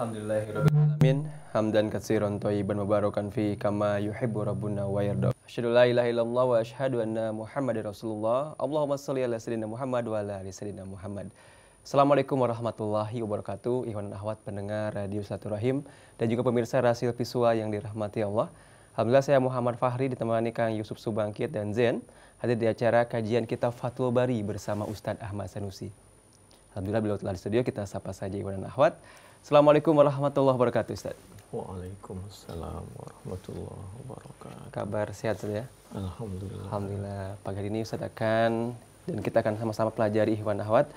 Alhamdulillahirrabbilalamin hamdan katsiran thayyiban mubarakan fi kama yuhibbu rabbuna wa yarda. Asyhadu la ilaha illallah wa asyhadu anna Muhammadar Rasulullah. Allahumma shalli ala sayyidina Muhammad wa ala ali sayyidina Muhammad. Assalamualaikum warahmatullahi wabarakatuh. Ikhwan dan akhwat pendengar Radio Silaturahim dan juga pemirsa Rasil Visual yang dirahmati Allah. Alhamdulillah saya Muhammad Fahri ditemani Kang Yusuf Subangkit dan Zen hadir di acara kajian kitab Fathul Bari bersama Ustadz Ahmad Sanusi. Alhamdulillah beliau telah di studio, kita sapa saja ikhwan dan akhwat. Assalamualaikum warahmatullahi wabarakatuh, Ustaz. Waalaikumsalam warahmatullahi wabarakatuh. Kabar sehat, Ustaz ya? Alhamdulillah. Alhamdulillah. Pagi hari ini Ustaz dan kita akan sama-sama pelajari ikhwan akhwat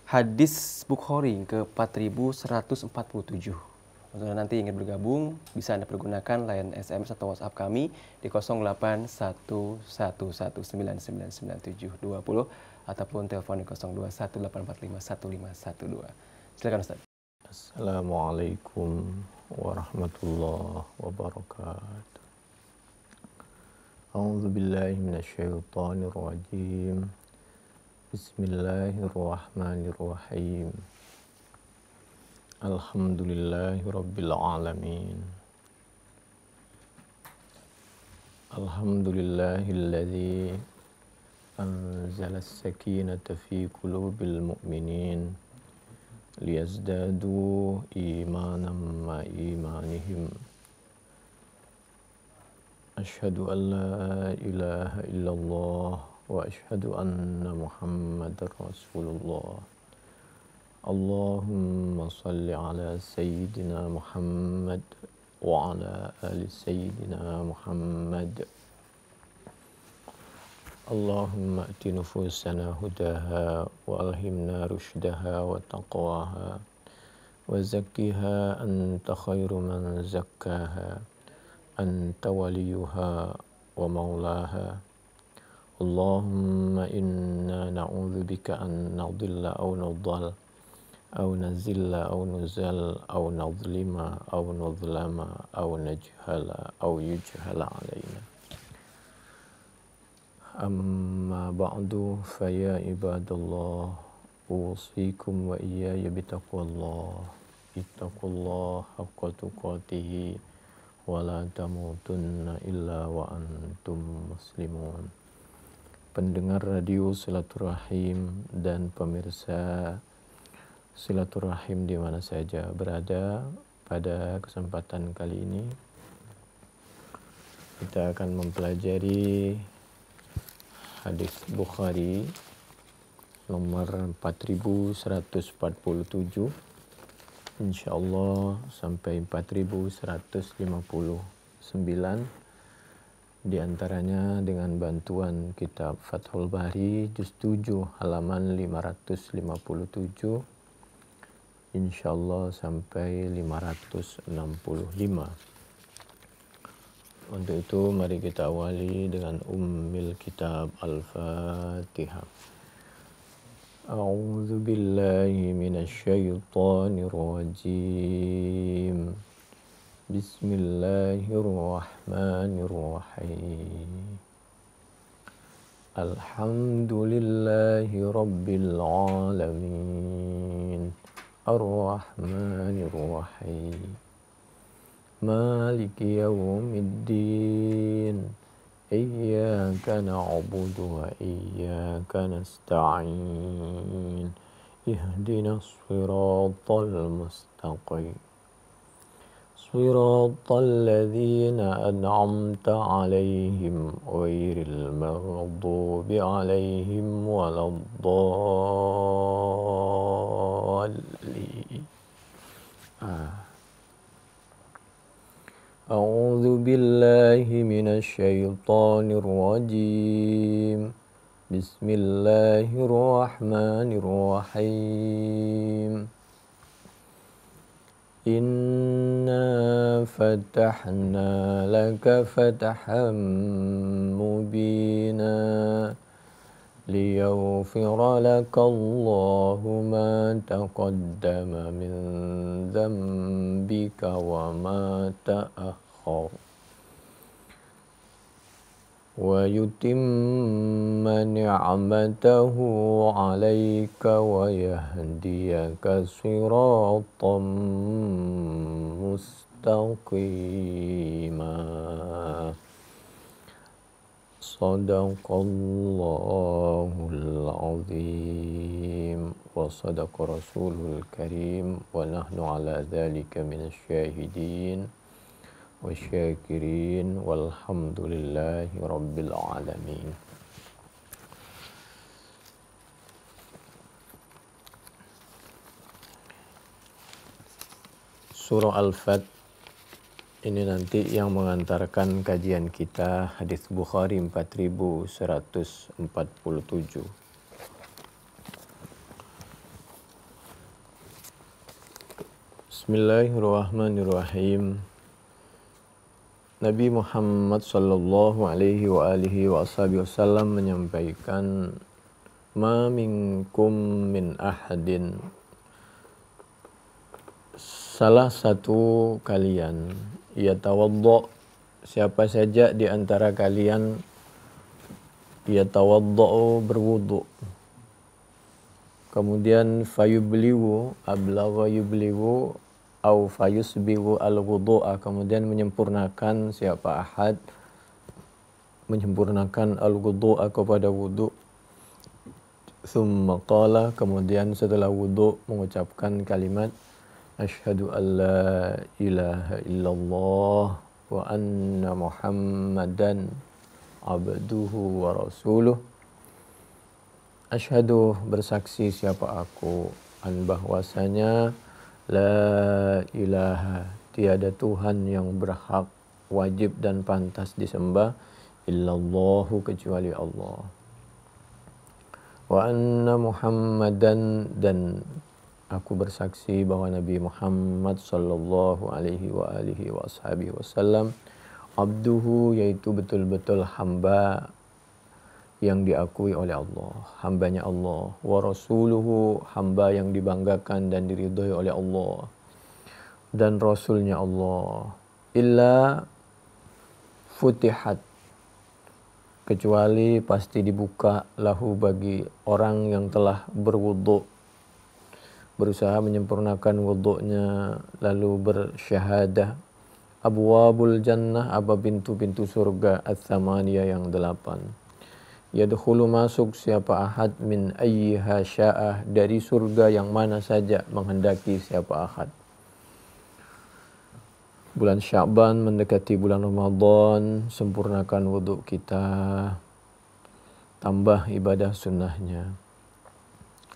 hadis Bukhari ke 4147. Untuk nanti ingin bergabung, bisa Anda pergunakan line SMS atau WhatsApp kami di 081119999720 ataupun telepon di 0218451512. Silakan Ustaz. Assalamualaikum warahmatullahi wabarakatuh. A'udzu billahi minasyaitonir rajim. Bismillahirrahmanirrahim. Alhamdulillahirabbil alamin. Alhamdulillahilladzi anzala as-sakinata fi qulubil mu'minin liyazdadu imanan ma imanihim. Asyhadu an la ilaha illallah wa asyhadu anna Muhammadar Rasulullah. Allahumma salli ala sayyidina Muhammad wa ala ali sayyidina Muhammad. Allahumma ati nufusana hudaha wa alhimna rushdaha wa taqwaha wa zakkiha anta khairu man zakkaha anta waliyuha wa maulaha. Allahumma inna na'udzu bika an nadilla aw nadhal aw nazilla aw nuzal aw nadhlima aw nudhlama aw najhala aw yujhala alaina. Amma ba'du faya ibadallah usikum wa iyaya bitaqwallah ittaqullah haqqa tuqatih wa la tamutunna illa wa antum muslimun. Pendengar Radio Silaturahim dan pemirsa Silaturahim di mana saja berada, pada kesempatan kali ini kita akan mempelajari hadis Bukhari nomor 4147 insyaallah sampai 4159, diantaranya dengan bantuan kitab Fathul Bari juz 7 halaman 557 insyaallah sampai 565. Untuk itu mari kita awali dengan ummil kitab Al-Fatihah. A'udzu billahi minasyaitonir rajim. Bismillahirrahmanirrahim. Alhamdulillahi rabbil alamin. Ar-Rahmanir-Rahim. Maliki yaumiddin. Iyyaka na'budu wa iyyaka nasta'in. Ihdinas siratal mustaqim. Siratal ladzina an'amta 'alaihim ghairil maghdubi 'alaihim waladdallin. A'udzu billahi minasyaitonir rajim. Bismillahirrahmanirrahim. Inna fatahna laka fatahan mubina liyaghfira laka Allahu ma taqaddama min dhanbika wa ma ta'akhkhar ويتم نعمته عليك ويهديك صراطا مستقيما. صدق الله العظيم وصدق رسوله الكريم ونحن على ذلك من الشاهدين والشاكرين والحمد لله رب العالمين. Surah Al-Fat ini nanti yang mengantarkan kajian kita hadis Bukhari 4147. Bismillahirrahmanirrahim. Nabi Muhammad sallallahu alaihi wa alihi wasallam menyampaikan, ma minkum min ahadin, salah satu kalian, yatawadda, siapa saja di antara kalian, yatawadda berwudu, kemudian fayubliwu, ablagha yubliwu, au fayusbihu al-wudu'a, kemudian menyempurnakan siapa ahad, menyempurnakan al-wudu'a kepada wudu, thumma qala, kemudian setelah wudu mengucapkan kalimat asyhadu an la ilaha illallah wa anna muhammadan abduhu wa rasuluh. Asyhadu, bersaksi siapa aku, an bahwasanya la ilaha, tiada Tuhan yang berhak, wajib dan pantas disembah, illallahu, kecuali Allah, wa anna muhammadan, dan aku bersaksi bahwa Nabi Muhammad sallallahu alaihi wa alihi wasallam abduhu, yaitu betul-betul hamba yang diakui oleh Allah, hambanya Allah, wa rasuluhu, hamba yang dibanggakan dan diridhoi oleh Allah, dan rasulnya Allah, illa futihat, kecuali pasti dibuka, lahu, bagi orang yang telah berwudu, berusaha menyempurnakan wudunya, lalu bersyahadah, abwabul jannah, apa pintu-pintu surga, ats-tsamaniyah, yang 8. Yadkhulu, masuk siapa ahad, min ayyiha sya'ah, dari surga yang mana saja menghendaki siapa ahad. Bulan Sya'ban mendekati bulan Ramadan, sempurnakan wudu kita, tambah ibadah sunnahnya.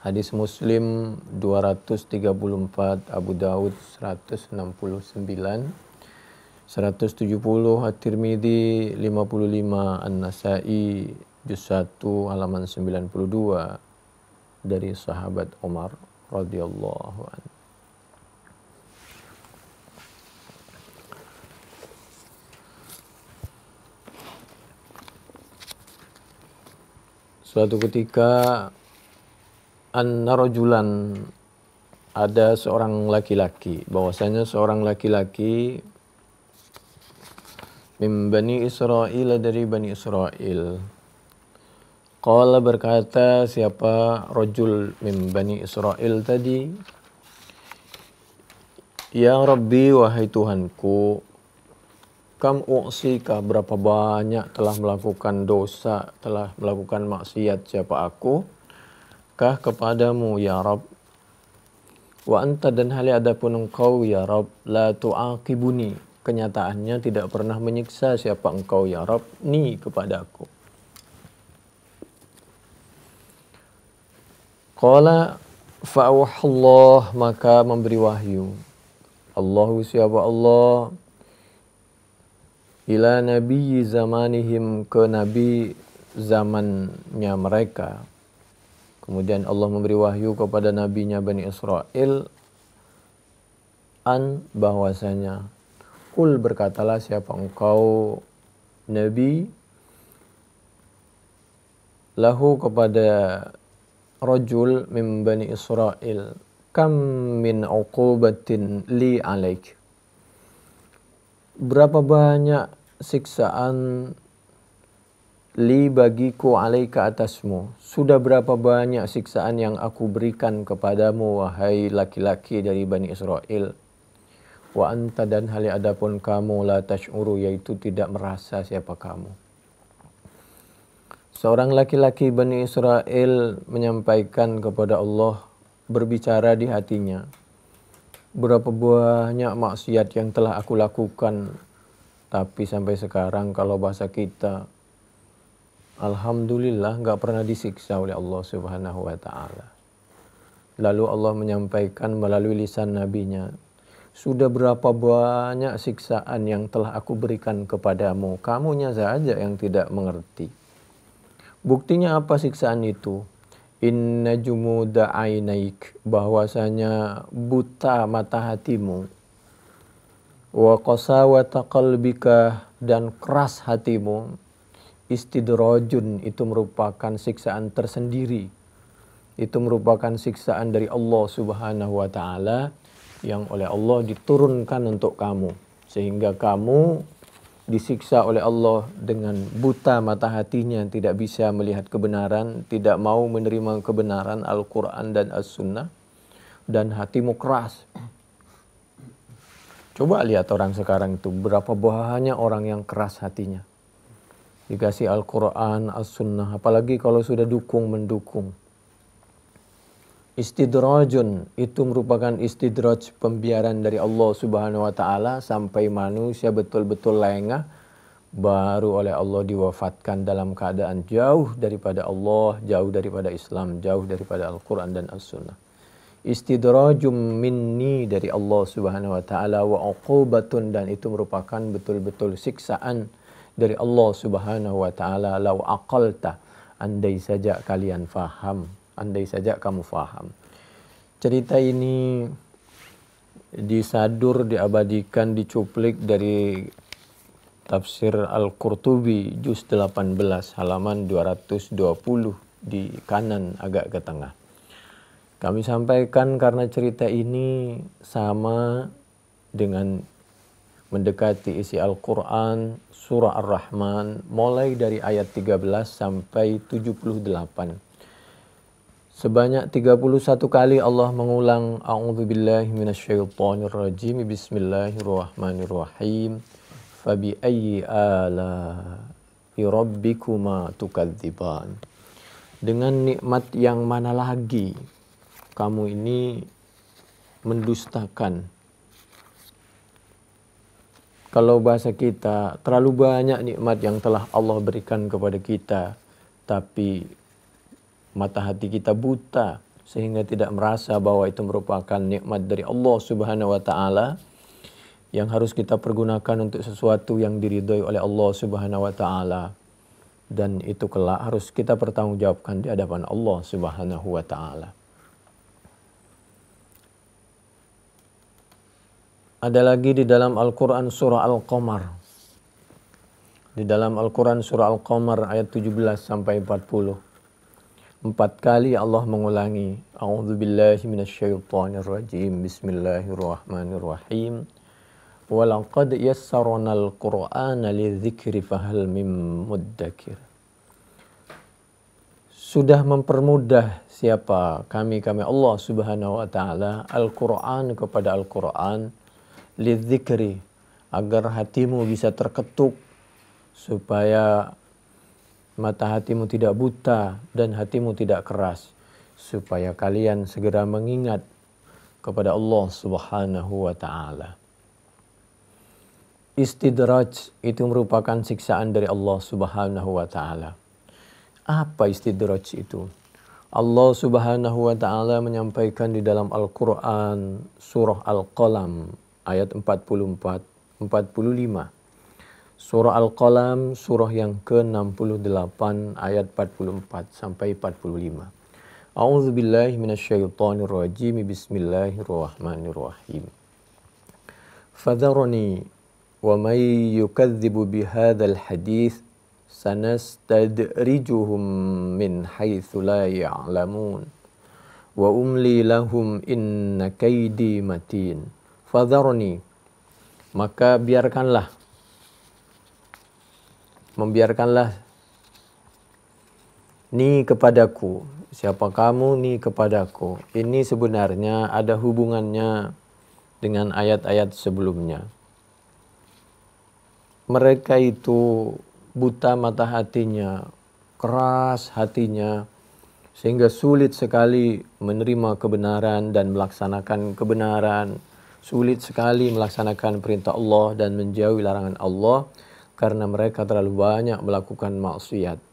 Hadis Muslim 234, Abu Daud 169, 170 At-Tirmidzi 55, An-Nasa'i juz 1 halaman 92 dari sahabat Umar radhiyallahu anhu. Suatu ketika anna rajulan, ada seorang laki-laki, bahwasanya seorang laki-laki min Bani Israil, dari Bani Israel. Qala, berkata siapa rajul min Bani Israil tadi, ya Rabbi, wahai Tuhanku, kam u'sika, berapa banyak telah melakukan dosa, telah melakukan maksiat siapa aku, kah kepadamu ya Rabb, wa anta, dan hal adapun engkau ya Rabb, la tu'aqibuni, kenyataannya tidak pernah menyiksa siapa engkau ya Rabb, ni kepadaku. Qala fa'auhallah, maka memberi wahyu Allahu, siapa Allah, ila nabi zamanihim, ke nabi zamannya mereka. Kemudian Allah memberi wahyu kepada nabinya Bani Israel, an, bahwasanya, kul, berkatalah siapa engkau nabi, lahu, kepada rajul min Bani Israel, kam min uqubatin li alaik, berapa banyak siksaan li bagiku alaika atasmu, sudah berapa banyak siksaan yang aku berikan kepadamu wahai laki-laki dari Bani Israel. Wa anta dan hali adapun kamu la tash'uru, yaitu tidak merasa siapa kamu. Seorang laki-laki Bani Israel menyampaikan kepada Allah, berbicara di hatinya, berapa banyak maksiat yang telah aku lakukan, tapi sampai sekarang kalau bahasa kita, alhamdulillah nggak pernah disiksa oleh Allah Subhanahu wa ta'ala. Lalu Allah menyampaikan melalui lisan nabinya, sudah berapa banyak siksaan yang telah aku berikan kepadamu, kamunya saja yang tidak mengerti. Buktinya apa siksaan itu? Inna jumuda ainaik, bahwasanya buta mata hatimu, wa qasawata qalbika, dan keras hatimu, istidrajun, itu merupakan siksaan tersendiri. Itu merupakan siksaan dari Allah Subhanahu wa ta'ala yang oleh Allah diturunkan untuk kamu, sehingga kamu disiksa oleh Allah dengan buta mata hatinya, tidak bisa melihat kebenaran, tidak mau menerima kebenaran Al-Quran dan As-Sunnah, dan hatimu keras. Coba lihat orang sekarang itu, berapa banyak orang yang keras hatinya. Dikasih Al-Quran, As-Sunnah, apalagi kalau sudah mendukung. Istidrajun, itu merupakan istidraj, pembiaran dari Allah Subhanahu wa ta'ala sampai manusia betul-betul lengah, baru oleh Allah diwafatkan dalam keadaan jauh daripada Allah, jauh daripada Islam, jauh daripada Al-Quran dan As-Sunnah. Istidrajum minni, dari Allah Subhanahu wa ta'ala, wa uqubatun, dan itu merupakan betul-betul siksaan dari Allah Subhanahu wa ta'ala. Lau aqalta, andai saja kalian faham, andai saja kamu faham. Cerita ini disadur, diabadikan, dicuplik dari tafsir Al-Qurtubi juz 18 halaman 220 di kanan agak ke tengah. Kami sampaikan karena cerita ini sama dengan mendekati isi Al-Quran surah Ar-Rahman mulai dari ayat 13 sampai 78. Sebanyak 31 kali Allah mengulang a'udzubillahi minasyaitonirrajim, bismillahirrahmanirrahim, fabi ayyi ala'i rabbikuma tukadziban. Dengan nikmat yang mana lagi kamu ini mendustakan. Kalau bahasa kita, terlalu banyak nikmat yang telah Allah berikan kepada kita, tapi mata hati kita buta sehingga tidak merasa bahwa itu merupakan nikmat dari Allah Subhanahu wa ta'ala yang harus kita pergunakan untuk sesuatu yang diridhoi oleh Allah Subhanahu wa ta'ala, dan itu kelak harus kita pertanggungjawabkan di hadapan Allah Subhanahu wa ta'ala. Ada lagi di dalam Al-Quran surah Al-Qamar. Di dalam Al-Quran surah Al-Qamar ayat 17 sampai 40. 4 kali Allah mengulangi a'udzubillahi minasyaitonirrajim, bismillahirrahmanirrahim, walaqad yassarnal qur'ana lidzikri fahal mim muddakir. Sudah mempermudah siapa kami Allah Subhanahu wa ta'ala Al-Quran, kepada Al-Quran, lidzikri, agar hatimu bisa terketuk, supaya mata hatimu tidak buta dan hatimu tidak keras, supaya kalian segera mengingat kepada Allah Subhanahu wa ta'ala. Istidraj itu merupakan siksaan dari Allah Subhanahu wa ta'ala. Apa istidraj itu? Allah Subhanahu wa ta'ala menyampaikan di dalam Al-Quran surah Al-Qalam ayat 44, 45. Surah Al-Qalam, surah yang ke-68 ayat 44 sampai 45. A'udzubillahi minasyaitonirrajim, bismillahirrahmanirrahim. Fadharni wa may yukadzibu bihadzal hadits sanastadrijuhum min haitsu la ya'lamun wa umli lahum inna kaidi matin. Fadharni, maka membiarkanlah Ni kepadaku. Siapa kamu? Ni kepadaku. Ini sebenarnya ada hubungannya dengan ayat-ayat sebelumnya. Mereka itu buta mata hatinya, keras hatinya, sehingga sulit sekali menerima kebenaran dan melaksanakan kebenaran. Sulit sekali melaksanakan perintah Allah dan menjauhi larangan Allah karena mereka terlalu banyak melakukan maksiat.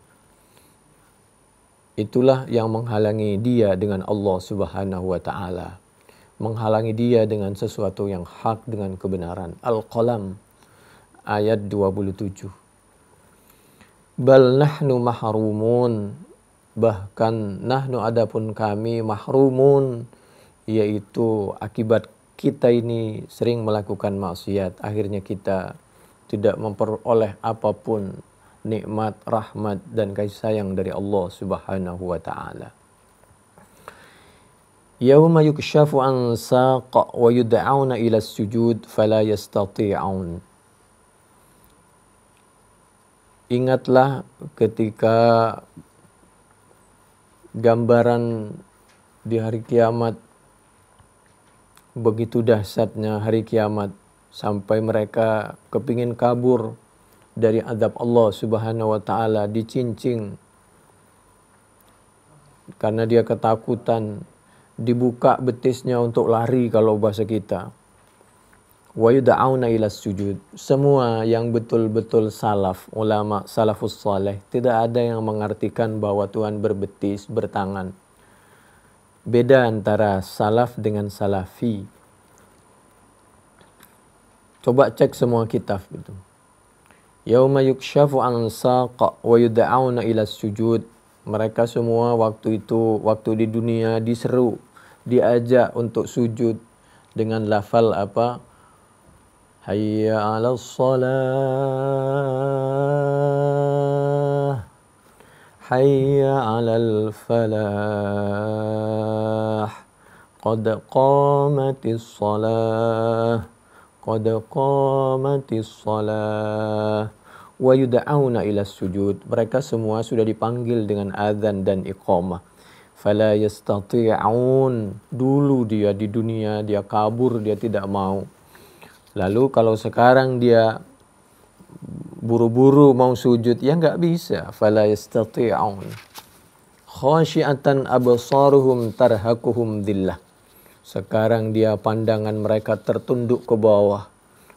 Itulah yang menghalangi dia dengan Allah Subhanahu wa taala. Menghalangi dia dengan sesuatu yang hak, dengan kebenaran. Al-Qalam ayat 27. Bal nahnu mahrumun, bahkan nahnu adapun kami mahrumun, yaitu akibat kita ini sering melakukan maksiat, akhirnya kita tidak memperoleh apapun nikmat, rahmat dan kasih sayang dari Allah Subhanahu wa taala. Yauma yukshafu an saq wa yud'auna ila sujud fala yastati'un. Ingatlah ketika gambaran di hari kiamat, begitu dahsyatnya hari kiamat sampai mereka kepingin kabur dari azab Allah Subhanahu wa taala, dicincing karena dia ketakutan, dibuka betisnya untuk lari kalau bahasa kita. Wa yud'auna ila sujud. Semua yang betul-betul salaf, ulama salafus saleh, tidak ada yang mengartikan bahwa Tuhan berbetis, bertangan. Beda antara salaf dengan salafi. Coba cek semua kitab itu. Yauma yukshafu an saq wa yud'auna ila sujud. Mereka semua waktu itu, waktu di dunia diseru, diajak untuk sujud dengan lafal apa? Hayya 'alas shalah, hayya 'alal falah, qad qamatis shalah, qad qamatis shalah. Wa yud'auna ila sujud. Mereka semua sudah dipanggil dengan azan dan iqamah. Fala yastati'un. Dulu dia di dunia dia kabur, dia tidak mau. Lalu kalau sekarang dia buru-buru mau sujud, ya enggak bisa. Fala yastati'un. Khasyi'atan absaruhum tarhaquhum dhillah. Sekarang dia pandangan mereka tertunduk ke bawah,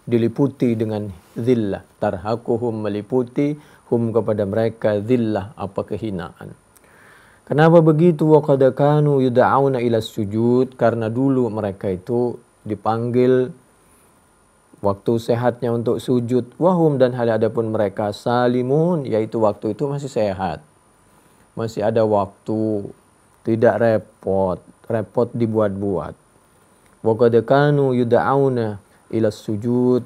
diliputi dengan dhillah. Tarhaquhum, meliputi, hum kepada mereka, dhillah, apa kehinaan. Kenapa begitu? Wa qad kanu yud'auna ila sujud, karena dulu mereka itu dipanggil waktu sehatnya untuk sujud. Wahum, dan hal adapun mereka salimun, yaitu waktu itu masih sehat, masih ada waktu, tidak repot dibuat-buat. Wa qad kanu yud'auna ila sujud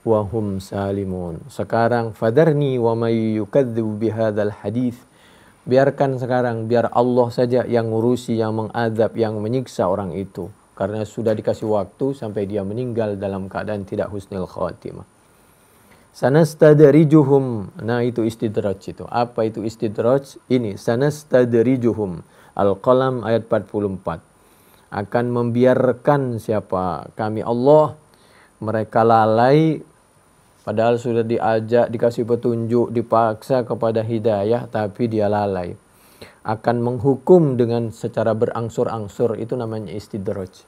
wahum salimun. Sekarang fadarni wa may yukadzibu bihadzal hadits. Biarkan sekarang, biar Allah saja yang ngurusi, yang mengadab, yang menyiksa orang itu. Karena sudah dikasih waktu sampai dia meninggal dalam keadaan tidak husnul khatimah. Sanastadrijuhum. Nah, itu istidraj itu. Apa itu istidraj? Ini sanastadrijuhum. Al-Qalam ayat 44. Akan membiarkan siapa? Kami Allah. Mereka lalai, padahal sudah diajak, dikasih petunjuk, dipaksa kepada hidayah, tapi dia lalai. Akan menghukum dengan secara berangsur-angsur, itu namanya istidraj.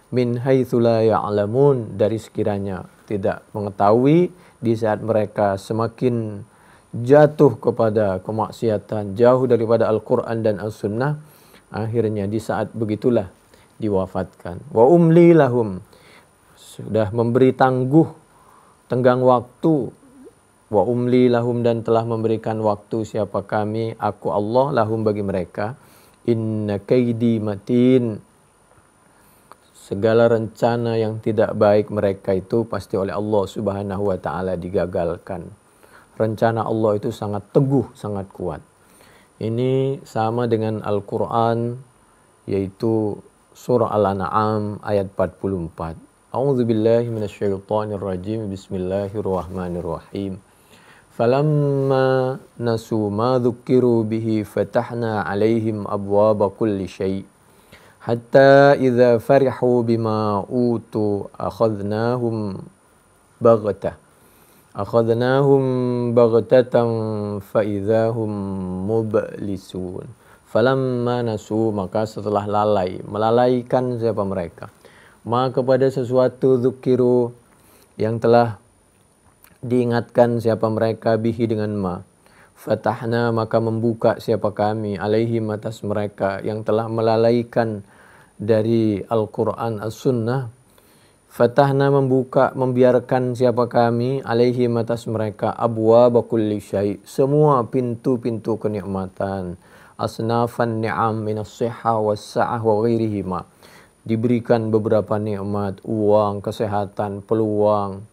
Min haitsu la ya'lamun, dari sekiranya tidak mengetahui, di saat mereka semakin jatuh kepada kemaksiatan, jauh daripada Al-Quran dan As-Sunnah, akhirnya di saat begitulah diwafatkan. Wa umli lahum, sudah memberi tenggang waktu. Wa umli lahum, dan telah memberikan waktu siapa kami, aku Allah, lahum bagi mereka. Inna kaidi matin, segala rencana yang tidak baik mereka itu pasti oleh Allah Subhanahu wa taala digagalkan. Rencana Allah itu sangat teguh, sangat kuat. Ini sama dengan Al-Quran, yaitu surah Al-An'am ayat 44. A'udzubillahi minasyaitonirrajim. Bismillahirrahmanirrahim. Falamma nasu ma dzukkiru bihi fatahna 'alaihim abwaaba kulli syai' hatta idza farihu bima utu akhadnahum baghtatan fa idzahum mublisun. Falamma nasu, maka setelah melalaikan siapa mereka, maka kepada sesuatu dzukiru yang telah diingatkan siapa mereka bihi dengan ma, fatahna, maka membuka siapa kami, alaihim, atas mereka yang telah melalaikan dari Al-Quran As-Sunnah. Fatahna, membuka, membiarkan siapa kami, alaihim, atas mereka, abwaaba kulli syai', semua pintu-pintu kenikmatan, asnafan ni'am minas sihah was-sa'ah wa ghairihima, diberikan beberapa nikmat, uang, kesehatan, peluang.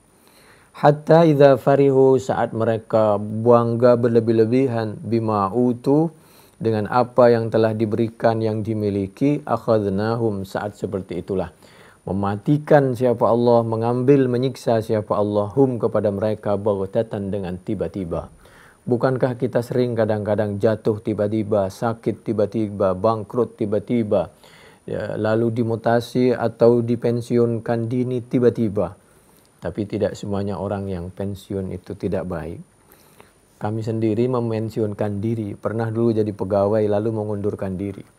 Hatta idza farihu, saat mereka bangga berlebih-lebihan, bima utu, dengan apa yang telah diberikan, yang dimiliki, akhadnahum, saat seperti itulah mematikan siapa Allah, mengambil, menyiksa siapa Allah, hum, kepada mereka, baghtatan, dengan tiba-tiba. Bukankah kita sering kadang-kadang jatuh tiba-tiba, sakit tiba-tiba, bangkrut tiba-tiba, ya, lalu dimutasi atau dipensiunkan dini tiba-tiba. Tapi tidak semuanya orang yang pensiun itu tidak baik. Kami sendiri memensiunkan diri, pernah dulu jadi pegawai lalu mengundurkan diri.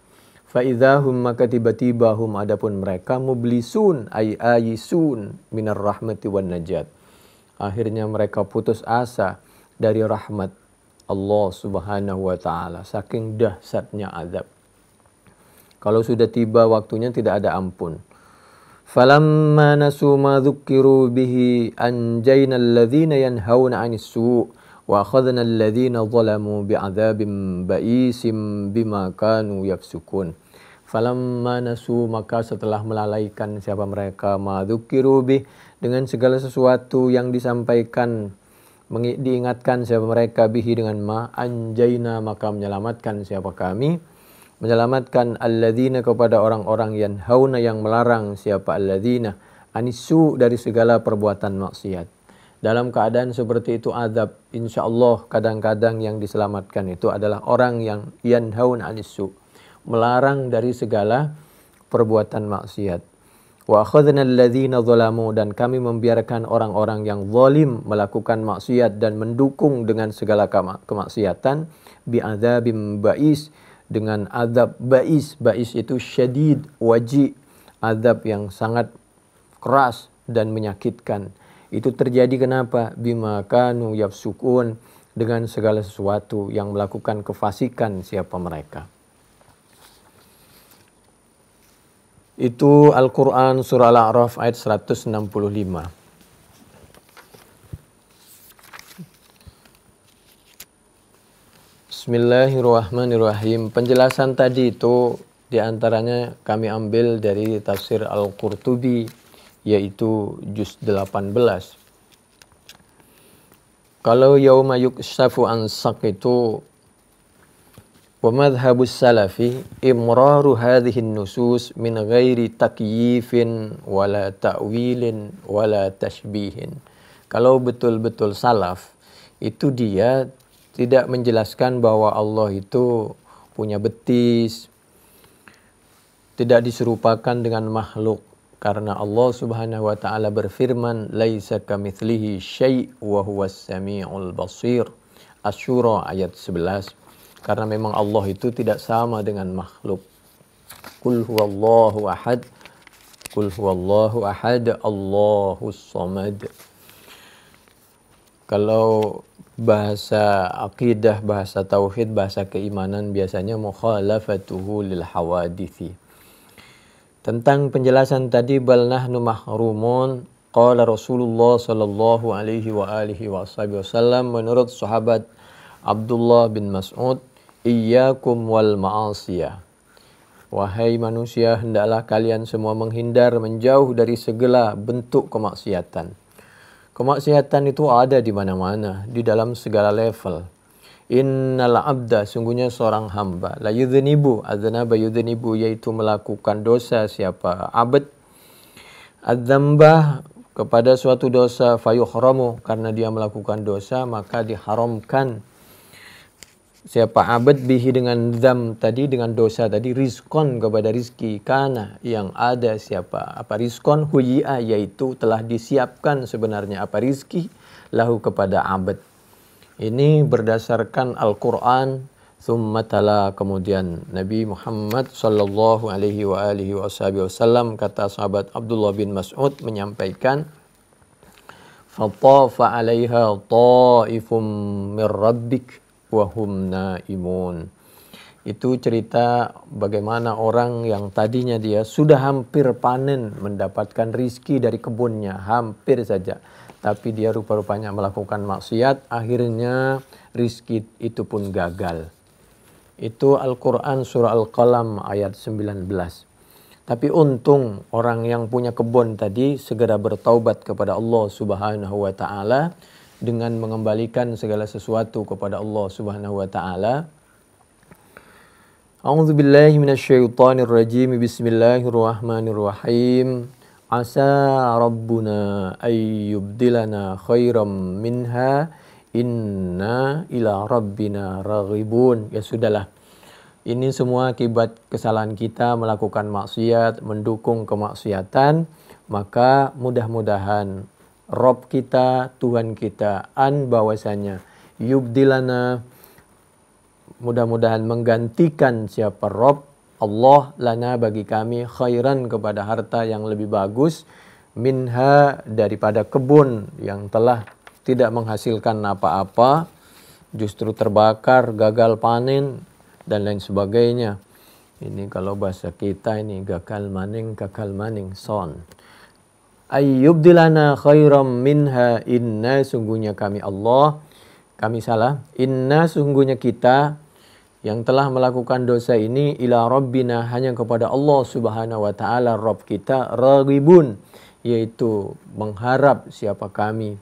Fa'idhahum, maka tiba-tiba hum, adapun mereka, mublisun ay ayisun minar rahmati wan najat, akhirnya mereka putus asa dari rahmat Allah Subhanahu wa ta'ala, saking dahsyatnya azab. Kalau sudah tiba waktunya tidak ada ampun. Falamma nasu ma dzukkiru bihi anjayna alladhina yanhauna 'anis su' wa akhadna alladhina zalamu bi'adzabin ba'isim bima kanu yafsukun. Falamma nasu, maka setelah melalaikan siapa mereka, ma dzukkiru bih, dengan segala sesuatu yang disampaikan, diingatkan siapa mereka, bihi, dengan ma, anjayna, maka menyelamatkan siapa kami, menyelamatkan alladzina, kepada orang-orang, yanhauna, yang melarang siapa alladzina, anisu, dari segala perbuatan maksiat. Dalam keadaan seperti itu azab, insyaallah kadang-kadang yang diselamatkan itu adalah orang yang yanhauna anisu, melarang dari segala perbuatan maksiat. Wa akhadna alladzina zalamu, dan kami membiarkan orang-orang yang zalim melakukan maksiat dan mendukung dengan segala kemaksiatan, bi'adzabim ba'is, dengan azab ba'is. Ba'is itu syadid, waji, azab yang sangat keras dan menyakitkan. Itu terjadi kenapa? Bima kanu yafsukun, dengan segala sesuatu yang melakukan kefasikan siapa mereka. Itu Al-Quran surah Al-A'raf ayat 165. Bismillahirrahmanirrahim. Penjelasan tadi itu diantaranya kami ambil dari tafsir Al-Qurtubi, yaitu juz 18. Kalau yauma yukshafu an saq itu, wa madhhabus salafi imraru hadhihi nusus min ghairi takyifin wala ta'wilin wala tashbihin. Kalau betul-betul salaf itu dia tidak menjelaskan bahwa Allah itu punya betis, tidak diserupakan dengan makhluk, karena Allah Subhanahu wa taala berfirman, laisa kamitslihi syai' wa huwas samiul basir. Asy-Syura ayat 11. Karena memang Allah itu tidak sama dengan makhluk. Qul huwallahu ahad, qul huwallahu ahad, Allahus samad. Kalau bahasa akidah, bahasa tauhid, bahasa keimanan biasanya mukhalafatuhu lil hawadithi. Tentang penjelasan tadi, bal nahnu mahrumun, qala Rasulullah sallallahu alaihi wa alihi wasallam, menurut sahabat Abdullah bin Mas'ud, iyyakum wal ma'asiyah, wahai manusia, hendaklah kalian semua menghindar, menjauh dari segala bentuk kemaksiatan. Kemaksiatan itu ada di mana-mana, di dalam segala level. Innal abda, sungguhnya seorang hamba, la yudhnibu, adznaba yudhnibu, yaitu melakukan dosa siapa abd, adzambah, kepada suatu dosa, fayuhramu, karena dia melakukan dosa maka diharamkan. Siapa abad bihi dengan dzam tadi, dengan dosa tadi, rizkon kepada rizki, karena yang ada siapa, apa rizkon, huyi'a, yaitu telah disiapkan sebenarnya apa rizki, lahu kepada abad. Ini berdasarkan Al-Quran. Thumma tala, kemudian Nabi Muhammad sallallahu alaihi wa alihi wasallam, kata sahabat Abdullah bin Mas'ud menyampaikan, fatafa 'alaiha ta'ifum mir rabbik wa hum naimun. Itu cerita bagaimana orang yang tadinya dia sudah hampir panen, mendapatkan rizki dari kebunnya, hampir saja, tapi dia rupa-rupanya melakukan maksiat, akhirnya rizki itu pun gagal. Itu Al-Quran surah Al-Qalam ayat 19. Tapi untung orang yang punya kebun tadi segera bertaubat kepada Allah Subhanahu wa taala dengan mengembalikan segala sesuatu kepada Allah Subhanahu wa taala. A'udzubillahi minasyaitonirrajim. Bismillahirrahmanirrahim. Asa rabbuna ayyubdilana khairam minha inna ila rabbina raghibun. Ya sudahlah. Ini semua akibat kesalahan kita melakukan maksiat, mendukung kemaksiatan. Maka mudah-mudahan Rob kita, Tuhan kita, bahwasanya yubdilana, mudah-mudahan menggantikan siapa Rob, Allah lana bagi kami, khairan kepada harta yang lebih bagus, minha daripada kebun yang telah tidak menghasilkan apa-apa, justru terbakar, gagal panen, dan lain sebagainya. Ini kalau bahasa kita ini gagal maning, son. Ayyubdilana khairam minha, inna, sungguhnya kami Allah, kami salah, inna, sungguhnya kita yang telah melakukan dosa ini, ila rabbina, hanya kepada Allah Subhanahu wa taala Rabb kita, raghibun, yaitu mengharap siapa kami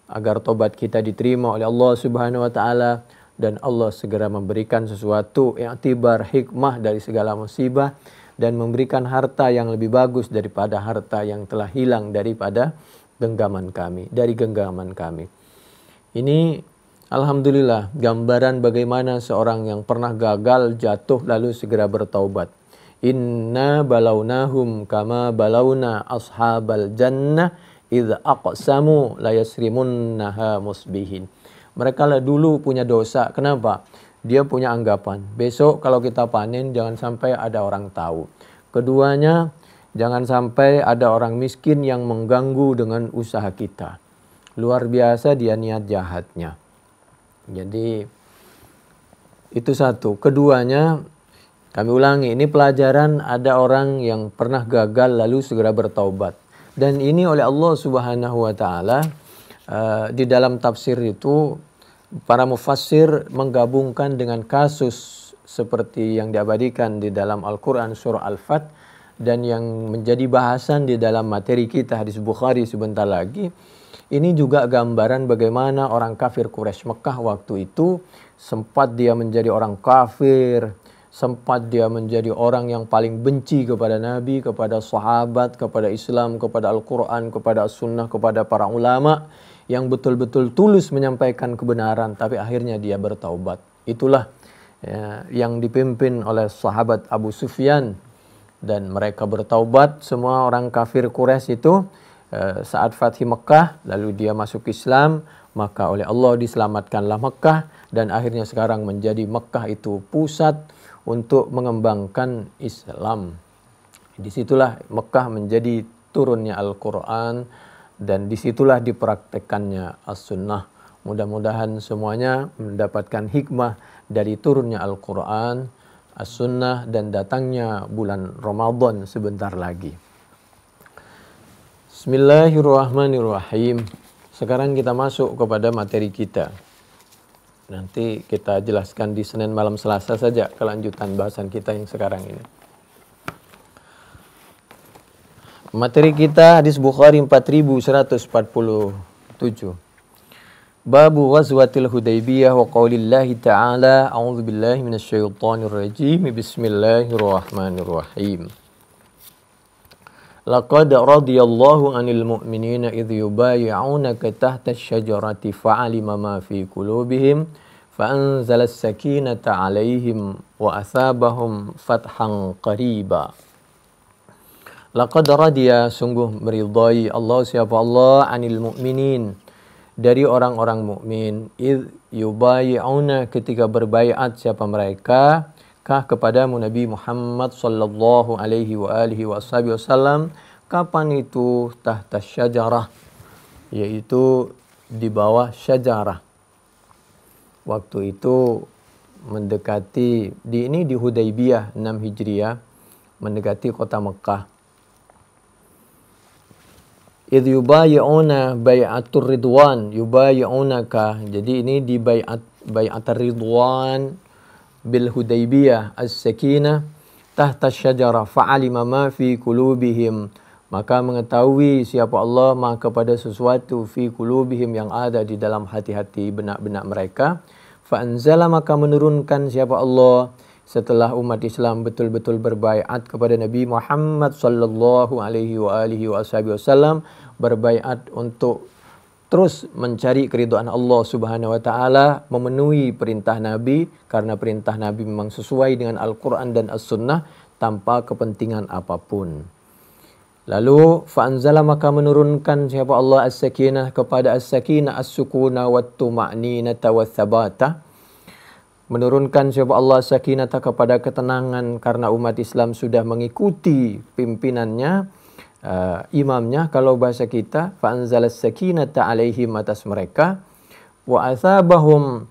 agar tobat kita diterima oleh Allah Subhanahu wa taala dan Allah segera memberikan sesuatu i'tibar, hikmah dari segala musibah, dan memberikan harta yang lebih bagus daripada harta yang telah hilang daripada genggaman kami, dari genggaman kami. Ini alhamdulillah gambaran bagaimana seorang yang pernah gagal, jatuh, lalu segera bertaubat. Inna balawnahum kama balawna ashabal jannah idza aqsamu la yasrimunnaha musbihin. Mereka lah dulu punya dosa. Kenapa? Dia punya anggapan, besok kalau kita panen jangan sampai ada orang tahu. Keduanya, jangan sampai ada orang miskin yang mengganggu dengan usaha kita. Luar biasa dia niat jahatnya. Jadi itu satu. Keduanya, kami ulangi, ini pelajaran ada orang yang pernah gagal lalu segera bertaubat. Dan ini oleh Allah Subhanahu wa taala di dalam tafsir itu para mufassir menggabungkan dengan kasus seperti yang diabadikan di dalam Al-Quran surah Al-Fat dan yang menjadi bahasan di dalam materi kita hadis Bukhari sebentar lagi. Ini juga gambaran bagaimana orang kafir Quraisy Mekah waktu itu sempat dia menjadi orang kafir, sempat dia menjadi orang yang paling benci kepada Nabi, kepada sahabat, kepada Islam, kepada Al-Quran, kepada As-Sunnah, kepada para ulama yang betul-betul tulus menyampaikan kebenaran, tapi akhirnya dia bertaubat. Itulah ya, yang dipimpin oleh sahabat Abu Sufyan, dan mereka bertaubat semua orang kafir Quraisy itu saat Fathi Mekah, lalu dia masuk Islam, maka oleh Allah diselamatkanlah Mekah, dan akhirnya sekarang menjadi Mekah itu pusat untuk mengembangkan Islam. Disitulah Mekah menjadi turunnya Al-Quran, dan disitulah dipraktekannya As-Sunnah. Mudah-mudahan semuanya mendapatkan hikmah dari turunnya Al-Quran, As-Sunnah, dan datangnya bulan Ramadan sebentar lagi. Bismillahirrahmanirrahim. Sekarang kita masuk kepada materi kita. Nanti kita jelaskan di Senin malam Selasa saja kelanjutan bahasan kita yang sekarang ini. Materi kita hadis Bukhari 4147. Babu ghazwatil Hudaybiyah wa qaulillahi ta'ala a'udzubillahi minasyaitonir rajim. Bismillahirrahmanirrahim. Laqad radiyallahu 'anil mu'minina idh yubayyi'unaka tahta asy-syajarati fa'alima ma fi qulubihim fa'anzala as-sakinata 'alaihim wa asabahum fathan qariba. Laqad radiya, sungguh meridai Allah, siapa Allah, 'anil mu'minin, dari orang-orang mukmin, idh yubayyi'una, ketika berbaiat siapa mereka, kepadamu Nabi Muhammad sallallahu alaihi wa alihi wasallam. Kapan itu? Tahta syajarah, yaitu di bawah syajarah. Waktu itu mendekati di Hudaybiyah 6 Hijriah, mendekati kota Mekah. Idh yubayyi'una bai'atur ridwan, yubayyi'unaka. Jadi ini di bai'atur ridwan bil Hudaybiyah as-sakinah tahta syajarah fa'alima ma fi qulubihim, maka mengetahui siapa Allah maka kepada sesuatu fi qulubihim, yang ada di dalam hati-hati benak-benak mereka. Fa'anzala, maka menurunkan siapa Allah setelah umat Islam betul-betul berbaiat kepada Nabi Muhammad sallallahu alaihi wa alihi wasallam, berbaiat untuk terus mencari keridhaan Allah Subhanahu wa taala, memenuhi perintah Nabi, karena perintah Nabi memang sesuai dengan Al-Qur'an dan As-Sunnah tanpa kepentingan apapun. Lalu fa'anzala, maka menurunkan siapa Allah as-sakinah, kepada as-sakinah as-sukuna wat-tuma'ninata wath-thabata. Menurunkan siapa Allah as-sakinah kepada ketenangan, karena umat Islam sudah mengikuti pimpinannya, imamnya, kalau bahasa kita, fa'anzalas sakinata alaihim, atas mereka, wa asabahum,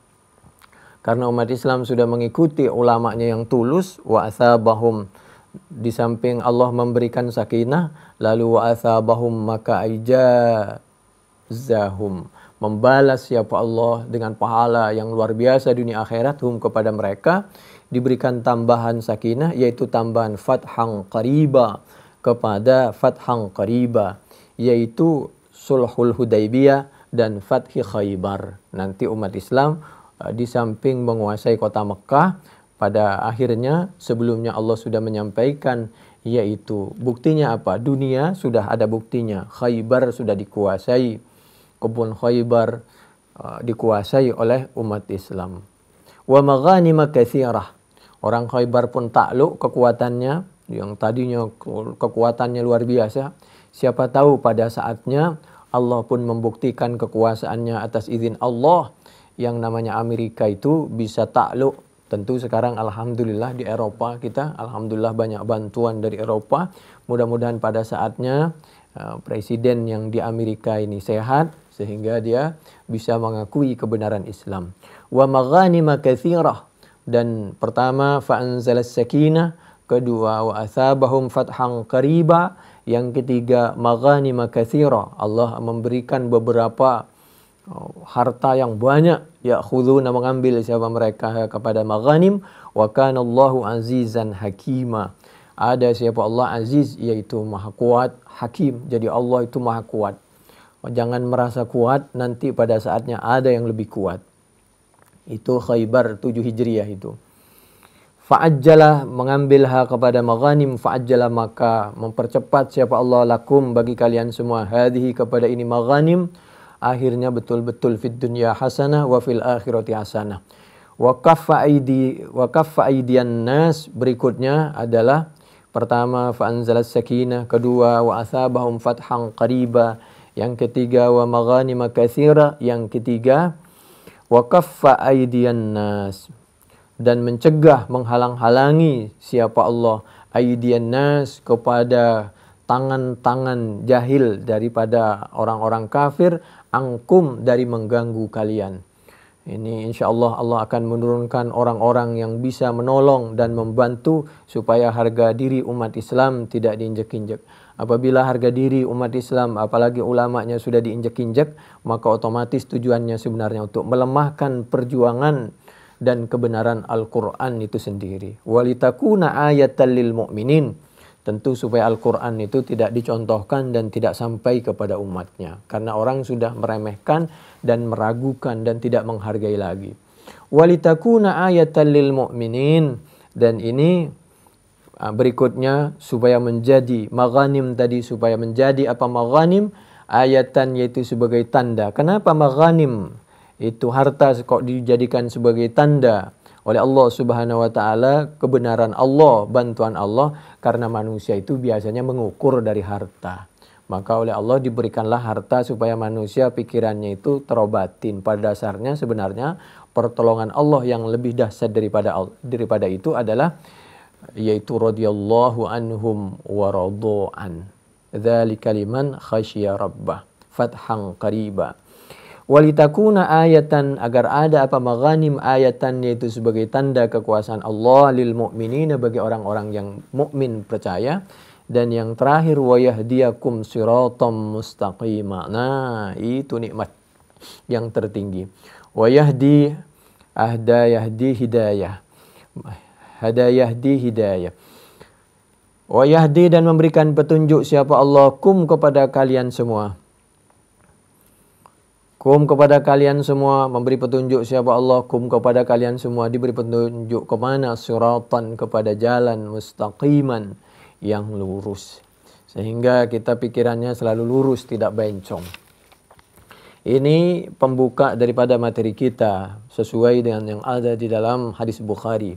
karena umat Islam sudah mengikuti ulamanya yang tulus, wa asabahum, di samping Allah memberikan sakinah, lalu wa asabahum, maka aijazahum, membalas siapa Allah dengan pahala yang luar biasa dunia akhirat, hum, kepada mereka diberikan tambahan sakinah, yaitu tambahan fathang qariba, kepada fathang qariba, yaitu sulhul Hudaybiyah dan fathi Khaybar. Nanti umat Islam di samping menguasai kota Mekah, pada akhirnya sebelumnya Allah sudah menyampaikan, yaitu buktinya apa? Dunia sudah ada buktinya, Khaybar sudah dikuasai, kebun Khaybar dikuasai oleh umat Islam. Wa maghanima katsirah, orang Khaybar pun takluk kekuatannya, yang tadinya kekuatannya luar biasa. Siapa tahu pada saatnya Allah pun membuktikan kekuasaannya atas izin Allah. Yang namanya Amerika itu bisa takluk. Tentu sekarang alhamdulillah di Eropa kita, alhamdulillah banyak bantuan dari Eropa. Mudah-mudahan pada saatnya presiden yang di Amerika ini sehat, sehingga dia bisa mengakui kebenaran Islam. Wa maghanima katsirah, dan pertama fa'anzalas sakinah, kedua wa asabahum fathang qariba, yang ketiga maghanima katsira, Allah memberikan beberapa harta yang banyak, ya'khuduna, mengambil siapa mereka kepada maghanim, wa kana Allahu azizan hakima, ada siapa Allah aziz, yaitu maha kuat, hakim, jadi Allah itu maha kuat. Jangan merasa kuat, nanti pada saatnya ada yang lebih kuat. Itu Khaybar 7 Hijriah itu. Fa'ajjalah, mengambil hak kepada maghanim, fa'ajjalah, maka mempercepat siapa Allah lakum, bagi kalian semua, hadhihi, kepada ini maghanim, akhirnya betul-betul fid dunya hasanah wa fil akhirati hasanah. Wa kaffa aidian nas, berikutnya adalah pertama fa'anzalas sakinah, kedua wa asabahum fathang qariba, yang ketiga wa maghanima katsira, yang ketiga wa kaffa aidian nas, dan mencegah, menghalang-halangi siapa Allah, aidian nas, kepada tangan-tangan jahil daripada orang-orang kafir, angkum, dari mengganggu kalian. Ini insya Allah Allah akan menurunkan orang-orang yang bisa menolong dan membantu supaya harga diri umat Islam tidak diinjek-injek. Apabila harga diri umat Islam, apalagi ulamanya, sudah diinjek-injek, maka otomatis tujuannya sebenarnya untuk melemahkan perjuangan dan kebenaran Al-Quran itu sendiri. Walitakuna ayatan lil mu'minin, tentu supaya Al-Quran itu tidak dicontohkan dan tidak sampai kepada umatnya, karena orang sudah meremehkan dan meragukan dan tidak menghargai lagi. Walitakuna ayatan lil mu'minin, dan ini Berikutnya supaya menjadi maghanim tadi, supaya menjadi apa maghanim? Ayatan, yaitu sebagai tanda. Kenapa maghanim? Itu harta kok dijadikan sebagai tanda oleh Allah Subhanahu wa taala, kebenaran Allah, bantuan Allah, karena manusia itu biasanya mengukur dari harta. Maka oleh Allah diberikanlah harta supaya manusia pikirannya itu terobatin. Pada dasarnya sebenarnya pertolongan Allah yang lebih dahsyat daripada itu adalah yaitu radhiyallahu anhum wa radu'an. Dzalika liman khasyiya rabbah fathan qariba. Walitakuna ayatan, agar ada apa maghanim, ayatan yaitu sebagai tanda kekuasaan Allah lil mu'minina, bagi orang-orang yang mukmin percaya. Dan yang terakhir wa yahdiyakum siratam mustaqima. Nah, itu nikmat yang tertinggi. Wa yahdi ahda yahdi hidayah. Hada yahdi hidayah. Wa yahdi, dan memberikan petunjuk siapa Allah kum kepada kalian semua. Kum kepada kalian semua, memberi petunjuk siapa Allah kum kepada kalian semua, diberi petunjuk kemana? Siratan, kepada jalan mustaqiman, yang lurus. Sehingga kita pikirannya selalu lurus, tidak bencong. Ini pembuka daripada materi kita sesuai dengan yang ada di dalam hadis Bukhari.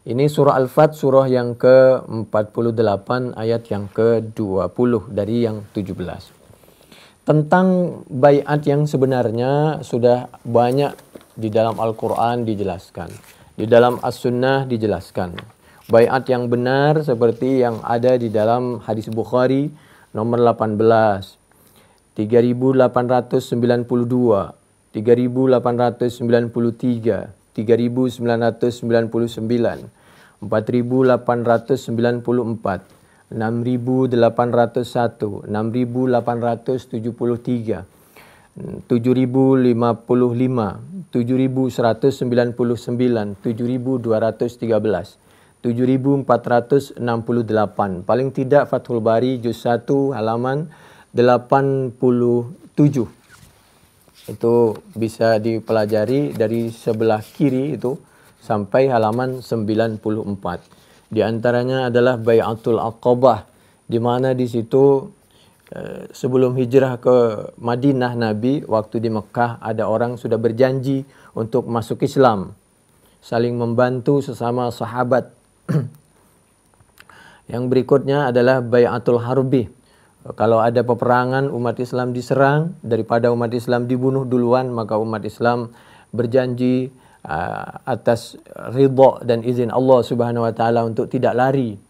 Ini surah Al-Fat, surah yang ke-48 ayat yang ke-20 dari yang 17. Tentang baiat yang sebenarnya sudah banyak di dalam Al-Quran dijelaskan. Di dalam As-Sunnah dijelaskan. Baiat yang benar seperti yang ada di dalam hadis Bukhari nomor 18, 3892, 3893, 3999, 4894, 6801, 6873, 7855, 7055, 7199, 7213, 7468. Paling tidak Fathul Bari juz 1 halaman 87. Itu bisa dipelajari dari sebelah kiri itu sampai halaman 94. Di antaranya adalah Bai'atul Aqabah, di mana di situ sebelum hijrah ke Madinah Nabi, waktu di Mekah ada orang sudah berjanji untuk masuk Islam, saling membantu sesama sahabat. Yang berikutnya adalah Bai'atul Harbi. Kalau ada peperangan, umat Islam diserang, daripada umat Islam dibunuh duluan, maka umat Islam berjanji atas ridha dan izin Allah Subhanahu wa taala untuk tidak lari,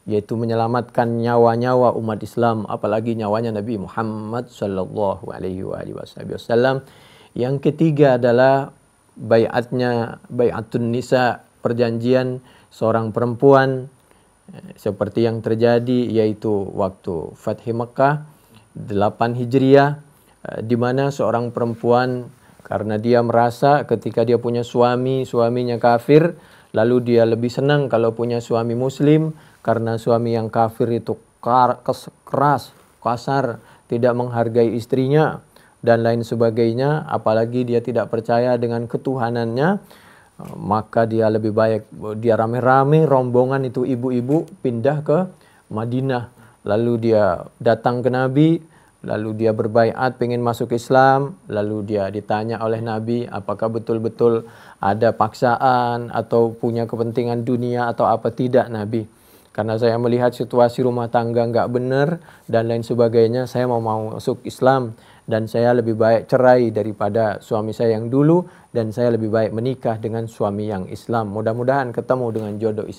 yaitu menyelamatkan nyawa-nyawa umat Islam, apalagi nyawanya Nabi Muhammad sallallahu alaihi wasallam. Yang ketiga adalah bai'atun nisa, perjanjian seorang perempuan seperti yang terjadi yaitu waktu Fathi Mekah 8 Hijriah, di mana seorang perempuan karena dia merasa ketika dia punya suaminya kafir, lalu dia lebih senang kalau punya suami muslim, karena suami yang kafir itu keras, kasar, tidak menghargai istrinya dan lain sebagainya, apalagi dia tidak percaya dengan ketuhanannya. Maka dia lebih baik, dia rame-rame rombongan itu ibu-ibu pindah ke Madinah. Lalu dia datang ke Nabi, lalu dia berbaiat pengen masuk Islam. Lalu dia ditanya oleh Nabi apakah betul-betul ada paksaan atau punya kepentingan dunia atau apa. Tidak Nabi, karena saya melihat situasi rumah tangga nggak benar dan lain sebagainya, saya mau masuk Islam. Dan saya lebih baik cerai daripada suami saya yang dulu, dan saya lebih baik menikah dengan suami yang Islam. Mudah-mudahan ketemu dengan jodoh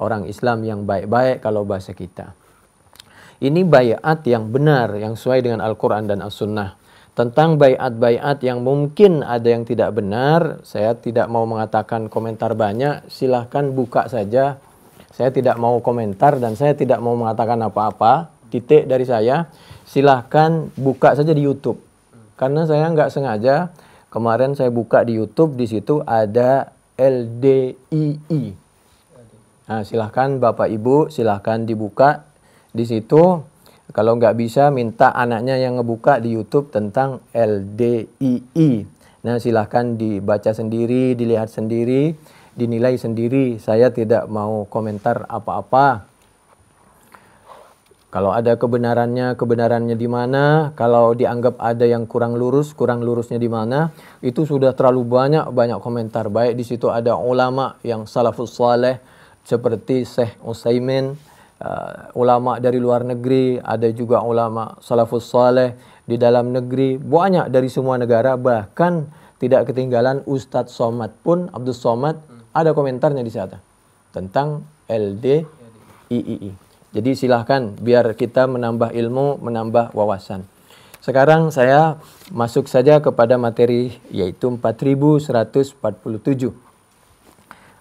orang Islam yang baik-baik kalau bahasa kita. Ini baiat yang benar, yang sesuai dengan Al-Quran dan As-Sunnah. Tentang baiat-baiat yang mungkin ada yang tidak benar, saya tidak mau mengatakan komentar banyak, silahkan buka saja. Saya tidak mau komentar dan saya tidak mau mengatakan apa-apa, titik dari saya. Silahkan buka saja di YouTube. Karena saya nggak sengaja, kemarin saya buka di YouTube, di situ ada LDII. Nah, silahkan Bapak Ibu, silahkan dibuka di situ. Kalau nggak bisa, minta anaknya yang ngebuka di YouTube tentang LDII. Nah, silahkan dibaca sendiri, dilihat sendiri. dinilai sendiri. Saya tidak mau komentar apa-apa. Kalau ada kebenarannya di mana. Kalau dianggap ada yang kurang lurusnya di mana. Itu sudah terlalu banyak komentar. Baik di situ ada ulama yang salafus saleh seperti Syekh Utsaimin, ulama dari luar negeri, ada juga ulama salafus saleh di dalam negeri, banyak dari semua negara. Bahkan tidak ketinggalan Ustadz Somad pun, Abdul Somad, ada komentarnya di sana tentang LDII. Jadi silahkan biar kita menambah ilmu, menambah wawasan. Sekarang saya masuk saja kepada materi, yaitu 4147.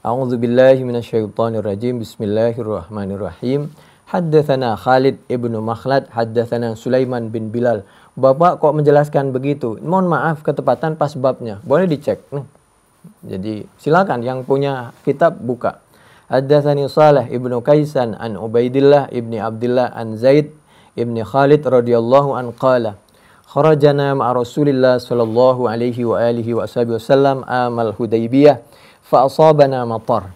A'udzubillahi minasyaitonirrajim. Bismillahirrahmanirrahim. Haddatsana Khalid ibnu Makhlad, haddatsana Sulaiman bin Bilal. Bapak kok menjelaskan begitu? Mohon maaf, ketepatan pas babnya. Boleh dicek. Jadi silakan yang punya kitab buka. Haddatsani Salih ibnu Kaisan an Ubaidillah ibni Abdullah an Zaid ibni Khalid radhiyallahu an qala kharajana ma'a Rasulillah sallallahu alaihi wa alihi wasallam amal Hudaybiyah fa asabana matar.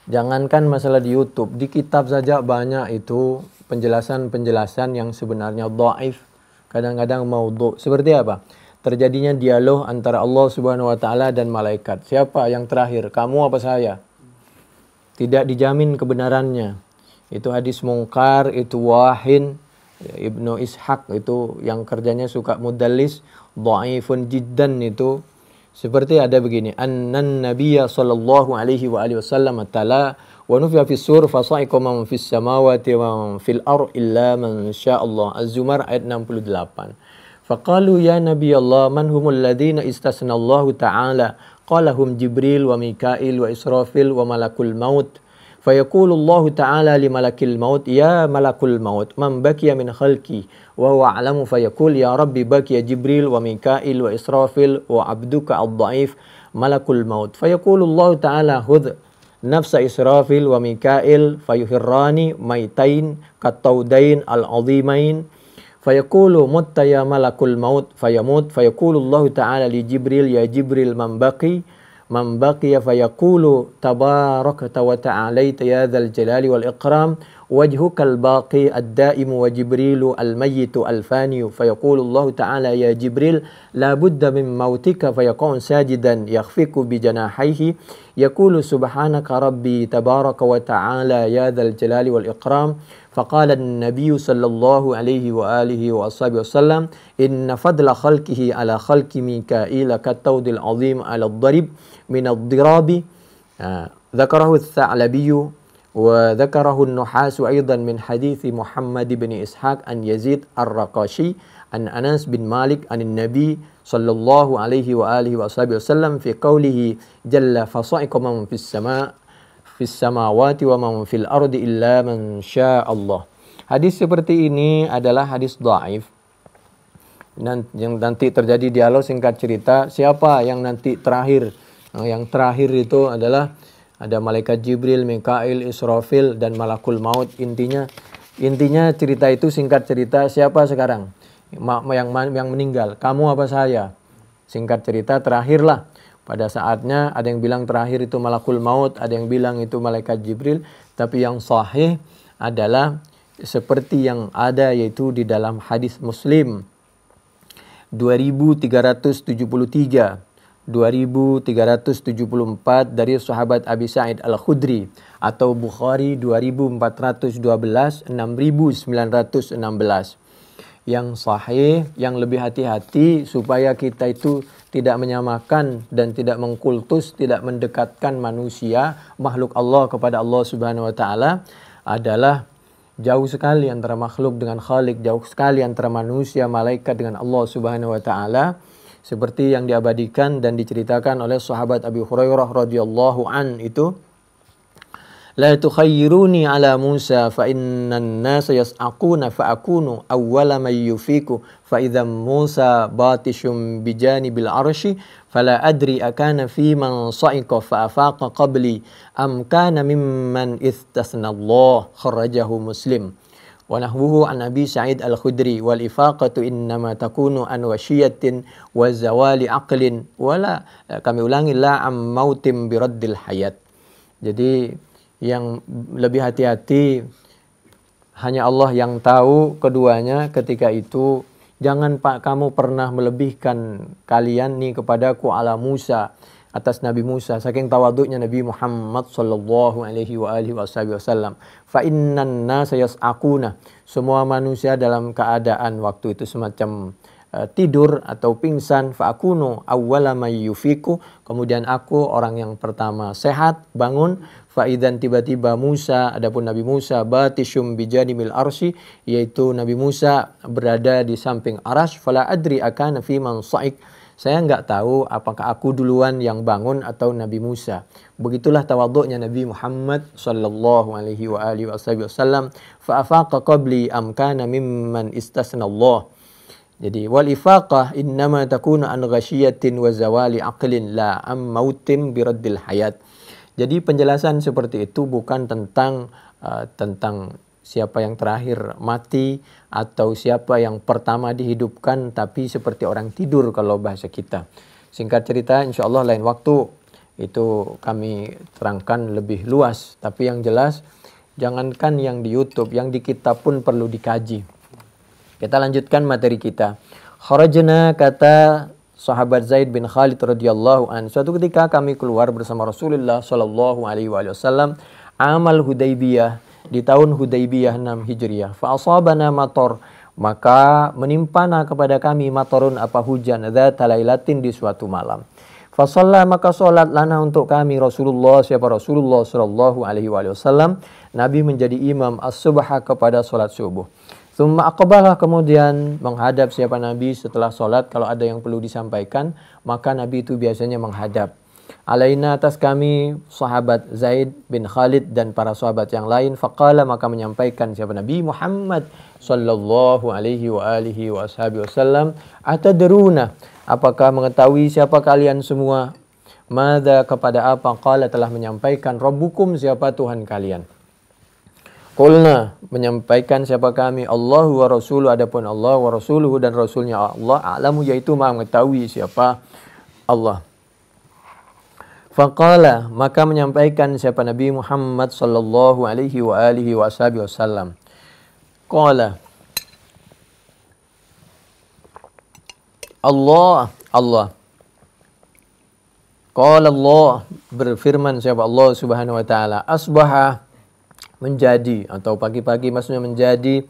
Jangankan masalah di YouTube, di kitab saja banyak itu penjelasan-penjelasan yang sebenarnya dhaif, kadang-kadang maudhu. Seperti apa? Terjadinya dialog antara Allah Subhanahu wa taala dan malaikat. Siapa yang terakhir? Kamu apa saya? Tidak dijamin kebenarannya. Itu hadis mungkar, itu wahin. Ibnu Ishaq itu yang kerjanya suka mudallis, dhaifun jiddan itu. Seperti ada begini, annan nabiyya sallallahu alaihi wa alihi wasallam tala wa nufiya fis sur fa sa'iqa man fis samawati wa fil ar illa man syaa Allah. Az-Zumar ayat 68. Faqalu ya nabiy Allah man humul ladzina istasna Allah ta'ala qala hum Jibril wa Mikail wa Israfil wa malakul maut. Fayaqulu Allah ta'ala li malakil maut ya malakul maut man baqiya min khalqi wa huwa a'lamu fayaqul ya rabbi baqiya Jibril wa Mikail wa Israfil wa abduka ad-dhaif malakul maut. Fayaqulu Allah ta'ala hudh nafsa Israfil wa Mikail fayuhirrani maitain kataudain al-azimain. Fayaqulu mutta ya malakul maut fayamut. Fayaqulu Allah ta'ala li Jibril ya Jibril man baqiya fayaqulu tabarakta wa ta'alaita ya dzal jalali wal iqram wajhukal baqi ad-daimu wa Jibrilu al-mayyitu al-faniyu. Fayaqulu Allah ta'ala ya Jibril la budda min mautika fayaqun sajidan yakhfiku bi janahihi yaqulu subhanaka rabbi tabaraka wa ta'ala ya dzal jalali wal iqram. Faqala an-nabiy sallallahu alaihi wa alihi wa ashabihi wasallam inna fadla khalqihi ala khalqi Mikail katawdil azim ala ad-darib min ad-dirabi. Dzakarahu ats-Tsa'labi wa dzakarahu an-Nuhas aidan min hadits Muhammad bin Ishaq an Yazid ar-Raqashi an Anas bin Malik an an-Nabi sallallahu alaihi wa alihi wa ashabihi wasallam fi qawlihi jalla fasa'iqa man fis sama' fis samawati wa man fil ardi illa man syaa Allah. Hadis seperti ini adalah hadis dhaif. Yang nanti terjadi dialog, singkat cerita, siapa yang nanti terakhir? Yang terakhir itu adalah ada malaikat Jibril, Mikail, Israfil dan malakul maut. Intinya cerita itu, singkat cerita, siapa sekarang yang meninggal? Kamu apa saya? Singkat cerita, terakhirlah. Pada saatnya ada yang bilang terakhir itu malakul maut, ada yang bilang itu malaikat Jibril, tapi yang sahih adalah seperti yang ada, yaitu di dalam hadis Muslim 2373, 2374 dari sahabat Abi Sa'id Al-Khudri, atau Bukhari 2412, 6916. Yang sahih, yang lebih hati-hati supaya kita itu tidak menyamakan dan tidak mengkultus, tidak mendekatkan manusia, makhluk Allah kepada Allah Subhanahu wa taala, adalah jauh sekali antara makhluk dengan Khalik, jauh sekali antara manusia, malaikat dengan Allah Subhanahu wa taala, seperti yang diabadikan dan diceritakan oleh sahabat Abi Hurairah radhiyallahu an itu, la tukhayyiruni ala Musa fa innan nasa yas'aquna fa akunu awwala man yufiku fa idza Musa batishum bijanibil arsy fala adri akana fi man sa'iqa fa afaqa qabli am kana mimman istasna Allah. Kharajahu Muslim. Wa nahwuhu an Abi Sa'id Al-Khudri wal ifaqatu innama takunu an wasyiyatin wa zawali aqlin wala, kami ulangi, la am mautim biraddil hayat. Jadi yang lebih hati-hati hanya Allah yang tahu keduanya ketika itu. Jangan Pak kamu pernah melebihkan kalian nih kepadaku ala Musa, atas Nabi Musa, saking tawaduknya Nabi Muhammad sallallahu alaihi wa alihi wasallam. Fa innan nasa yas'aquna, semua manusia dalam keadaan waktu itu semacam tidur atau pingsan. Fa akunu awwala may yufiku, kemudian aku orang yang pertama sehat bangun. Fa idzan, tiba-tiba Musa, adapun Nabi Musa, batishum bijanimil arsy, yaitu Nabi Musa berada di samping arsy. Fala adri akana fi man sa'ik, saya enggak tahu apakah aku duluan yang bangun atau Nabi Musa. Begitulah tawaduknya Nabi Muhammad sallallahu alaihi wa alihi wasallam. Fa afaqa qabli am kana mimman istasna Allah. Jadi wal ifaqah innama takunu an ghasyiyatin wa zawali aqlin la am mautin biraddil hayat. Jadi penjelasan seperti itu bukan tentang siapa yang terakhir mati atau siapa yang pertama dihidupkan, tapi seperti orang tidur kalau bahasa kita. Singkat cerita, insya Allah lain waktu itu kami terangkan lebih luas. Tapi yang jelas, jangankan yang di YouTube, yang di kitab pun perlu dikaji. Kita lanjutkan materi kita. Kharajna, kata sahabat Zaid bin Khalid radhiyallahu an, suatu ketika kami keluar bersama Rasulullah sallallahu alaihi wasallam amal Hudaybiyah, di tahun Hudaybiyah 6 Hijriah. Fa asabana matar, maka menimpana kepada kami matarun, apa hujan, dzata lailatin, di suatu malam. Fa shalla, maka salat lana untuk kami Rasulullah, siapa Rasulullah sallallahu alaihi wasallam, Nabi menjadi imam as-subha, kepada salat subuh. Tsumma aqbalah, kemudian menghadap siapa Nabi setelah salat. Kalau ada yang perlu disampaikan, maka Nabi itu biasanya menghadap. Alaina, atas kami, sahabat Zaid bin Khalid dan para sahabat yang lain. Faqala, maka menyampaikan siapa Nabi Muhammad sallallahu alaihi wa alihi wasallam, atadruna, apakah mengetahui siapa kalian semua? Madza, kepada apa? Qala, telah menyampaikan, Rabbukum, siapa Tuhan kalian? Qulna, menyampaikan siapa kami, Allahu wa rasuluhu, adapun Allah wa rasuluhu dan rasulnya Allah, a'lamu, yaitu maha mengetahui siapa Allah. Faqala, maka menyampaikan siapa Nabi Muhammad sallallahu alaihi wa alihi wasallam. Qala, Allah. Qala Allah, berfirman siapa Allah subhanahu wa ta'ala, asbaha, menjadi, atau pagi-pagi maksudnya menjadi,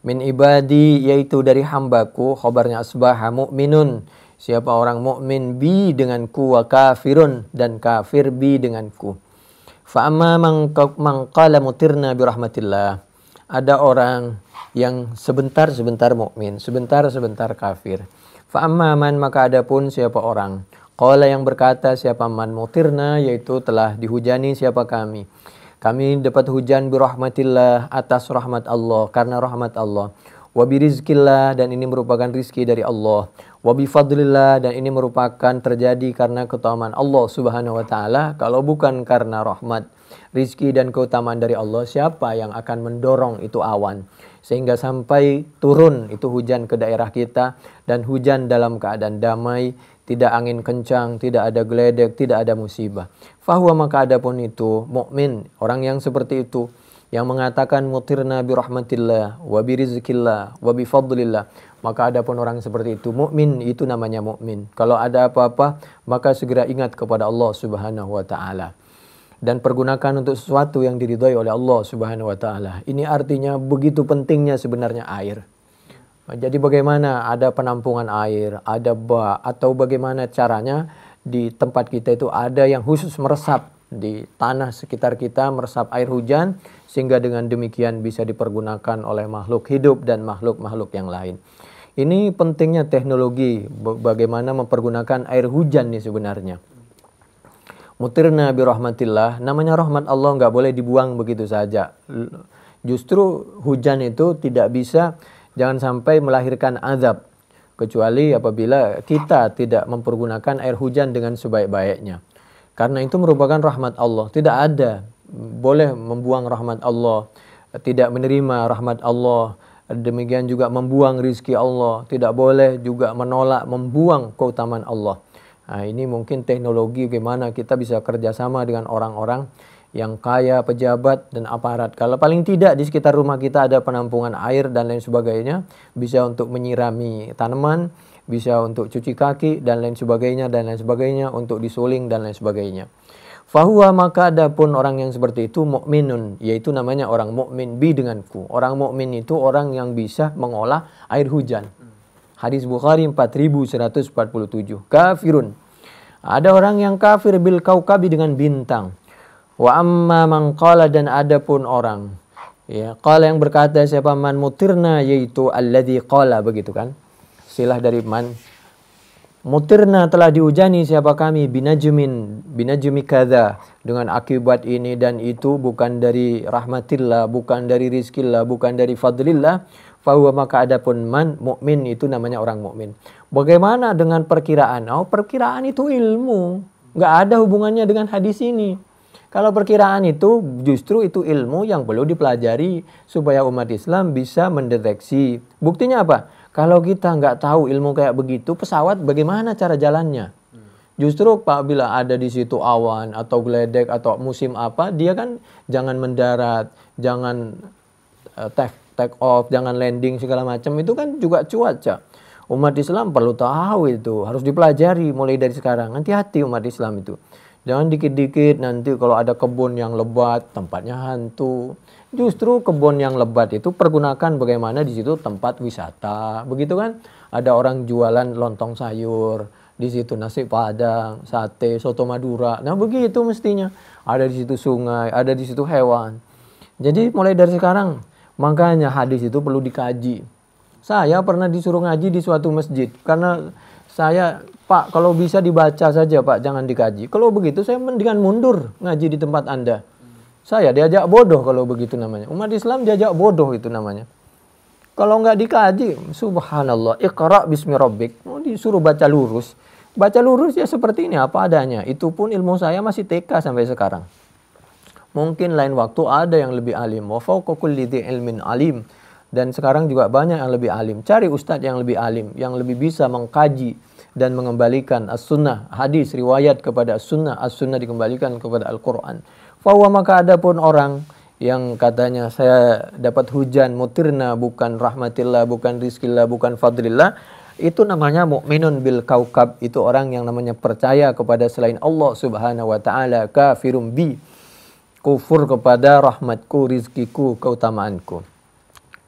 min ibadi, yaitu dari hambaku, khabarnya asbaha, mu'minun, siapa orang mukmin, bi, denganku, wa kafirun, dan kafir bi, denganku. Fa amma man qala mutirna bi rahmatillah, ada orang yang sebentar-sebentar mukmin, sebentar-sebentar kafir. Fa amma man, maka adapun siapa orang, qala, yang berkata siapa man, mutirna, yaitu telah dihujani siapa kami dapat hujan bi rahmatillah, atas rahmat Allah, karena rahmat Allah. Wa bi rizkillah, dan ini merupakan rizki dari Allah. Wa bi fadlillah, dan ini merupakan terjadi karena keutamaan Allah subhanahu wa ta'ala. Kalau bukan karena rahmat, rizki dan keutamaan dari Allah, siapa yang akan mendorong itu awan sehingga sampai turun itu hujan ke daerah kita, dan hujan dalam keadaan damai, tidak angin kencang, tidak ada geledek, tidak ada musibah. Fahuwa, maka adapun itu mukmin, orang yang seperti itu, yang mengatakan mutirna bi rahmatillah wa bi rizkillah wa bi fadlillah, maka adapun orang seperti itu mukmin, itu namanya mukmin. Kalau ada apa-apa, maka segera ingat kepada Allah subhanahu wa ta'ala, dan pergunakan untuk sesuatu yang diridhai oleh Allah subhanahu wa ta'ala. Ini artinya begitu pentingnya sebenarnya air. Jadi bagaimana ada penampungan air, ada bak, atau bagaimana caranya di tempat kita itu ada yang khusus meresap di tanah sekitar kita, meresap air hujan, sehingga dengan demikian bisa dipergunakan oleh makhluk hidup dan makhluk-makhluk yang lain. Ini pentingnya teknologi, bagaimana mempergunakan air hujan nih sebenarnya. Mutirna bi rahmatillah, namanya rahmat Allah nggak boleh dibuang begitu saja. Justru hujan itu tidak bisa, jangan sampai melahirkan azab, kecuali apabila kita tidak mempergunakan air hujan dengan sebaik-baiknya. Karena itu merupakan rahmat Allah. Tidak ada boleh membuang rahmat Allah tidak menerima rahmat Allah. Demikian juga membuang rizki Allah. Tidak boleh juga menolak, membuang keutamaan Allah. Nah, ini mungkin teknologi bagaimana kita bisa kerjasama dengan orang-orang yang kaya, pejabat dan aparat. Kalau paling tidak di sekitar rumah kita ada penampungan air dan lain sebagainya, bisa untuk menyirami tanaman, bisa untuk cuci kaki dan lain sebagainya, untuk disuling dan lain sebagainya. Fahuwa, maka adapun orang yang seperti itu mukminun, yaitu namanya orang mukmin bi denganku. Orang mukmin itu orang yang bisa mengolah air hujan. Hadis Bukhari 4147. Kafirun, ada orang yang kafir bil kaukabi dengan bintang. Wa amma man qala, dan adapun orang ya qala yang berkata siapa, man mutirna, yaitu alladzi qala, begitu kan, silah dari man. Mutirna, telah dihujani siapa kami, binajmi kadza, dengan akibat ini dan itu, bukan dari rahmatillah, bukan dari rizkillah, bukan dari fadlillah. Fahuwa, maka adapun man mukmin, itu namanya orang mukmin. Bagaimana dengan perkiraan? Oh, perkiraan itu ilmu, nggak ada hubungannya dengan hadis ini. Kalau perkiraan itu justru itu ilmu yang perlu dipelajari supaya umat Islam bisa mendeteksi. Buktinya apa? Kalau kita nggak tahu ilmu kayak begitu, pesawat bagaimana cara jalannya? Justru apabila ada di situ awan atau geledek atau musim apa, dia kan jangan mendarat, jangan take off, jangan landing segala macam, itu kan juga cuaca. Umat Islam perlu tahu itu, harus dipelajari mulai dari sekarang. Hati-hati umat Islam itu. Jangan dikit-dikit nanti kalau ada kebun yang lebat, tempatnya hantu. Justru kebun yang lebat itu pergunakan bagaimana di situ tempat wisata. Begitu kan? Ada orang jualan lontong sayur, di situ nasi padang, sate, soto Madura. Nah, begitu mestinya. Ada di situ sungai, ada di situ hewan. Jadi mulai dari sekarang, makanya hadis itu perlu dikaji. Saya pernah disuruh ngaji di suatu masjid karena saya, Pak, kalau bisa dibaca saja Pak, jangan dikaji. Kalau begitu saya mendingan mundur ngaji di tempat Anda. Saya diajak bodoh kalau begitu namanya. Umat Islam diajak bodoh itu namanya. Kalau nggak dikaji, subhanallah, iqra bismi rabbik, disuruh baca lurus. Baca lurus ya seperti ini apa adanya. Itu pun ilmu saya masih TK sampai sekarang. Mungkin lain waktu ada yang lebih alim. Wa fawqa kulli dzi ilmin alim. Dan sekarang juga banyak yang lebih alim. Cari ustadz yang lebih alim, yang lebih bisa mengkaji dan mengembalikan as-sunnah, hadis, riwayat kepada as-sunnah, as-sunnah dikembalikan kepada Al-Quran. Fahuwa, maka adapun orang yang katanya saya dapat hujan mutirna, bukan rahmatillah, bukan rizkillah, bukan fadlillah, itu namanya mukminun bil kaukab. Itu orang yang namanya percaya kepada selain Allah subhanahu wa ta'ala. Kafirum bi, kufur kepada rahmatku, rizkiku, keutamaanku.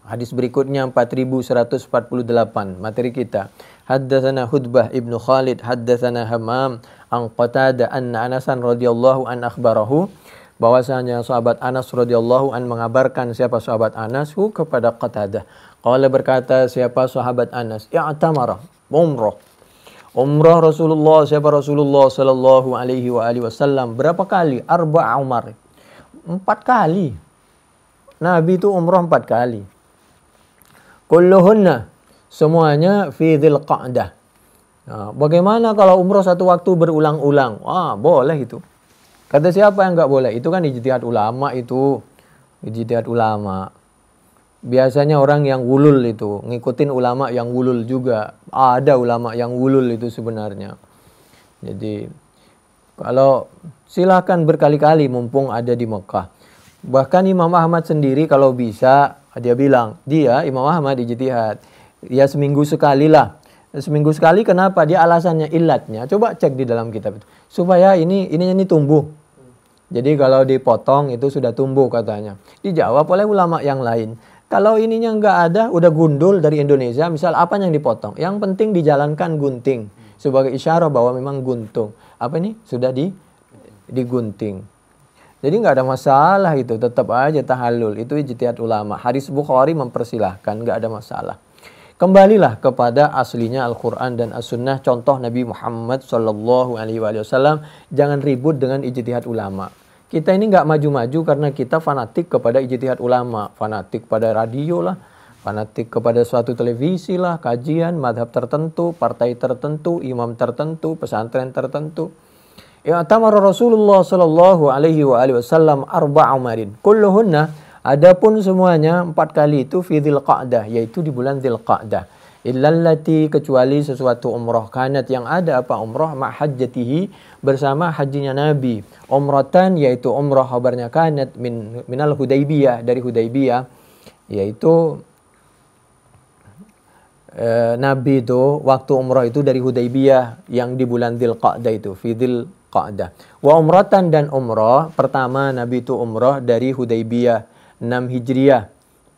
Hadis berikutnya 4148, materi kita. Haddatsana Hudbah ibnu Khalid, haddatsana Hammam an Qatadah anna Anasan radhiyallahu an akhbarahu, bahwasanya sahabat Anas radhiyallahu an mengabarkan siapa sahabat Anas kepada Qatadah. Qala, berkata siapa sahabat Anas, i'tamara, umrah Rasulullah, siapa Rasulullah sallallahu alaihi wa alihi wasallam berapa kali? Arba'a umar, 4 kali. Nabi itu umrah 4 kali. Kulluhunna, semuanya fi Dzulqa'dah. Nah, bagaimana kalau umrah satu waktu berulang-ulang? Boleh itu. Kata siapa yang enggak boleh? Itu kan ijtihad ulama itu. Ijtihad ulama. Biasanya orang yang wulul itu ngikutin ulama yang wulul juga. Ada ulama yang wulul itu sebenarnya. Jadi kalau silakan berkali-kali mumpung ada di Mekah. Bahkan Imam Ahmad sendiri kalau bisa, dia bilang, Imam Ahmad ijtihad. Ya seminggu sekali lah. Seminggu sekali kenapa? Dia alasannya, ilatnya. Coba cek di dalam kitab itu. Supaya ini tumbuh. Jadi kalau dipotong itu sudah tumbuh katanya. Dijawab oleh ulama yang lain. Kalau ininya nggak ada, udah gundul dari Indonesia, misal apa yang dipotong? Yang penting dijalankan gunting. Sebagai isyarat bahwa memang guntung. Apa ini? Sudah digunting. Jadi nggak ada masalah itu, tetap aja tahallul. Itu ijtihad ulama. Hadis Bukhari mempersilahkan, nggak ada masalah. Kembalilah kepada aslinya Al-Quran dan As-Sunnah, contoh Nabi Muhammad SAW. Jangan ribut dengan ijtihad ulama. Kita ini nggak maju-maju karena kita fanatik kepada ijtihad ulama. Fanatik pada radio lah, fanatik kepada suatu televisi lah, kajian, madhab tertentu, partai tertentu, imam tertentu, pesantren tertentu. I'tamara Rasulullah sallallahu alaihi wa alihi wasallam 4 umarin. Kulluhunna Adapun semuanya 4 kali itu fi Dzulqa'dah, yaitu di bulan Dzulqa'dah. Illallati, kecuali sesuatu umrah kanat yang ada apa umrah ma'hajjatihi, bersama hajinya Nabi. Umratan, yaitu umrah khabarnya kanat minal Hudaybiyah, dari Hudaybiyah, yaitu Nabi itu waktu umrah itu dari Hudaybiyah yang di bulan Dzulqa'dah itu, fi Dzulqa'dah. Wa umratan, dan umrah pertama Nabi itu umrah dari Hudaybiyah 6 Hijriah,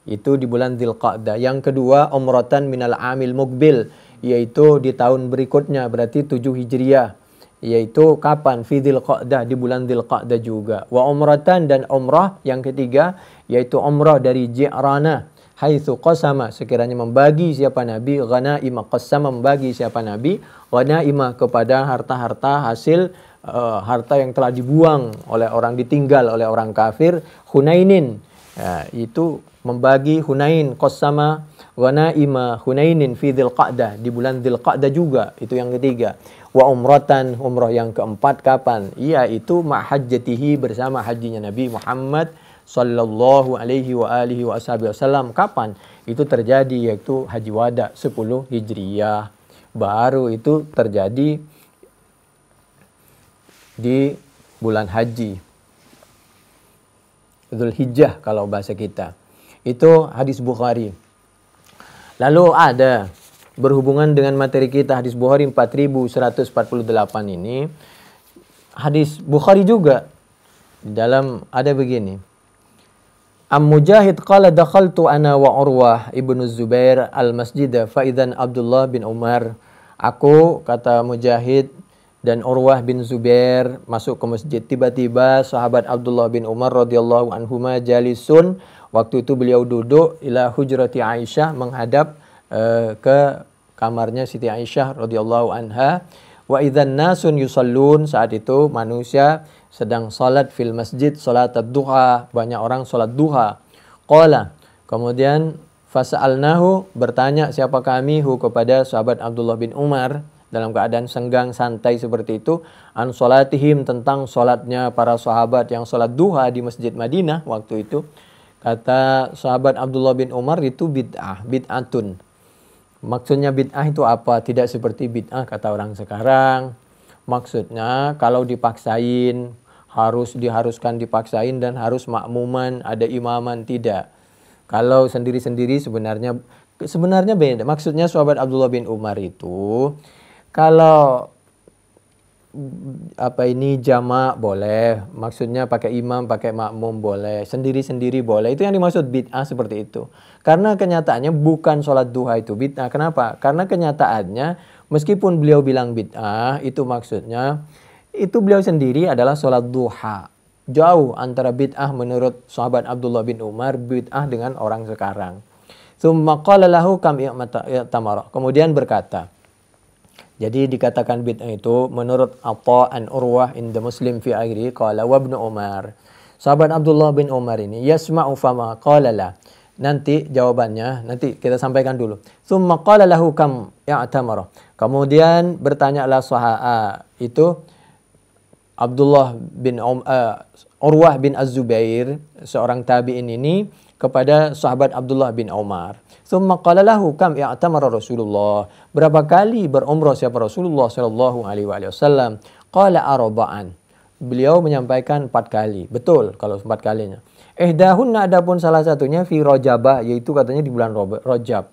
itu di bulan Dzulqa'dah. Yang kedua umratan minal amil mukbil, yaitu di tahun berikutnya, berarti 7 Hijriah, yaitu kapan? Fi Dzulqa'dah, di bulan Dzulqa'dah juga. Wa umratan, dan umrah yang ketiga yaitu umrah dari Ji'rana, haitsu qasama, sekiranya membagi siapa Nabi, ghanaima, qasama, membagi siapa Nabi, ghanaima, kepada harta-harta hasil harta yang telah dibuang oleh orang, ditinggal oleh orang kafir, Hunainin, itu membagi Hunain, qasama ghanaima Hunainin fi Dzulqa'dah, di bulan Dzulqa'dah juga, itu yang ketiga. Wa umratan, umrah yang keempat kapan? Yaitu ma'hajjatihi, bersama hajinya Nabi Muhammad sallallahu alaihi wa alihi wasallam. Kapan itu terjadi? Yaitu Haji Wada 10 Hijriah. Baru itu terjadi di bulan haji, Dzulhijjah kalau bahasa kita. Itu hadis Bukhari. Lalu ada berhubungan dengan materi kita, hadis Bukhari 4148 ini. Hadis Bukhari juga di dalam ada begini. Mujahid qala dakhaltu ana wa Urwah ibnu Zubair al-masjid fa idzan Abdullah bin Umar. Aku, kata Mujahid, dan Urwah bin Zubair masuk ke masjid. Tiba-tiba sahabat Abdullah bin Umar radhiyallahu anhuma jalisun. Waktu itu beliau duduk ila hujrati Aisyah, menghadap ke kamarnya Siti Aisyah radhiyallahu anha. Wa idzan nasun yusallun, saat itu manusia sedang salat fil masjid, salat ad-duha, banyak orang salat duha. Qala, kemudian fasa'alnahu, bertanya siapa kami, kepada sahabat Abdullah bin Umar, dalam keadaan senggang santai seperti itu, an salatihim, tentang salatnya para sahabat yang salat duha di Masjid Madinah waktu itu. Kata sahabat Abdullah bin Umar, itu bid'atun. Maksudnya bid'ah itu apa? Tidak seperti bid'ah kata orang sekarang. Maksudnya kalau dipaksain, diharuskan dipaksain dan harus makmuman, ada imaman, tidak. Kalau sendiri-sendiri sebenarnya beda. Maksudnya sahabat Abdullah bin Umar itu, kalau jamak boleh, maksudnya pakai imam, pakai makmum boleh, sendiri-sendiri boleh. Itu yang dimaksud bid'ah seperti itu. Karena kenyataannya bukan sholat duha itu bid'ah. Kenapa? Karena kenyataannya meskipun beliau bilang bid'ah, itu maksudnya itu beliau sendiri adalah sholat duha. Jauh antara bid'ah menurut sahabat Abdullah bin Umar, bid'ah dengan orang sekarang. Tsumma qala lahu kam i'tamara. Kemudian berkata, jadi dikatakan bid'ah itu menurut Atha an Urwah in the Muslim fi akhiri qala wa ibnu Umar. Sahabat Abdullah bin Umar ini yasma'u fama qala la. Nanti jawabannya nanti kita sampaikan dulu. Tsumma qala lahu kam i'tamara. Kemudian bertanyalah itu Abdullah bin Urwah bin Az-Zubair, seorang tabi'in ini, kepada sahabat Abdullah bin Umar. Tsumma qala lahu kam i'tamara Rasulullah. Berapa kali berumrah siapa Rasulullah sallallahu alaihi wasallam? Qala arba'an. Beliau menyampaikan 4 kali. Betul kalau 4 kalinya. Ihdahunna, adapun salah satunya fi Rajabah, yaitu katanya di bulan Rajab.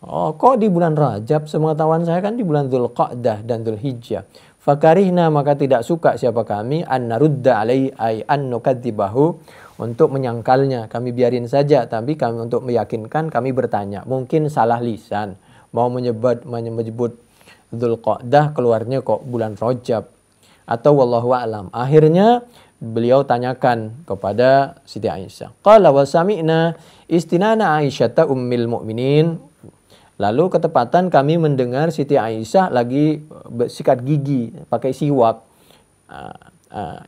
Oh, kok di bulan Rajab? Sepengetahuan saya kan di bulan Dzulqa'dah dan Dzulhijjah. Fakarihna, maka tidak suka siapa kami, an narudda alaihi ay an nukadzibahu, untuk menyangkalnya, kami biarin saja, tapi kami untuk meyakinkan kami bertanya. Mungkin salah lisan, mau menyebut Dzulqa'dah, keluarnya kok bulan Rajab, atau wallahu a'lam. Akhirnya beliau tanyakan kepada Siti Aisyah. Qala wa sami'na istinana Aisyata ummil mu'minin. Lalu ketepatan kami mendengar Siti Aisyah lagi sikat gigi pakai siwak.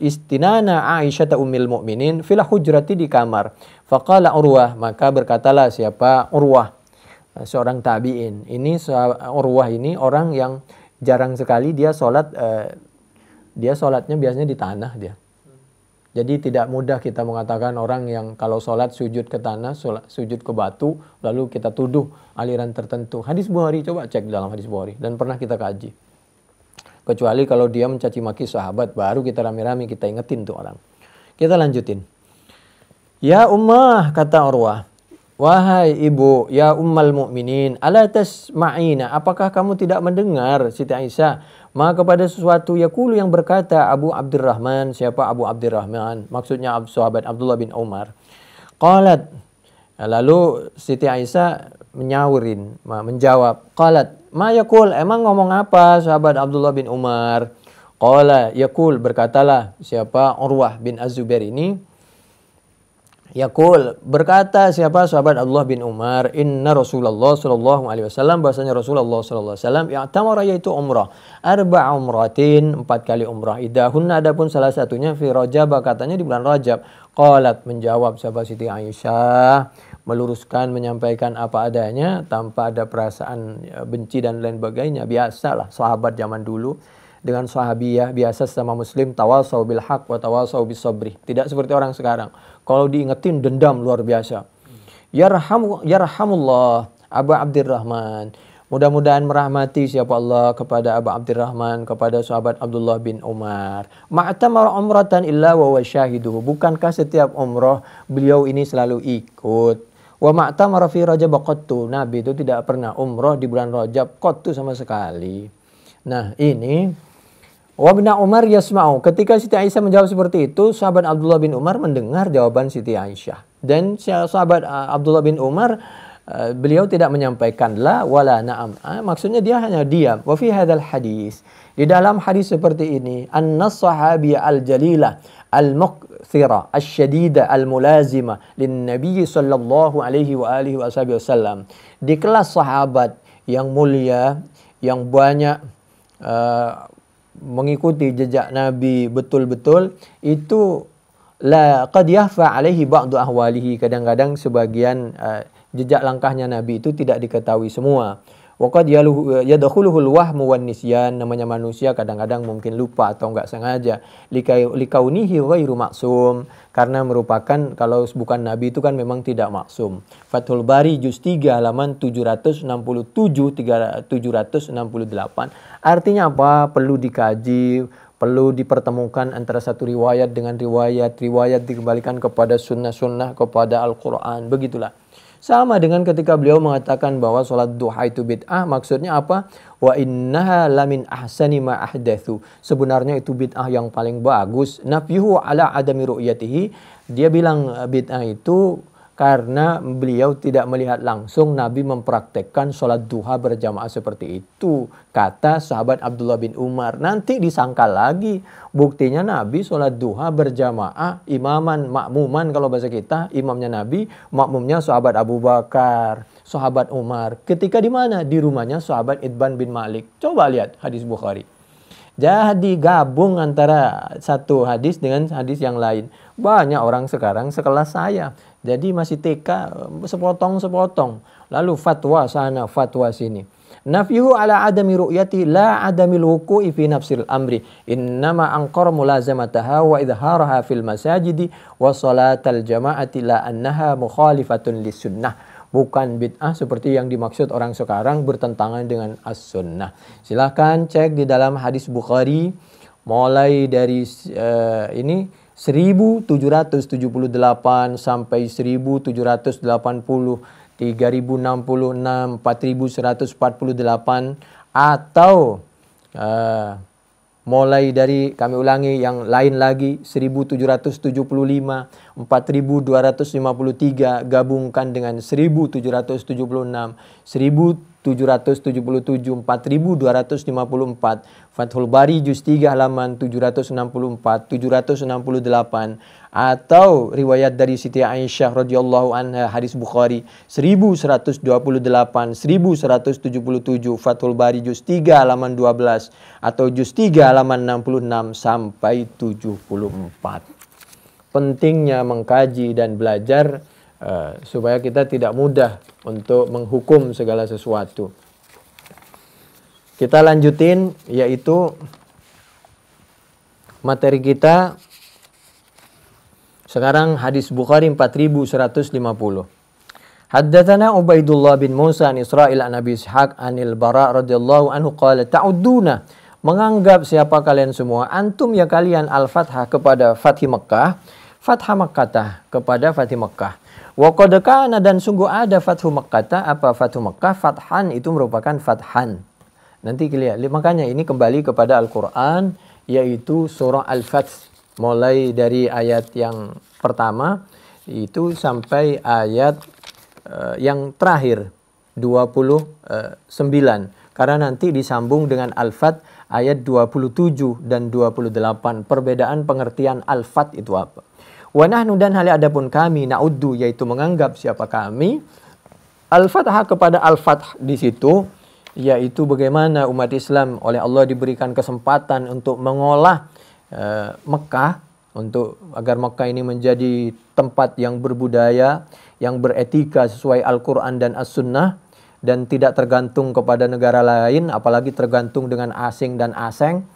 Istinana Aisyah ummil mu'minin fil hujrati, di kamar. Faqala Urwah, maka berkatalah siapa Urwah, seorang tabi'in. Ini Urwah ini orang yang jarang sekali dia sholat, dia sholatnya biasanya di tanah dia. Jadi tidak mudah kita mengatakan orang yang kalau sholat sujud ke tanah, sujud ke batu, lalu kita tuduh aliran tertentu. Hadis Bukhari, coba cek dalam hadis Bukhari. Dan pernah kita kaji. Kecuali kalau dia mencaci maki sahabat, baru kita rame-rame kita ingetin tuh orang. Kita lanjutin. Ya Ummah, kata Urwah. Wahai ibu, ya ummal mu'minin, ala tasma'ina, apakah kamu tidak mendengar Siti Aisyah? Maka kepada sesuatu yaqulu yang berkata Abu Abdurrahman, siapa Abu Abdurrahman? Maksudnya sahabat Abdullah bin Umar. Qalat, lalu Siti Aisyah menjawab. Qalat, ma yaqul, emang ngomong apa sahabat Abdullah bin Umar? Qala yaqul, berkatalah siapa Urwah bin Az-Zubair ini. Yaqul, berkata siapa sahabat Abdullah bin Umar, inna Rasulullah sallallahu alaihi wasallam, bahasanya Rasulullah sallallahu alaihi wasallam i'tamara, yaitu umrah, arba'a umratin, 4 kali umrah, idahunna, adapun salah satunya fi Rajab, katanya di bulan Rajab. Qalat, menjawab sahabat Siti Aisyah, meluruskan, menyampaikan apa adanya tanpa ada perasaan benci dan lain sebagainya. Biasalah sahabat zaman dulu dengan sahabiyah, biasa sama muslim, tawasau bil haq wa tawasau bis sabri. Tidak seperti orang sekarang. Kalau diingetin dendam luar biasa. Yarhamullah Abu Abdurrahman. Mudah-mudahan merahmati siapa Allah kepada Abu Abdurrahman, kepada sahabat Abdullah bin Umar. Ma'tamara umratan illa wa syahiduhu. Bukankah setiap umrah beliau ini selalu ikut? Wa ma'tamara fi Rajab qattu. Nabi itu tidak pernah umrah di bulan Rajab qattu sama sekali. Nah, ini Wabna Umar yasma'u. Ketika Siti Aisyah menjawab seperti itu, sahabat Abdullah bin Umar mendengar jawaban Siti Aisyah. Dan sahabat Abdullah bin Umar, beliau tidak menyampaikan la wala na'am. Maksudnya dia hanya diam. Wa fi hadzal hadis. Di dalam hadis seperti ini, annas sahabiyah al-jalilah al-muqthira asy-syadida al-mulazima lin-nabi sallallahu alaihi wa alihi wasallam. Di kelas sahabat yang mulia, yang banyak mengikuti jejak Nabi betul-betul, itu la qad yahfa alaihi ba'du ahwalihi, kadang-kadang sebagian jejak langkahnya Nabi itu tidak diketahui semua. Wa qad yadkhuluhul wahmu wan nisyan, namanya manusia kadang-kadang mungkin lupa atau enggak sengaja, likaunihi ghairu maksum, karena merupakan, kalau bukan Nabi itu kan memang tidak maksum. Fathul Bari juz 3 halaman 767 768. Artinya apa? Perlu dikaji, perlu dipertemukan antara satu riwayat dengan riwayat dikembalikan kepada sunnah-sunnah, kepada Al-Quran, begitulah. Sama dengan ketika beliau mengatakan bahwa sholat duha itu bid'ah, maksudnya apa? Wa innaha lamin ahsani ma ahdatsu. Sebenarnya itu bid'ah yang paling bagus. Nafyuhu ala adami ru'yatihi. Dia bilang bid'ah itu karena beliau tidak melihat langsung Nabi mempraktekkan sholat duha berjamaah seperti itu, kata sahabat Abdullah bin Umar. Nanti disangka lagi, buktinya Nabi sholat duha berjamaah, imaman, makmuman kalau bahasa kita, imamnya Nabi, makmumnya sahabat Abu Bakar, sahabat Umar. Ketika di mana? Di rumahnya sahabat Itban bin Malik. Coba lihat hadis Bukhari. Jadi gabung antara satu hadis dengan hadis yang lain. Banyak orang sekarang sekelas saya. Jadi masih TK, sepotong-sepotong. Lalu fatwa sana, fatwa sini. Nafyuhu ala adami ru'yati la adamil wuku'i fi nafsil amri. Innama angkar mulazamataha wa idharaha fil masajidi wa salatal jama'ati la annaha mukhalifatun lis sunnah. Bukan bid'ah seperti yang dimaksud orang sekarang bertentangan dengan as-sunnah. Silahkan cek di dalam hadis Bukhari mulai dari ini 1778 sampai 1780, 3066, 4148, atau mulai dari, kami ulangi yang lain lagi, 1775, 4253, gabungkan dengan 1776, 1777, 4254, Fathul Bari juz 3 halaman 764, 768, atau riwayat dari Siti Aisyah radhiyallahu anha hadis Bukhari 1128, 1177, Fathul Bari juz 3 halaman 12 atau juz 3 halaman 66 sampai 74. Pentingnya mengkaji dan belajar supaya kita tidak mudah untuk menghukum segala sesuatu. Kita lanjutin, yaitu materi kita Sekarang hadis Bukhari 4150. Haddatsana Ubaidullah bin Musa an Israil an Abi Ishaq anil Bara radhiyallahu anhu qala ta'udduna, menganggap siapa kalian semua, antum ya kalian, al-fathah kepada Fathi Mekkah, Fathah Makkah kepada Fathi Mekkah. Wa qad kana, dan sungguh ada Fathu Makkah. Apa Fathu Mekkah? Fathan itu merupakan fathan. Nanti lihat, makanya ini kembali kepada Al-Qur'an, yaitu surah Al-Fath, mulai dari ayat yang pertama itu sampai ayat yang terakhir 29, karena nanti disambung dengan Al-Fath ayat 27 dan 28. Perbedaan pengertian Al-Fath itu apa? Wa nahnu, dan hal adapun kami, na'uddu, yaitu menganggap siapa kami, Al-Fathah kepada Al-Fath di situ, yaitu bagaimana umat Islam oleh Allah diberikan kesempatan untuk mengolah Mekah, untuk agar Mekah ini menjadi tempat yang berbudaya, yang beretika sesuai Al-Quran dan As-Sunnah, dan tidak tergantung kepada negara lain, apalagi tergantung dengan asing dan aseng.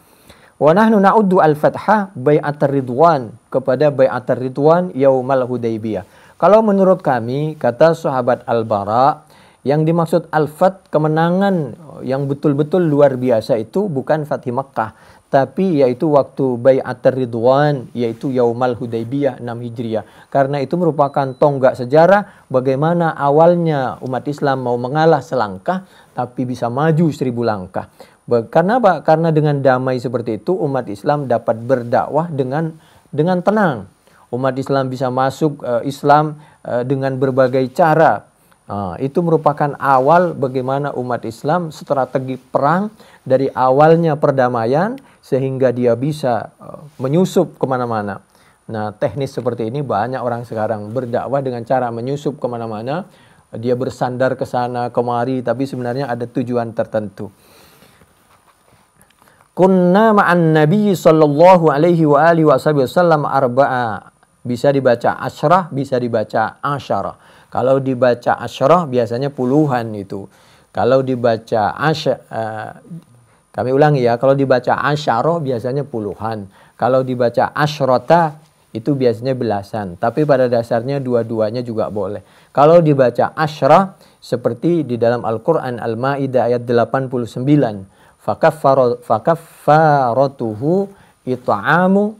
Wa nahnu na'uddu al-fathah bai'atar ridwan, kepada bai'atar ridwan yaumal Hudaybiyah. Kalau menurut kami, kata sahabat Al-Bara, yang dimaksud al-fath, kemenangan yang betul-betul luar biasa itu bukan Fathi Mekkah, tapi yaitu waktu bai'atar ridwan, yaitu yaumal Hudaybiyah 6 Hijriah. Karena itu merupakan tonggak sejarah bagaimana awalnya umat Islam mau mengalah selangkah tapi bisa maju 1000 langkah. Karena apa? Karena dengan damai seperti itu umat Islam dapat berdakwah dengan tenang. Umat Islam bisa masuk Islam dengan berbagai cara. Itu merupakan awal bagaimana umat Islam strategi perang dari awalnya perdamaian sehingga dia bisa menyusup kemana-mana. Nah, teknis seperti ini banyak orang sekarang berdakwah dengan cara menyusup kemana-mana. Dia bersandar ke sana kemari, tapi sebenarnya ada tujuan tertentu. Kunna ma'an Nabi sallallahu alaihi wa alihi wasallam arba'a. Bisa dibaca asyrah, bisa dibaca asyarah. Kalau dibaca asyarah biasanya puluhan itu. Kalau dibaca kami ulangi ya, kalau dibaca asyarah biasanya puluhan. Kalau dibaca asyrota itu biasanya belasan. Tapi pada dasarnya dua-duanya juga boleh. Kalau dibaca asyrah seperti di dalam Al-Quran Al-Ma'idah ayat 89. Fakaffaratuhu it'amu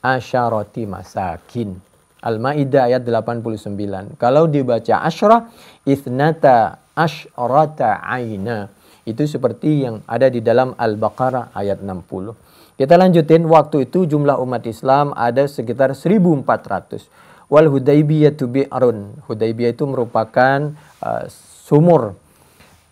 asyarati masakin. Al-Ma'idah ayat 89. Kalau dibaca asyrah, ithnata asyrata aina. Itu seperti yang ada di dalam Al-Baqarah ayat 60. Kita lanjutin, waktu itu jumlah umat Islam ada sekitar 1400. Wal Hudaybiyatu bi'run. Hudaybiyah itu merupakan sumur.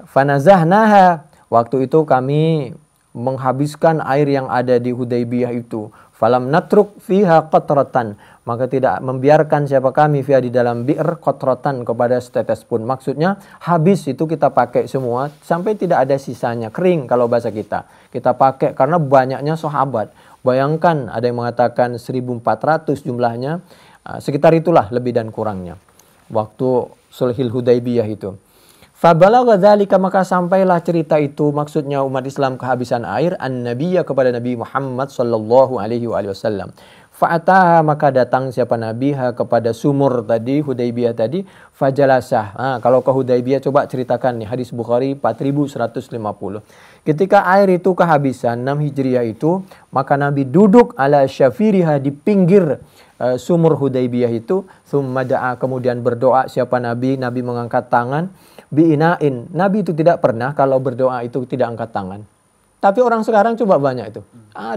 Fanazahnaha. Waktu itu kami menghabiskan air yang ada di Hudaybiyah itu. Falam natruk fiha qatratan, maka tidak membiarkan siapa kami fiha di dalam bi'r qatratan, kepada setetes pun. Maksudnya habis itu kita pakai semua sampai tidak ada sisanya, kering kalau bahasa kita. Kita pakai karena banyaknya sahabat. Bayangkan ada yang mengatakan 1400 jumlahnya, sekitar itulah lebih dan kurangnya. Waktu Sulhul Hudaybiyah itu. Fabalagha dzalika, maka sampailah cerita itu, maksudnya umat Islam kehabisan air, an-nabiyya kepada Nabi Muhammad sallallahu alaihi wasallam. Fa'ataha, maka datang siapa nabiha kepada sumur tadi, Hudaybiyah tadi, fajalasah. Kalau ke Hudaybiyah coba ceritakan nih, hadis Bukhari 4150. Ketika air itu kehabisan 6 Hijriah itu, maka Nabi duduk ala syafiriha, di pinggir sumur Hudaybiyah itu. Tsumma da'a, kemudian berdoa siapa Nabi mengangkat tangan. Bi'inain, Nabi itu tidak pernah kalau berdoa itu tidak angkat tangan. Tapi orang sekarang coba banyak itu.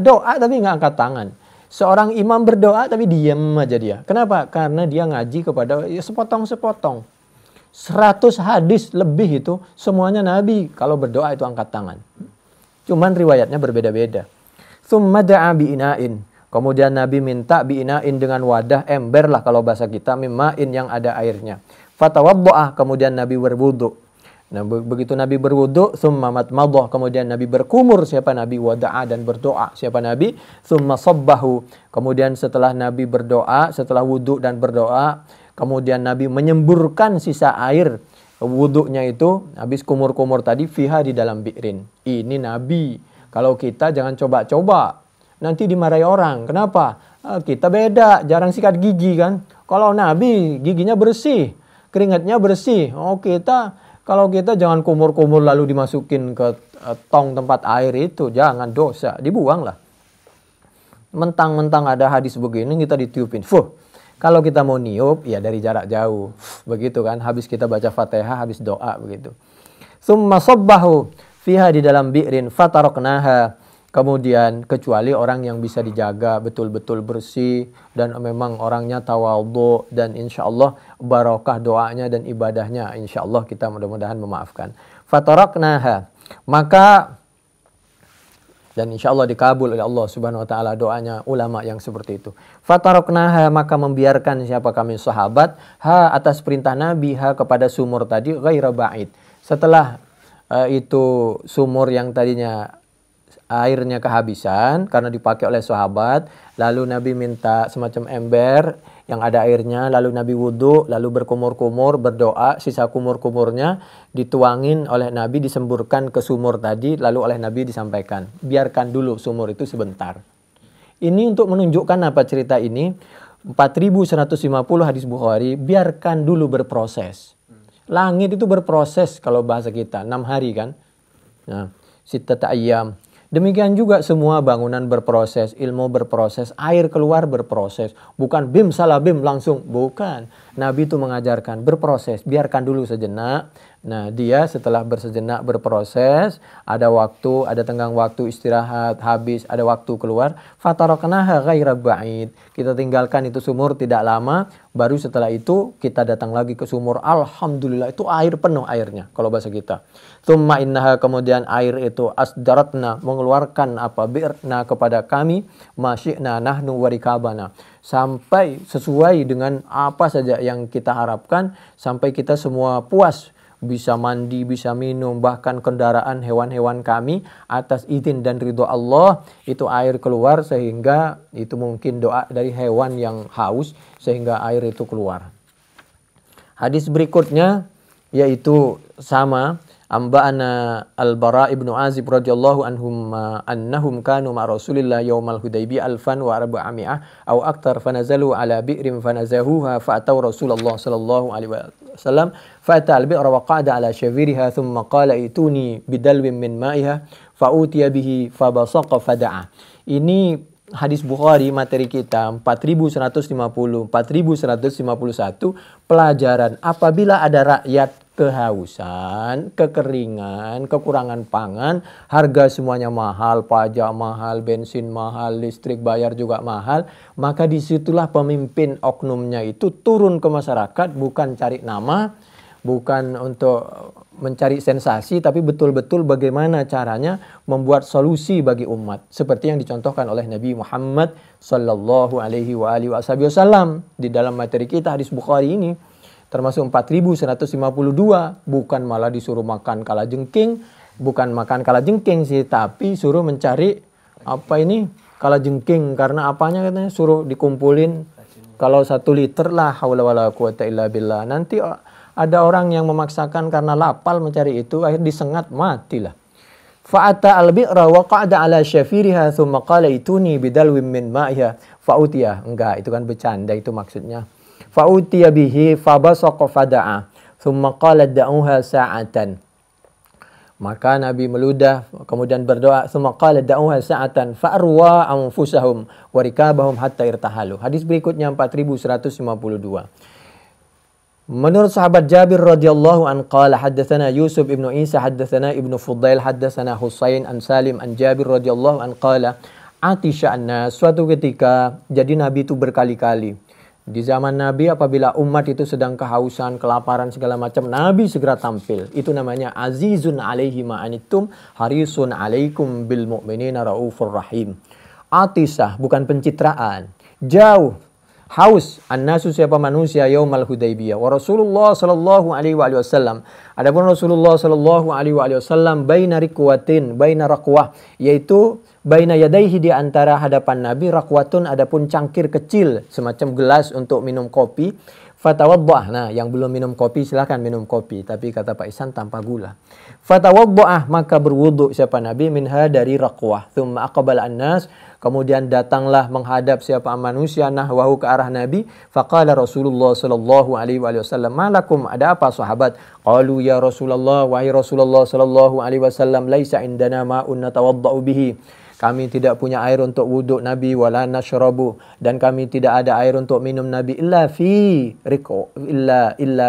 Doa tapi nggak angkat tangan. Seorang imam berdoa tapi diam aja dia. Kenapa? Karena dia ngaji kepada sepotong-sepotong. 100 hadis lebih itu semuanya Nabi kalau berdoa itu angkat tangan. Cuman riwayatnya berbeda-beda. Tsumma da'a bi'inain. Kemudian Nabi minta bi'inain dengan wadah, ember lah kalau bahasa kita, mimma'in yang ada airnya. Fatawaddo'ah, kemudian Nabi berwudu. Nah, begitu Nabi berwudu, summa matmadhah, kemudian Nabi berkumur siapa Nabi, wada'a, dan berdoa siapa Nabi, summa sabbahu, kemudian setelah Nabi berdoa, setelah wudu dan berdoa, kemudian Nabi menyemburkan sisa air wudunya itu, habis kumur-kumur tadi, fiha, di dalam bi'rin. Ini Nabi. Kalau kita jangan coba-coba, nanti dimarahi orang. Kenapa? Kita beda, jarang sikat gigi kan. Kalau Nabi giginya bersih, keringatnya bersih. Kalau kita jangan kumur-kumur lalu dimasukin ke tong tempat air itu, jangan, dosa, dibuang lah. Mentang-mentang ada hadis begini kita ditiupin. Kalau kita mau niup ya dari jarak jauh. Begitu kan, habis kita baca Fatihah, habis doa begitu. Tsumma sabbahu fiha, di dalam bi'rin fataroknaha. Kemudian kecuali orang yang bisa dijaga betul-betul bersih dan memang orangnya tawadhu dan insya Allah barakah doanya dan ibadahnya, insya Allah kita mudah-mudahan memaafkan. Fataraknaha, maka dan insya Allah dikabul oleh Allah Subhanahu Wa Taala doanya ulama yang seperti itu. Fataraknaha, maka membiarkan siapa kami sahabat atas perintah Nabi kepada sumur tadi ghaira ba'id. Setelah itu sumur yang tadinya airnya kehabisan karena dipakai oleh sahabat, lalu Nabi minta semacam ember yang ada airnya, lalu Nabi wudhu, lalu berkumur-kumur, berdoa, sisa kumur-kumurnya dituangin oleh Nabi, disemburkan ke sumur tadi, lalu oleh Nabi disampaikan, biarkan dulu sumur itu sebentar. Ini untuk menunjukkan apa cerita ini, 4150 hadis Bukhari, biarkan dulu berproses. Langit itu berproses kalau bahasa kita, 6 hari kan. Nah, sittata ayyam. Demikian juga semua bangunan berproses, ilmu berproses, air keluar berproses. Bukan bim salah bim langsung, bukan. Nabi itu mengajarkan berproses, biarkan dulu sejenak. Nah, dia setelah bersejenak berproses, ada waktu, ada tenggang waktu istirahat, habis, ada waktu keluar. Fataraknaha ghaira ba'id. Kita tinggalkan itu sumur tidak lama, baru setelah itu kita datang lagi ke sumur. Alhamdulillah, itu air penuh airnya kalau bahasa kita. Tsumma innaha, kemudian air itu asdaratna, mengeluarkan bi'rna kepada kami, masyi'na nahnu warikabana. Sampai sesuai dengan apa saja yang kita harapkan, sampai kita semua puas. Bisa mandi, bisa minum, bahkan kendaraan hewan-hewan kami atas izin dan ridho Allah, itu air keluar sehingga itu mungkin doa dari hewan yang haus sehingga air itu keluar. Hadis berikutnya yaitu sama, Amba'ana Al-Bara ibnu Azib radhiyallahu anhum annahum kanu ma Rasulillah yaumal Hudaybiyah alfan wa arba'ami'ah aw aktar fanazalu ala bi'rin fanazahuha fa'atau Rasulullah sallallahu alaihi wasallam fa'ata al-bi'ra wa qa'ada ala syafiriha thumma qala ituni bidalwin min ma'iha fa'utiya bihi fabasaqa fada'a. Ini hadis Bukhari, materi kita 4150, 4151, pelajaran apabila ada rakyat kehausan, kekeringan, kekurangan pangan, harga semuanya mahal, pajak mahal, bensin mahal, listrik bayar juga mahal, maka disitulah pemimpin oknumnya itu turun ke masyarakat, bukan cari nama, bukan untuk mencari sensasi, tapi betul-betul bagaimana caranya membuat solusi bagi umat, seperti yang dicontohkan oleh Nabi Muhammad sallallahu alaihi wasallam di dalam materi kita hadis Bukhari ini. Termasuk 4152, bukan malah disuruh makan kalajengking, bukan makan kalajengking sih, tapi suruh mencari kalajengking, karena apanya katanya, suruh dikumpulin kalau 1 liter lah, haula wala quwata illa billah. Nanti ada orang yang memaksakan karena lapal mencari itu, akhirnya disengat, matilah. Fa'ata al-bi'ra wa qa'ada ala syafiriha thumma qala ituni bidalwin min ma'iha fa'utiya. Enggak, itu kan bercanda, itu maksudnya. Fa'utiya bihi fabasaqa fada'a thumma qala da'uha sa'atan. Maka Nabi meludah kemudian berdoa, thumma qala da'uha sa'atan fa'arwa anfusahum wa rikabahum hatta irtahalu. Hadis berikutnya 4152. Menurut sahabat Jabir radhiyallahu an qala haddatsana Yusuf ibnu Isa haddatsana ibnu Fudail haddatsana Husain an Salim an Jabir radhiyallahu an qala atisha anna, suatu ketika jadi Nabi itu berkali-kali. Di zaman Nabi apabila umat itu sedang kehausan, kelaparan segala macam, Nabi segera tampil. Itu namanya azizun alaihi ma'anittum harisun alaikum bil mu'minina raufur rahim. Atisah, bukan pencitraan. Jauh, haus, annasu siapa manusia yaumal Hudaybiyah. Wa Rasulullah sallallahu alaihi wasallam. Adapun Rasulullah sallallahu alaihi wasallam baina rikwatin, baina raqwah, yaitu baina yadaihi, di antara hadapan Nabi, rakwatun, adapun cangkir kecil semacam gelas untuk minum kopi. Fatawaddah, nah yang belum minum kopi silahkan minum kopi, tapi kata Pak Ihsan tanpa gula. Fatawadda'ah, maka berwudu siapa Nabi, minha dari Raqwah. Thumma aqbala an-nas, kemudian datanglah menghadap siapa manusia nahwahu ke arah Nabi. Faqala Rasulullah sallallahu alaihi wasallam, malakum, ada apa sahabat? Qalu ya Rasulullah, wahai Rasulullah sallallahu alaihi wasallam, laisa indana ma'un natawadda'u bihi. Kami tidak punya air untuk wuduk Nabi, wala nashrabu, dan kami tidak ada air untuk minum Nabi, illa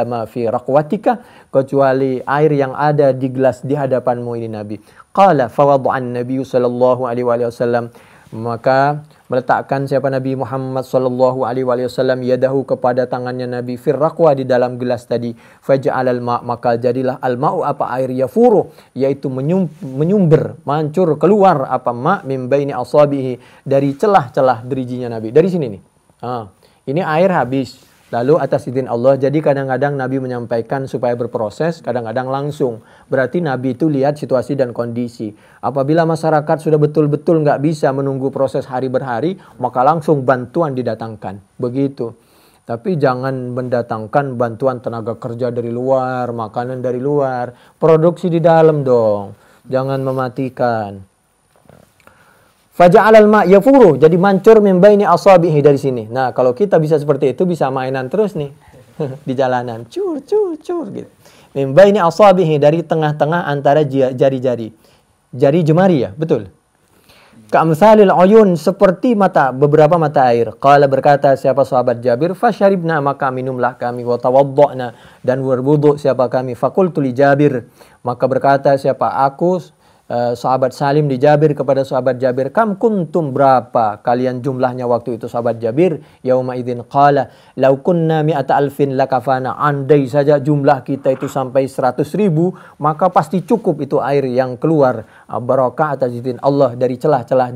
ma fi raqwatika, kecuali air yang ada di gelas di hadapanmu ini Nabi. Qala fawada'an Nabi sallallahu alaihi wasallam, maka meletakkan siapa Nabi Muhammad sallallahu alaihi wasallam yadahu kepada tangannya Nabi fir raqwa, di dalam gelas tadi. Faja'alal ma', maka jadilah al ma'u apa air, yafuru, yaitu menyumber, mancur keluar apa ma' min baini asabihi, dari celah-celah derijinya Nabi. Dari sini nih. Ini air habis. Lalu atas izin Allah, jadi kadang-kadang Nabi menyampaikan supaya berproses, kadang-kadang langsung. Berarti Nabi itu lihat situasi dan kondisi. Apabila masyarakat sudah betul-betul nggak bisa menunggu proses hari berhari, maka langsung bantuan didatangkan. Begitu. Tapi jangan mendatangkan bantuan tenaga kerja dari luar, makanan dari luar. Produksi di dalam dong. Jangan mematikan. Faja'alal ma' yafuru, jadi mancur min baini asabihi, dari sini. Nah, kalau kita bisa seperti itu, bisa mainan terus nih di jalanan, cur gitu. Min baini asabihi, dari tengah-tengah antara jari-jari. Jari jemari ya, betul. Ka'amsalil uyun, seperti beberapa mata air. Qala, berkata siapa sahabat Jabir, fasyaribna, maka minumlah kami, wa tawadda'na, dan berwudu siapa kami. Faqultu li Jabir, maka berkata siapa aku, sahabat Salim di Jabir kepada sahabat Jabir, kam kuntum, berapa kalian jumlahnya waktu itu sahabat Jabir? Yauma idzin qala law kunna mi'ata alfin lakafana, andai saja jumlah kita itu sampai 100.000, maka pasti cukup itu air yang keluar barakah atas izin Allah dari celah-celah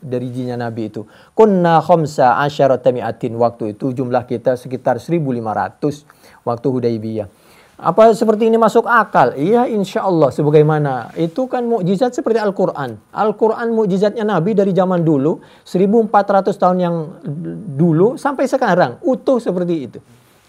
derijinya Nabi itu. Kunna khamsa asyarata mi'atin, waktu itu jumlah kita sekitar 1.500 waktu Hudaybiyah. Apa seperti ini masuk akal? Iya, insya Allah. Sebagaimana itu kan mukjizat seperti Al-Quran. Al-Quran mukjizatnya Nabi dari zaman dulu, 1400 tahun yang dulu sampai sekarang, utuh seperti itu.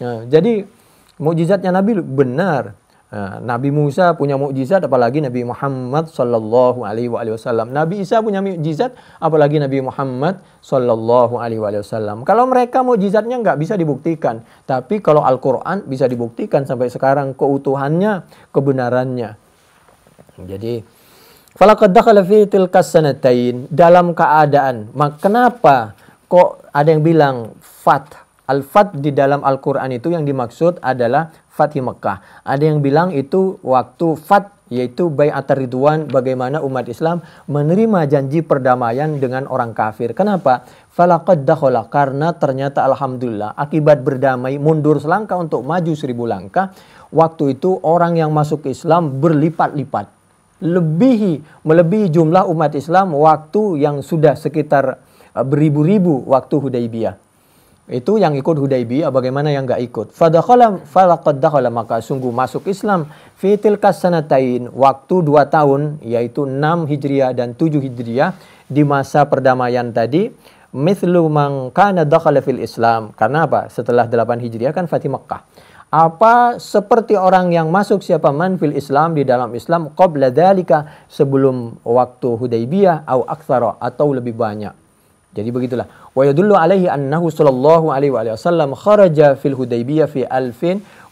Nah, jadi mukjizatnya Nabi benar. Nah, Nabi Musa punya mukjizat, apalagi Nabi Muhammad sallallahu alaihi wasallam. Nabi Isa punya mukjizat, apalagi Nabi Muhammad sallallahu alaihi wasallam. Kalau mereka mukjizatnya nggak bisa dibuktikan, tapi kalau Al-Quran bisa dibuktikan sampai sekarang keutuhannya, kebenarannya. Jadi, falaqad dakhala fi tilkas sanatain, dalam keadaan, kenapa kok ada yang bilang fath? Al-fath di dalam Al-Quran itu yang dimaksud adalah Fathi Mekah. Ada yang bilang itu waktu fath, yaitu Bai'atar Ridwan, bagaimana umat Islam menerima janji perdamaian dengan orang kafir. Kenapa? Falaqad dakhala, karena ternyata alhamdulillah akibat berdamai, mundur selangkah untuk maju 1000 langkah. Waktu itu orang yang masuk Islam berlipat-lipat. Melebihi jumlah umat Islam waktu yang sudah sekitar beribu-ribu waktu Hudaybiyah. Itu yang ikut Hudaybiyah, bagaimana yang enggak ikut? Falaqad dakhala, maka sungguh masuk Islam fi tilkas sanatain, waktu 2 tahun, yaitu 6 Hijriah dan 7 Hijriah, di masa perdamaian tadi, mithlu man kana dakhala fil Islam. Karena apa? Setelah 8 Hijriah kan Fatih Makkah. Apa seperti orang yang masuk siapa man fil Islam, di dalam Islam, qabla dzalika, sebelum waktu Hudaybiyah, au aktsara, atau lebih banyak. Jadi begitulah. Wa yadullu alaihi annahu sallallahu alaihi wasallam kharaja fil Hudaybiyah fi 1400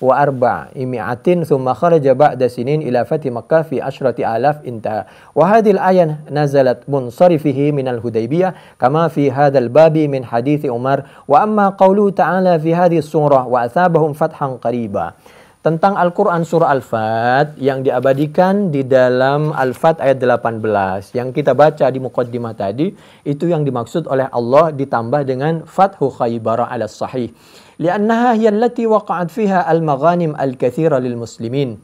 thumma kharaja ba'da sinin ila Fathi Makkah fi 10,000 intaha. Wa hadhihi al-ayah nazalat munsarifihi min al-Hudaybiyah kama fi hadzal babi min hadits Umar. Wa amma qawluhu ta'ala fi hadhihi surah wa asabahum fathan qariba. Tentang Al-Quran surah Al-Fat yang diabadikan di dalam Al-Fat ayat 18 yang kita baca di muqaddimah tadi, itu yang dimaksud oleh Allah ditambah dengan Fathu Khaybar ala sahih. Liannaha hiya allati waqa'at fiha al-maghanim al-katsira lil muslimin.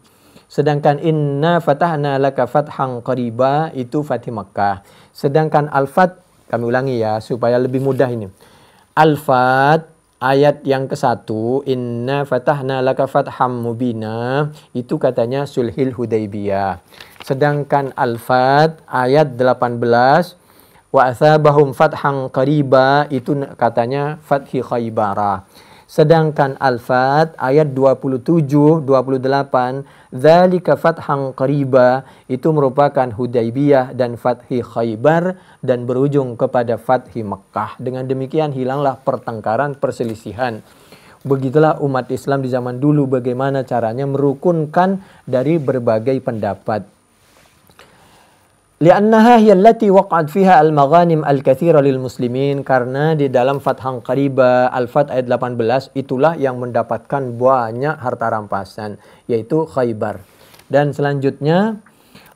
Sedangkan inna fatahna laka fathan qariba itu Fatih Makkah. Sedangkan Al-Fat, kami ulangi ya supaya lebih mudah ini. Al-Fat ayat yang ke-1, inna fatahna laka fatham mubina, itu katanya sulhil Hudaybiyah. Sedangkan Al-Fat ayat 18, wa asabahum fathan qariba, itu katanya fathi Khaybara. Sedangkan Al-Fat ayat 27, 28, dzalika fathan qariba, itu merupakan Hudaybiyah dan Fathi Khaybar dan berujung kepada Fathi Mekkah. Dengan demikian hilanglah pertengkaran, perselisihan. Begitulah umat Islam di zaman dulu bagaimana caranya merukunkan dari berbagai pendapat. Li'annaha hiya allati waqa'at fiha al-maghanim al-katsira lil muslimin, karena di dalam Fathan Qariba Al-Fat ayat 18 itulah yang mendapatkan banyak harta rampasan, yaitu Khaybar. Dan selanjutnya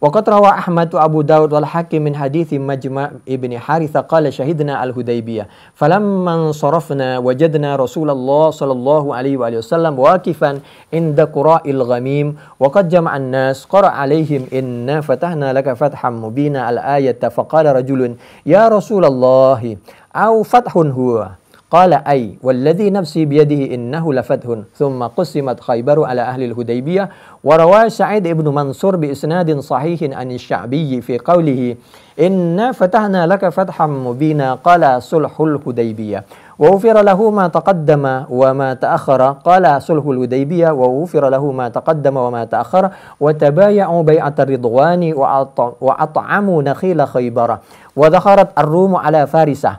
waqad rawa Ahmad wa Abu Dawud wal Hakim min hadithi Majma' ibni Haritha qala syahidna al-Hudaybiyah falamma sarafna wajadna Rasulullah sallallahu alaihi wasallam waqifan inda qura'il ghamim wa qad jama'a an-nas qara alaihim inna fatahna laka fatham mubina al-ayata faqala rajulun ya Rasulullah aw fathun huwa qala ay walladhi nafsi biyadihi innahu lafathun thumma qusimat Khaybaru ala ahli al-Hudaybiyah. وروى سعيد بن منصور بإسناد صحيح عن الشعبي في قوله إنا فتحنا لك فتحا مبينا قال صلح الحديبية وغفر له ما تقدم وما تأخر قال صلح الحديبية وغفر له ما تقدم وما تأخر وتبايعوا بيعة الرضوان وأطعموا نخيل خيبر وذخرت الروم على فارسة.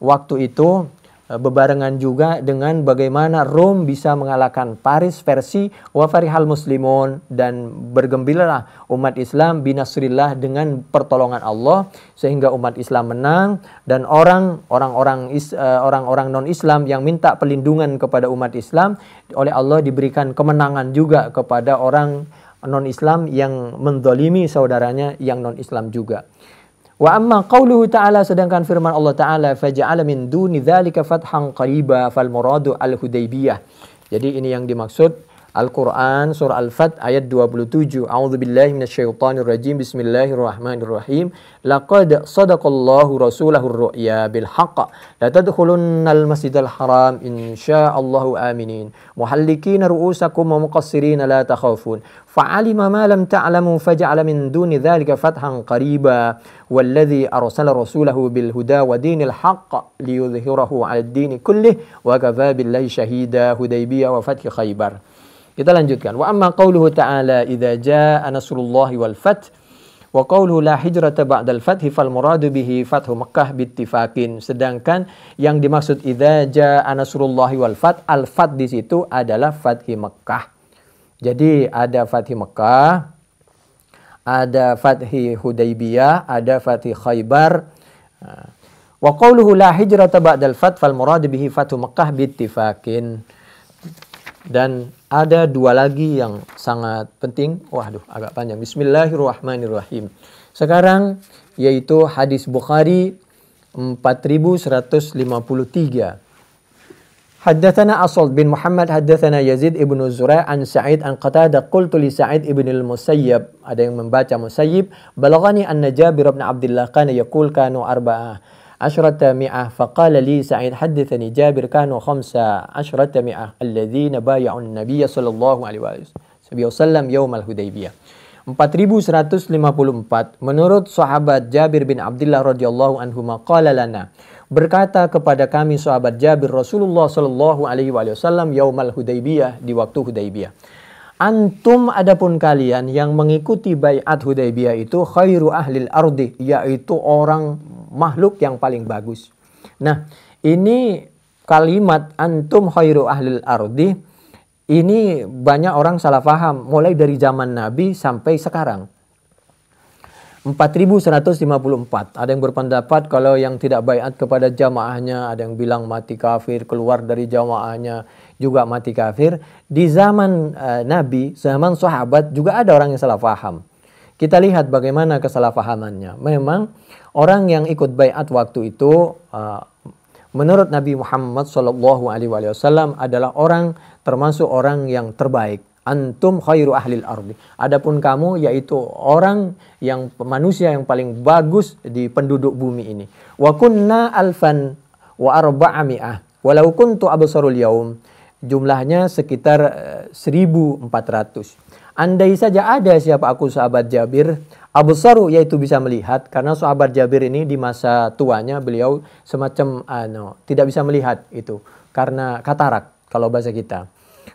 Waktu itu bebarengan juga dengan bagaimana Rom bisa mengalahkan Paris versi wa farihal muslimun, dan bergembiralah umat Islam binasrillah dengan pertolongan Allah sehingga umat Islam menang, dan orang-orang non-Islam yang minta perlindungan kepada umat Islam oleh Allah diberikan kemenangan juga kepada orang non-Islam yang menzalimi saudaranya yang non-Islam juga. Wa amma qauluhu ta'ala, sedangkan firman Allah Ta'ala faja'ala min duni dzalika fathan qariba fal muradu al-Hudaybiyah. Jadi ini yang dimaksud Al-Quran surah Al-Fat ayat 27. A'udzubillahi minasyaitonir rajim. Bismillahirrahmanirrahim. Laqad sadaqallahu rasulahur ru'ya bil haqq la tadkhulunnal masjidal haram insyaallahu aminin muhallikina ru'usakum wa muqassirina la takhafun fa'alima ma lam ta'lamu faja'ala min duni dzalika fathan qariba walladzi arsala rasulahu bil huda wa dinil haqq liyudhhirahu 'alad dini kullih wa kafa billahi shahida. Hudaybiyah wa fath Khaybar. Kita lanjutkan. Wa amma qauluhu ta'ala idza jaa nasrullahi wal fath wa qauluhu la hijrata ba'dal fathi fal muradu bihi fathu Makkah bittifaqin. Sedangkan yang dimaksud idza jaa nasrullahi wal fath, al-fath di situ adalah fathi Makkah. Jadi ada fathi Makkah, ada fathi Hudaybiyah, ada fathi Khaybar. Wa qauluhu la hijrata ba'dal fath fal muradu bihi fathu Makkah bittifaqin. Dan ada dua lagi yang sangat penting. Waduh, agak panjang. Bismillahirrahmanirrahim. Sekarang yaitu hadis Bukhari 4153. Haddatsana Asad bin Muhammad haddatsana Yazid ibnu Zurai' an Sa'id an Qatadah qultu li Sa'id ibn al-Musayyab, ada yang membaca Musayyib, balaghani anna Jabir bin Abdullah kana yaqul kanu arba'ah عشرة مئة فقال لي سعيد حدثني جابر كانوا 15 مئة الذين بايعوا النبي صلى الله عليه وسلم يوم الحديبية. 4154 menurut sahabat Jabir bin Abdullah radhiyallahu anhu qala lana, berkata kepada kami sahabat Jabir Rasulullah sallallahu alaihi wasallam yaumal Hudaybiyah, di waktu Hudaybiyah, antum adapun kalian yang mengikuti baiat Hudaybiyah itu khairu ahlil ardi, yaitu orang makhluk yang paling bagus. Nah, ini kalimat antum khairu ahlil ardi ini banyak orang salah paham mulai dari zaman Nabi sampai sekarang. 4154. Ada yang berpendapat kalau yang tidak baiat kepada jamaahnya, ada yang bilang mati kafir, keluar dari jamaahnya juga mati kafir. Di zaman Nabi, zaman sahabat juga ada orang yang salah paham. Kita lihat bagaimana kesalahpahamannya. Memang orang yang ikut baiat waktu itu menurut Nabi Muhammad SAW adalah orang termasuk orang yang terbaik. Antum khairu ahlil ardi. Adapun kamu yaitu orang yang manusia yang paling bagus di penduduk bumi ini. Wa kunna alfan wa arba'ami'ah. Walau kuntu absarul yaum. Jumlahnya sekitar 1400. Andai saja ada siapa aku sahabat Jabir, absaru yaitu bisa melihat, karena sahabat Jabir ini di masa tuanya beliau semacam tidak bisa melihat itu karena katarak. kalau bahasa kita.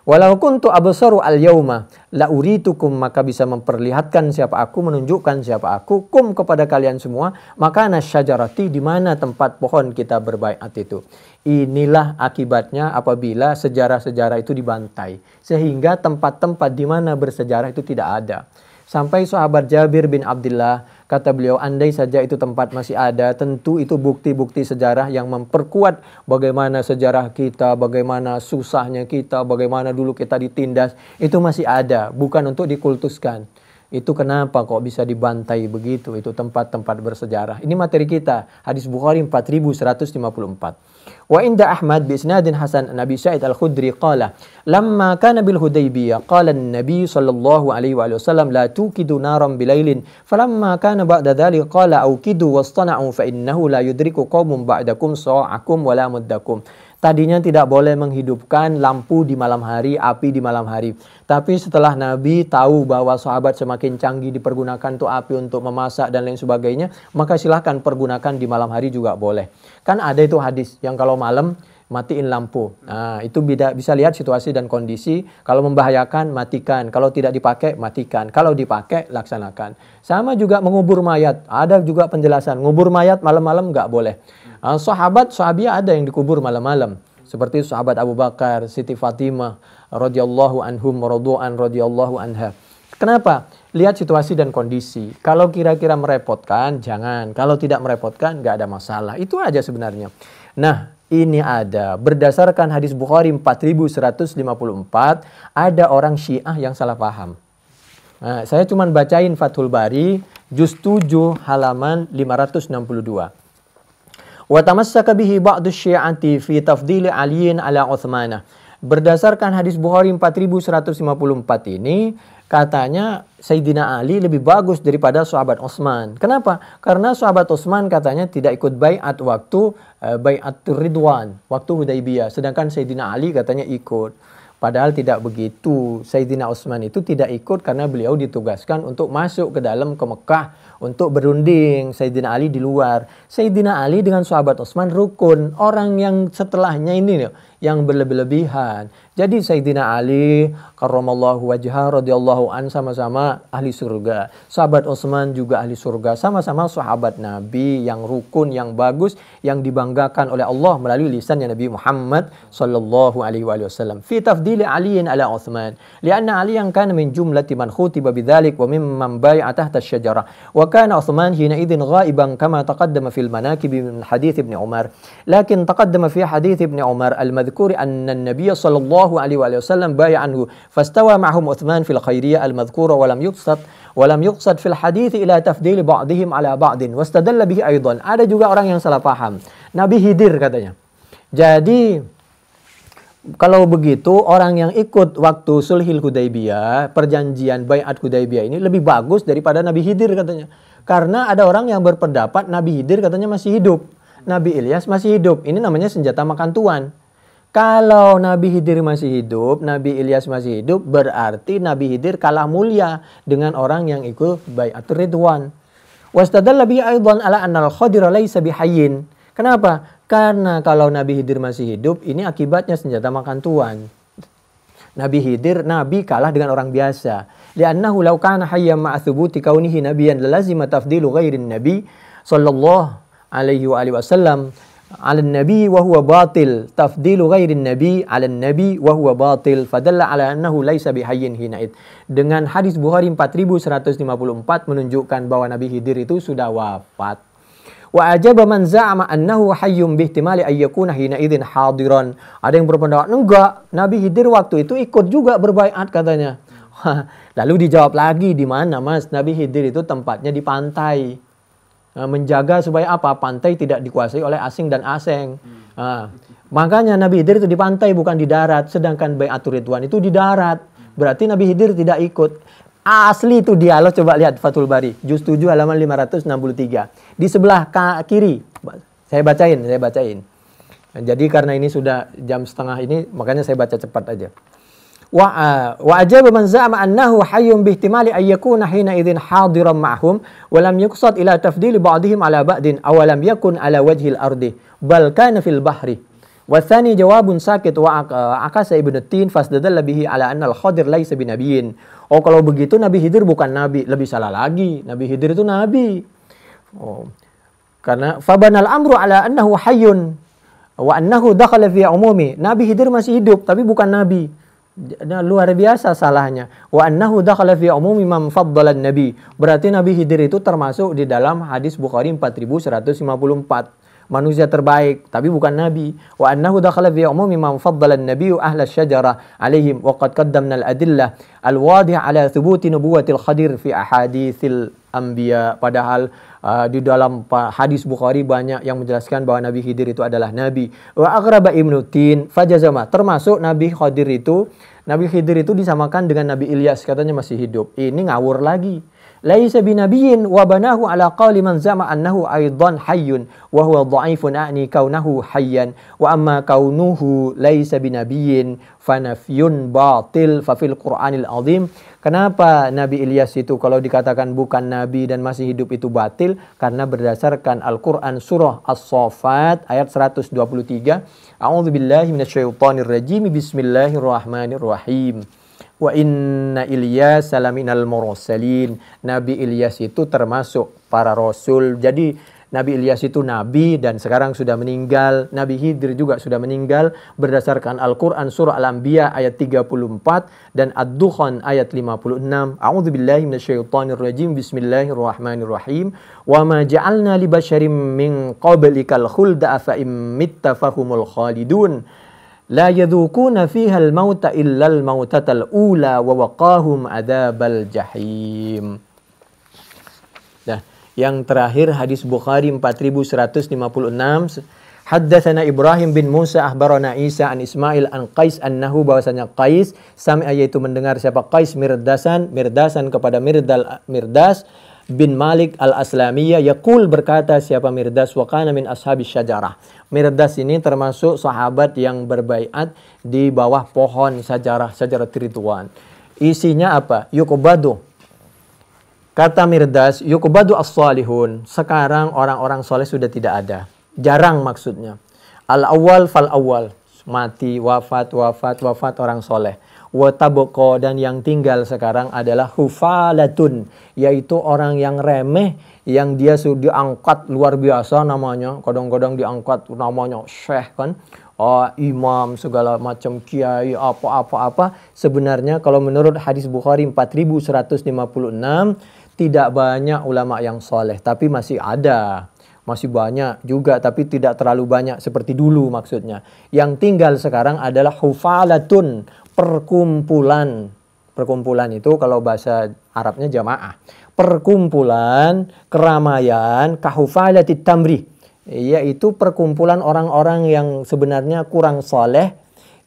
Walau kuntu absaru al-yauma la uritukum, maka bisa memperlihatkan siapa aku, menunjukkan siapa aku, kum kepada kalian semua, maka nasyajarati, di mana tempat pohon kita berbaiat itu. Inilah akibatnya apabila sejarah-sejarah itu dibantai, sehingga tempat-tempat di mana bersejarah itu tidak ada. Sampai sahabat Jabir bin Abdullah, kata beliau, andai saja itu tempat masih ada, tentu itu bukti-bukti sejarah yang memperkuat bagaimana sejarah kita, bagaimana susahnya kita, bagaimana dulu kita ditindas, itu masih ada, bukan untuk dikultuskan. Itu kenapa kok bisa dibantai begitu, itu tempat-tempat bersejarah. Ini materi kita, hadis Bukhari 4154. Wa inda Ahmad bi isnadin hasan Nabi Sa'id Al-Khudri qala lamma kana bil Hudaybiyah qala an-nabi sallallahu alaihi wasallam la tuqidu naran bilailin falamma kana ba'da dhalik qala auqidu wastana'u fa innahu la yudriku qaumun ba'dakum sa'akum wala muddakum. Tadinya tidak boleh menghidupkan lampu di malam hari, api di malam hari. Tapi setelah Nabi tahu bahwa sahabat semakin canggih dipergunakan tuh api untuk memasak dan lain sebagainya, maka silahkan pergunakan di malam hari juga boleh. Kan ada itu hadis yang kalau malam matiin lampu. Nah, itu bisa lihat situasi dan kondisi. Kalau membahayakan, matikan. Kalau tidak dipakai, matikan. Kalau dipakai, laksanakan. Sama juga mengubur mayat. Ada juga penjelasan. Ngubur mayat malam-malam nggak boleh. Sahabiah ada yang dikubur malam-malam. Seperti sahabat Abu Bakar, Siti Fatimah, radhiyallahu anhum, radhu'an, radhiyallahu anha. Kenapa? Lihat situasi dan kondisi. Kalau kira-kira merepotkan, jangan. Kalau tidak merepotkan, nggak ada masalah. Itu aja sebenarnya. Nah, ini ada. Berdasarkan hadis Bukhari 4154, ada orang Syiah yang salah paham. Nah, saya cuma bacain Fathul Bari, juz 7, halaman 562. Wa tamassaka bihi ba'du syi'ati fi tafdili aliyin ala Uthmanah. Berdasarkan hadis Bukhari 4154 ini, katanya Sayyidina Ali lebih bagus daripada sahabat Utsman. Kenapa? Karena sahabat Utsman katanya tidak ikut baiat waktu baiatur Ridwan, waktu Hudaybiyah. Sedangkan Sayyidina Ali katanya ikut. Padahal tidak begitu. Sayyidina Utsman itu tidak ikut karena beliau ditugaskan untuk masuk ke dalam ke Mekah untuk berunding. Sayyidina Ali di luar. Sayyidina Ali dengan sahabat Utsman rukun. Orang yang setelahnya ini yang berlebih-lebihan. Jadi Sayyidina Ali karramallahu wajhah radhiyallahu an sama-sama ahli surga. Sahabat Utsman juga ahli surga. Sama-sama sahabat Nabi yang rukun, yang bagus, yang dibanggakan oleh Allah melalui lisannya Nabi Muhammad sallallahu alaihi wasallam. Fi tafdili aliyin ala Utsman. Lianna aliyan kana min jumlati man khutiba bidzalik wa mimman bai'a tahta asy-syajarah. Wa kana Utsman hina idzin ghaiban kama taqaddama fil manakib min hadits Ibnu Umar. Lakin taqaddama fi hadits Ibnu Umar al-madhkur anna an-nabiy sallallahu alaihi wasallam bai'a anhu fastawa ma'hum Utsman fil khairiyah al-madhkura wa lam yuqsad fil hadits ila tafdili ba'dihim ala ba'din wastadalla bihi aidan. Ada juga orang yang salah paham. Nabi Khidir katanya. Jadi kalau begitu orang yang ikut waktu Sulhil Hudaybiyah, perjanjian baiat Hudaybiyah ini lebih bagus daripada Nabi Khidir katanya. Karena ada orang yang berpendapat Nabi Khidir katanya masih hidup. Nabi Ilyas masih hidup. Ini namanya senjata makan tuan. Kalau Nabi Khidir masih hidup, Nabi Ilyas masih hidup, berarti Nabi Khidir kalah mulia dengan orang yang ikut baiatur Ridwan. Wastadalla bi aidan ala anna al-Khadir laisa bihayyin. Kenapa? Karena kalau Nabi Khidir masih hidup, ini akibatnya senjata makan tuan. Nabi Khidir, Nabi kalah dengan orang biasa. Li'annahu law kana hayyan ma'a thubuti kaunihi nabiyyan lazima tafdilu ghairin nabi sallallahu alaihi wasallam ala nabi wa huwa batil, tafdilu ghairin nabi ala nabi wa huwa batil, fadalla ala annahu laisa bihayyin hinaid. Dengan hadis Bukhari 4154 menunjukkan bahwa Nabi Khidir itu sudah wafat. Wa ajaba man za'ama annahu hayyun bihtimali ay yakuna hina idzin hadiran. Ada yang berpendapat enggak, Nabi Khidir waktu itu ikut juga berbaiat katanya. Lalu dijawab lagi, di mana Mas? Nabi Khidir itu tempatnya di pantai. Menjaga supaya apa? Pantai tidak dikuasai oleh asing dan asing. Makanya Nabi Khidir itu di pantai bukan di darat. Sedangkan baiatur Ridwan itu di darat. Berarti Nabi Khidir tidak ikut. Asli itu dialog, coba lihat Fathul Bari. Juz 7 halaman 563. Di sebelah kiri. Saya bacain. Jadi karena ini sudah jam setengah ini, makanya saya baca cepat aja. Wa ajaba man za'ama annahu hayyun bihtimali ay yakuna hina idzin hadiran ma'hum wa lam yuqsad ila tafdili ba'dihim ala ba'din aw lam yakun ala wajhil ardi bal kana fil bahri Watsani jawabun sakit wa akasa Ibnu Tin fasdadalla bihi ala anna al-Khadir laisa binabiyyin. Oh, kalau begitu Nabi Khidir bukan nabi, lebih salah lagi. Nabi Khidir itu nabi. Oh. Karena fabanal amru ala annahu hayyun wa annahu dakhala fi umumi. Nabi Khidir masih hidup tapi bukan nabi. Nah, luar biasa salahnya. Wa annahu dakhala fi umumi man faddala nabi. Berarti Nabi Khidir itu termasuk di dalam hadis Bukhari 4154. Manusia terbaik tapi bukan nabi. Wa annahu dakhala fi umumi man faddala an-nabiyyu ahla asy-syajarah alaihim wa qad qaddamna al-adillah al-wadhiha ala thubuti nubuwatil Khadir fi ahaditsil anbiya. Padahal di dalam hadis Bukhari banyak yang menjelaskan bahwa Nabi Khidir itu adalah nabi. Wa aghraba Ibnu Tin fajazama, termasuk Nabi Khidir itu disamakan dengan Nabi Ilyas, katanya masih hidup. Ini ngawur lagi. Laisa binabiyyin wa banahu ala qawli man zama annahu aidan hayyun wa huwa dha'ifun a'ni kaunahu hayyan wa amma kaunuhu laisa binabiyyin fanafyun batil fa fil Qur'anil azim. Kenapa Nabi Ilyas itu kalau dikatakan bukan nabi dan masih hidup itu batil? Karena berdasarkan Al-Qur'an surah As-Saffat ayat 123. A'udzubillahi minasyaitonir rajim. Bismillahirrahmanirrahim. Wa inna Ilyas salaminal mursalin. Nabi Ilyas itu termasuk para rasul. Jadi Nabi Ilyas itu nabi dan sekarang sudah meninggal. Nabi Khidir juga sudah meninggal berdasarkan Al-Qur'an surah Al-Anbiya ayat 34 dan Ad-Dukhan ayat 56. A'udzubillahi minasyaitonir rajim. Bismillahirrahmanirrahim. Wa ma ja'alna li basyarin min qablikal khulda afa im mitta fahumul khalidun. La yadhukuna fiha al-mauta illa al-mautatal ula wa waqahum adzabal jahim. Nah, yang terakhir hadis Bukhari 4156. Haddatsana Ibrahim bin Musa akhbarana Isa an Ismail an Qais annahu, bahwasanya Qais sami'a, yaitu mendengar siapa Qais Mirdasan kepada Mirdas bin Malik al-Aslamiyah yaqul, berkata siapa Mirdas, wa kana min ashabis syajarah. Mirdas ini termasuk sahabat yang berbaiat di bawah pohon syajarah Ridwan. Isinya apa? Yuqbadu. Kata Mirdas, yuqbadu as-salihun. Sekarang orang-orang soleh sudah tidak ada. Jarang maksudnya. Al-awwal fal-awwal. Mati, wafat orang soleh. Wa tabqa, dan yang tinggal sekarang adalah hufalatun, yaitu orang yang remeh, yang dia sudah diangkat luar biasa namanya, kadang-kadang diangkat namanya syekh kan, imam segala macam, kiai apa. Sebenarnya kalau menurut hadis Bukhari 4156 tidak banyak ulama yang soleh, tapi masih ada. Masih banyak juga, tapi tidak terlalu banyak seperti dulu maksudnya. Yang tinggal sekarang adalah hufalatun, perkumpulan. Perkumpulan itu kalau bahasa Arabnya jamaah. Perkumpulan, keramaian, kahufalatit tamri, yaitu perkumpulan orang-orang yang sebenarnya kurang soleh,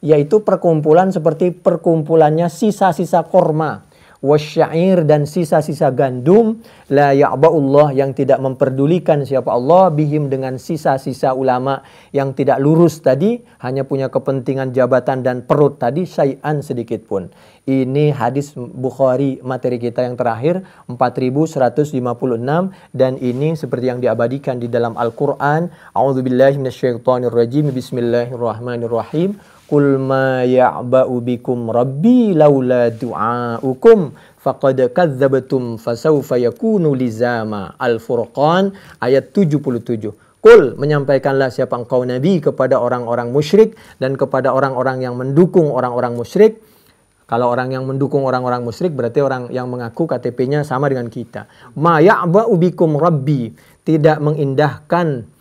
yaitu perkumpulan seperti perkumpulannya sisa-sisa korma, wasyair, dan sisa-sisa gandum, la ya'ba'ullah, yang tidak memperdulikan siapa Allah, bihim, dengan sisa-sisa ulama yang tidak lurus tadi, hanya punya kepentingan jabatan dan perut tadi, syai'an sedikit pun. Ini hadis Bukhari materi kita yang terakhir 4156, dan ini seperti yang diabadikan di dalam Al-Qur'an. A'udzubillahi minasyaitonirrajim. Bismillahirrahmanirrahim. Qul ma ya'ba'u bikum rabbi laula du'aukum faqad kadzdzabtum fasawfa yakunu lizama. Al-Furqan ayat 77. Qul, menyampaikanlah siapa engkau nabi kepada orang-orang musyrik dan kepada orang-orang yang mendukung orang-orang musyrik. Kalau orang yang mendukung orang-orang musyrik berarti orang yang mengaku KTP-nya sama dengan kita. Ma ya'ba'u bikum rabbi, tidak mengindahkan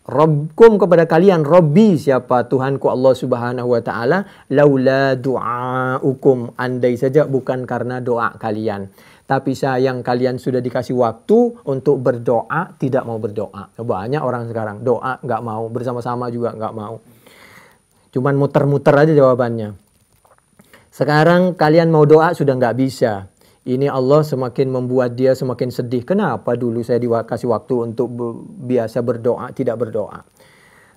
Rabbkum kepada kalian, Rabbi siapa? Tuhanku Allah Subhanahu wa taala, laula du'aukum, andai saja bukan karena doa kalian. Tapi sayang kalian sudah dikasih waktu untuk berdoa, tidak mau berdoa. Banyak orang sekarang doa nggak mau, bersama-sama juga nggak mau. Cuman muter-muter aja jawabannya. Sekarang kalian mau doa sudah nggak bisa. Ini Allah semakin membuat dia semakin sedih. Kenapa dulu saya dikasih waktu untuk biasa berdoa, tidak berdoa.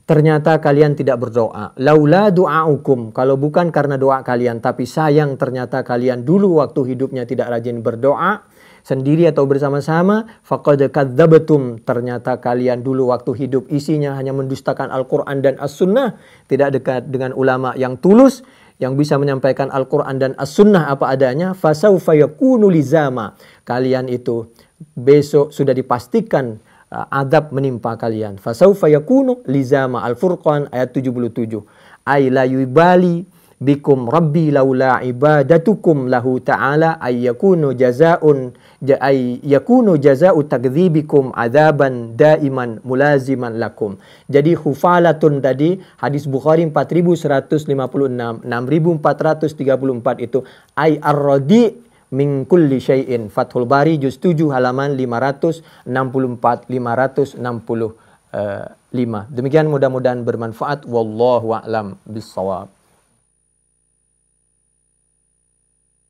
Ternyata kalian tidak berdoa. Laula du'aukum, kalau bukan karena doa kalian, tapi sayang ternyata kalian dulu waktu hidupnya tidak rajin berdoa. sendiri atau bersama-sama, faqad kadzabatum, ternyata kalian dulu waktu hidup isinya hanya mendustakan Al-Quran dan As-Sunnah, tidak dekat dengan ulama yang tulus, yang bisa menyampaikan Al-Quran dan As-Sunnah apa adanya. Fasaufa yakunu lizama, kalian itu besok sudah dipastikan adab menimpa kalian. Fasaufa yakunu lizama. Al-Furqan ayat 77. Ay la yubali bikum rabbi laula ibadatukum lahu ta'ala ay yakunu jaza'u takdzibikum adaban daiman mulaziman lakum. Jadi khufalatun tadi hadis Bukhari 4156, 6434 itu ay ar-radi min kulli syai'in. Fathul Bari juz 7 halaman 564 565. Demikian, mudah-mudahan bermanfaat. Wallahu a'lam bissawab.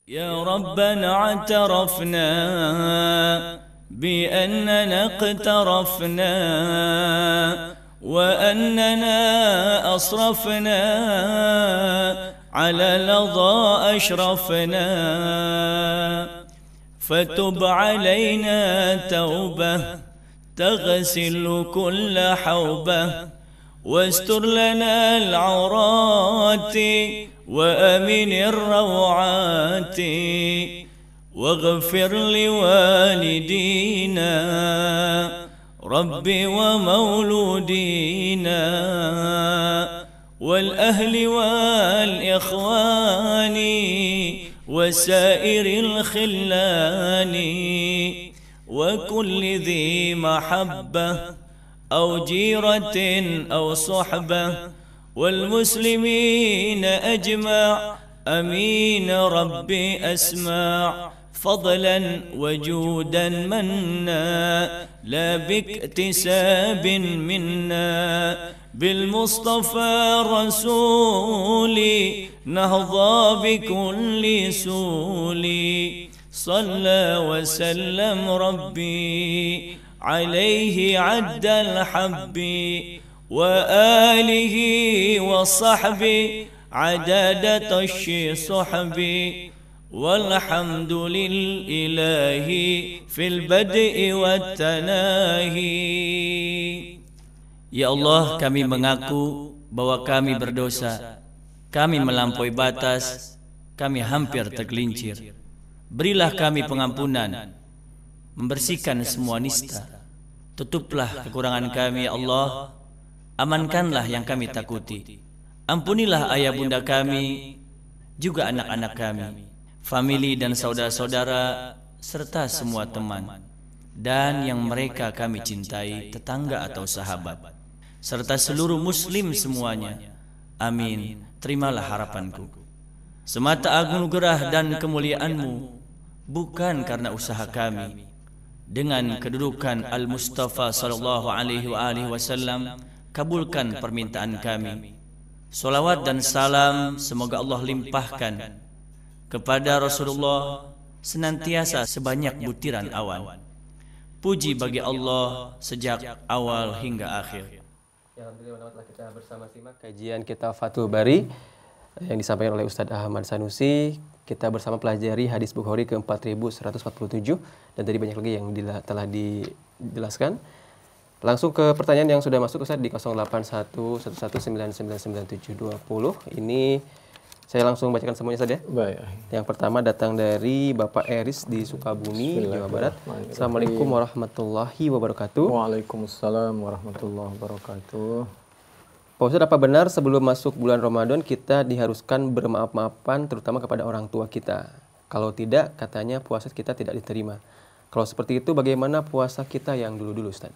يا ربنا اعترفنا بأننا اقترفنا وأننا أصرفنا على لظى أشرفنا فتب علينا توبة تغسل كل حوبة واستر لنا العورات وأمن الروعات واغفر لوالدينا رب ومولودينا والأهل والإخوان وسائر الخلان وكل ذي محبة أو جيرة أو صحبة والمسلمين أجمع أمين ربي أسمع فضلا وجودا منا لا باكتساب منا بالمصطفى الرسول نهضى بكل سول صلى وسلم ربي عليه عد الحب وآله وصحبه عدادة الصحب والحمد لله في البدء والتناهي. Ya Allah, kami mengaku bahwa kami berdosa, kami melampaui batas, kami hampir tergelincir. Berilah kami pengampunan, membersihkan semua nista. Tutuplah kekurangan kami, ya Allah. Amankanlah yang kami takuti. Ampunilah ayah bunda kami, juga anak-anak kami, famili dan saudara-saudara, serta semua teman, dan yang mereka kami cintai, tetangga atau sahabat, serta seluruh muslim semuanya. Amin. Terimalah harapanku. Semata anugerah dan kemuliaan-Mu, bukan karena usaha kami. Dengan kedudukan Al-Mustafa sallallahu alaihi wasallam, kabulkan permintaan kami. Salawat dan salam semoga Allah limpahkan kepada Rasulullah senantiasa sebanyak butiran awan. Puji bagi Allah sejak awal hingga akhir. Alhamdulillah, telah kita bersama simak kajian kitab Fathul Bari yang disampaikan oleh Ustadz Ahmad Sanusi. Kita bersama pelajari hadis Bukhari ke-4147 dan tadi banyak lagi yang telah dijelaskan. Langsung ke pertanyaan yang sudah masuk, Ustadz, di 081119999720. Ini saya langsung bacakan semuanya saja. Baik. Yang pertama datang dari Bapak Eris di Sukabumi, Jawa Barat. Assalamualaikum warahmatullahi wabarakatuh. Waalaikumsalam warahmatullahi wabarakatuh. Pak Ustadz, apa benar sebelum masuk bulan Ramadan kita diharuskan bermaaf-maafan terutama kepada orang tua kita? Kalau tidak, katanya puasa kita tidak diterima. Kalau seperti itu, bagaimana puasa kita yang dulu-dulu, Ustaz?